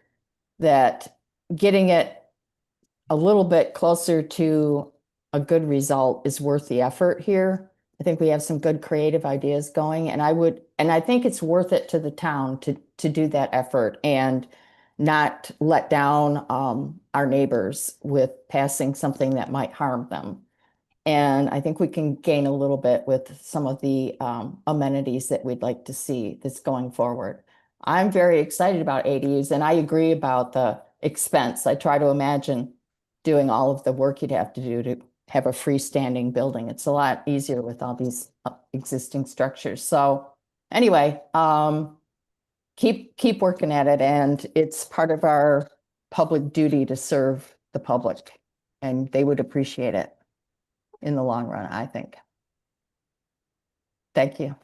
that getting it a little bit closer to a good result is worth the effort here. I think we have some good creative ideas going, and I think it's worth it to the town to do that effort and not let down our neighbors with passing something that might harm them. And I think we can gain a little bit with some of the amenities that we'd like to see that's going forward. I'm very excited about ADUs, and I agree about the expense. I try to imagine doing all of the work you'd have to do to have a freestanding building. It's a lot easier with all these existing structures. So anyway, keep working at it, and it's part of our public duty to serve the public, and they would appreciate it in the long run, I think. Thank you.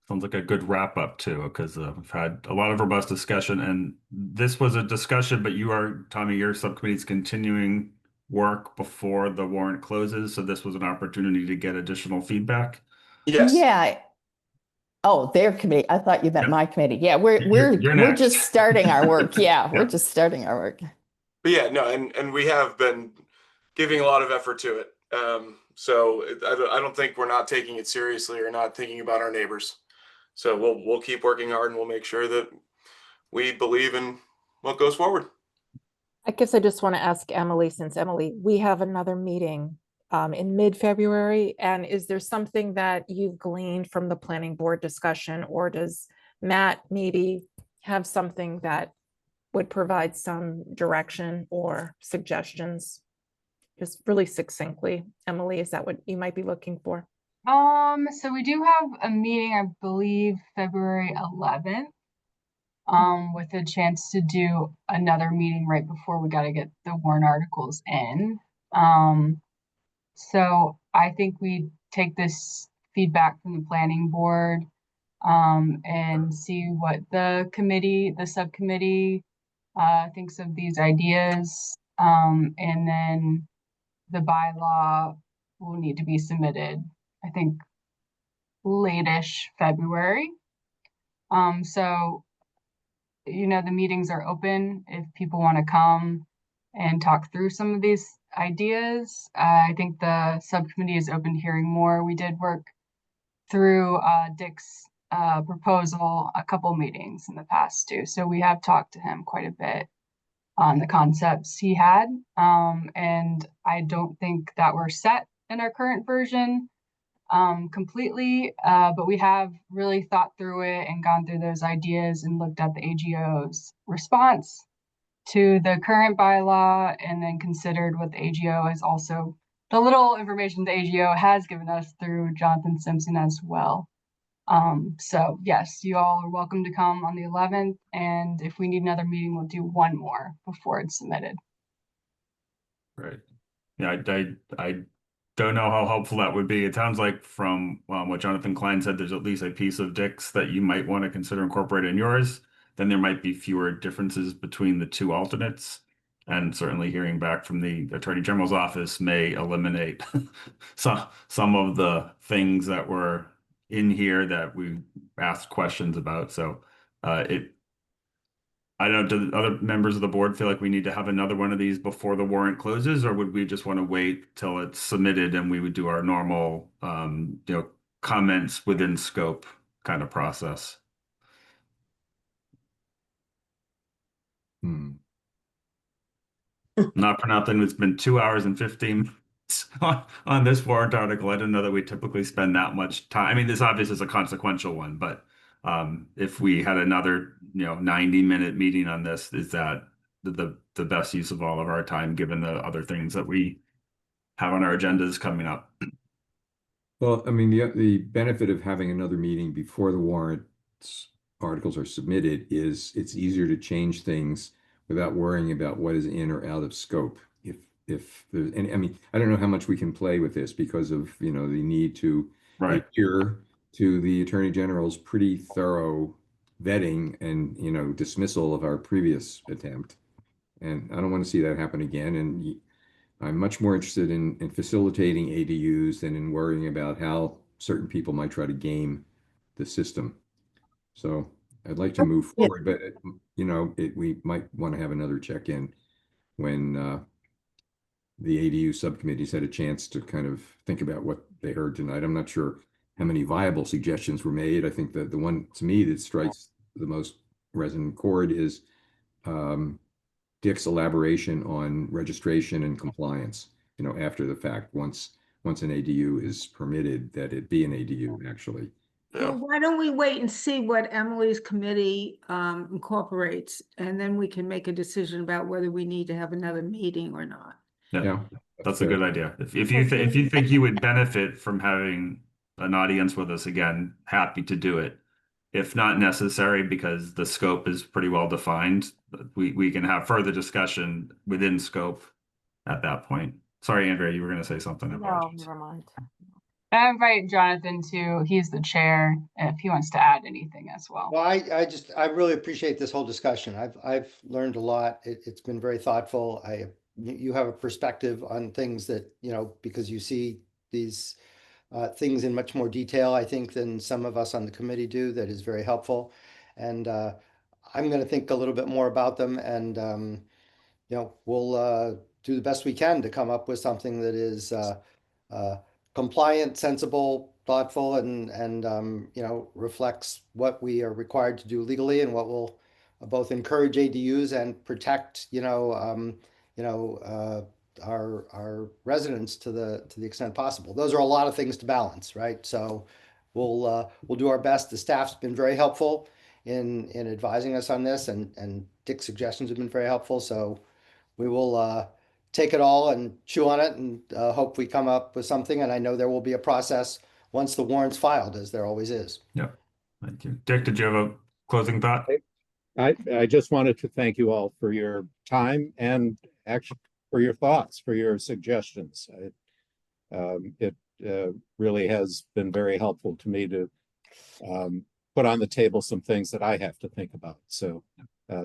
Sounds like a good wrap up too, because we've had a lot of robust discussion, and this was a discussion, but Tommy, your subcommittee's continuing work before the warrant closes. So this was an opportunity to get additional feedback. Yes. Yeah. Oh, their committee. I thought you meant my committee. Yeah, we're just starting our work. Yeah, we're just starting our work. But yeah, no, and we have been giving a lot of effort to it. So I don't think we're not taking it seriously or not thinking about our neighbors. So we'll keep working hard, and we'll make sure that we believe in what goes forward. I guess I just want to ask Emily, since Emily, we have another meeting in mid-February, and is there something that you've gleaned from the planning board discussion, or does Matt maybe have something that would provide some direction or suggestions? Just really succinctly, Emily, is that what you might be looking for? So we do have a meeting, I believe, February 11th, with a chance to do another meeting right before we got to get the warrant articles in. So I think we take this feedback from the planning board, and see what the subcommittee, thinks of these ideas. And then the bylaw will need to be submitted, I think, late-ish February. So, the meetings are open if people want to come and talk through some of these ideas. I think the subcommittee is open to hearing more. We did work through Dick's proposal a couple meetings in the past too. So we have talked to him quite a bit on the concepts he had. And I don't think that we're set in our current version completely, but we have really thought through it and gone through those ideas and looked at the AGO's response to the current bylaw, and then considered what the AGO is also, the little information the AGO has given us through Jonathan Simpson as well. So yes, you all are welcome to come on the 11th, and if we need another meeting, we'll do one more before it's submitted. Right. Yeah, I don't know how helpful that would be. It sounds like from what Jonathan Klein said, there's at least a piece of Dick's that you might want to consider incorporating in yours. Then there might be fewer differences between the two alternates. And certainly hearing back from the Attorney General's office may eliminate some of the things that were in here that we asked questions about. So I don't know, do other members of the board feel like we need to have another one of these before the warrant closes, or would we just want to wait till it's submitted and we would do our normal, comments within scope kind of process? Not for nothing, it's been 2 hours and 15 minutes on this warrant article. I didn't know that we typically spend that much time. I mean, this obviously is a consequential one, but if we had another 90-minute meeting on this, is that the best use of all of our time given the other things that we have on our agendas coming up? Well, I mean, the benefit of having another meeting before the warrant articles are submitted is it's easier to change things without worrying about what is in or out of scope. If there's, and I mean, I don't know how much we can play with this because of the need to adhere to the Attorney General's pretty thorough vetting and dismissal of our previous attempt. And I don't want to see that happen again. And I'm much more interested in facilitating ADUs than in worrying about how certain people might try to game the system. So I'd like to move forward, but we might want to have another check-in when the ADU subcommittees had a chance to kind of think about what they heard tonight. I'm not sure how many viable suggestions were made. I think that the one to me that strikes the most resonant chord is Dick's elaboration on registration and compliance, after the fact, once an ADU is permitted, that it be an ADU actually. Well, why don't we wait and see what Emily's committee incorporates, and then we can make a decision about whether we need to have another meeting or not. Yeah, that's a good idea. If you think you would benefit from having an audience with us again, happy to do it. If not necessary, because the scope is pretty well defined, we can have further discussion within scope at that point. Sorry, Andrea, you were going to say something. No, never mind. I invite Jonathan too. He's the chair if he wants to add anything as well. Well, I really appreciate this whole discussion. I've learned a lot. It's been very thoughtful. You have a perspective on things that, because you see these things in much more detail, I think, than some of us on the committee do. That is very helpful. And I'm going to think a little bit more about them, and we'll do the best we can to come up with something that is compliant, sensible, thoughtful, and reflects what we are required to do legally and what will both encourage ADUs and protect our residents to the extent possible. Those are a lot of things to balance, right? So we'll do our best. The staff's been very helpful in advising us on this, and Dick's suggestions have been very helpful. So we will take it all and chew on it, and hope we come up with something. And I know there will be a process once the warrant's filed, as there always is. Yeah, thank you. Dick, did you have a closing thought? I just wanted to thank you all for your time and actually for your thoughts, for your suggestions. It really has been very helpful to me to put on the table some things that I have to think about. So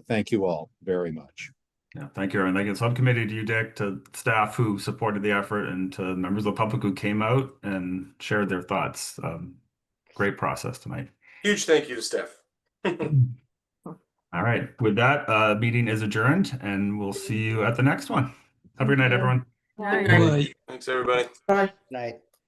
thank you all very much. Yeah, thank you. And thank you to the subcommittee, to you, Dick, to staff who supported the effort, and to members of the public who came out and shared their thoughts. Great process tonight. Huge thank you to staff. All right. With that, meeting is adjourned, and we'll see you at the next one. Have a good night, everyone. Bye. Thanks, everybody. Bye. Night.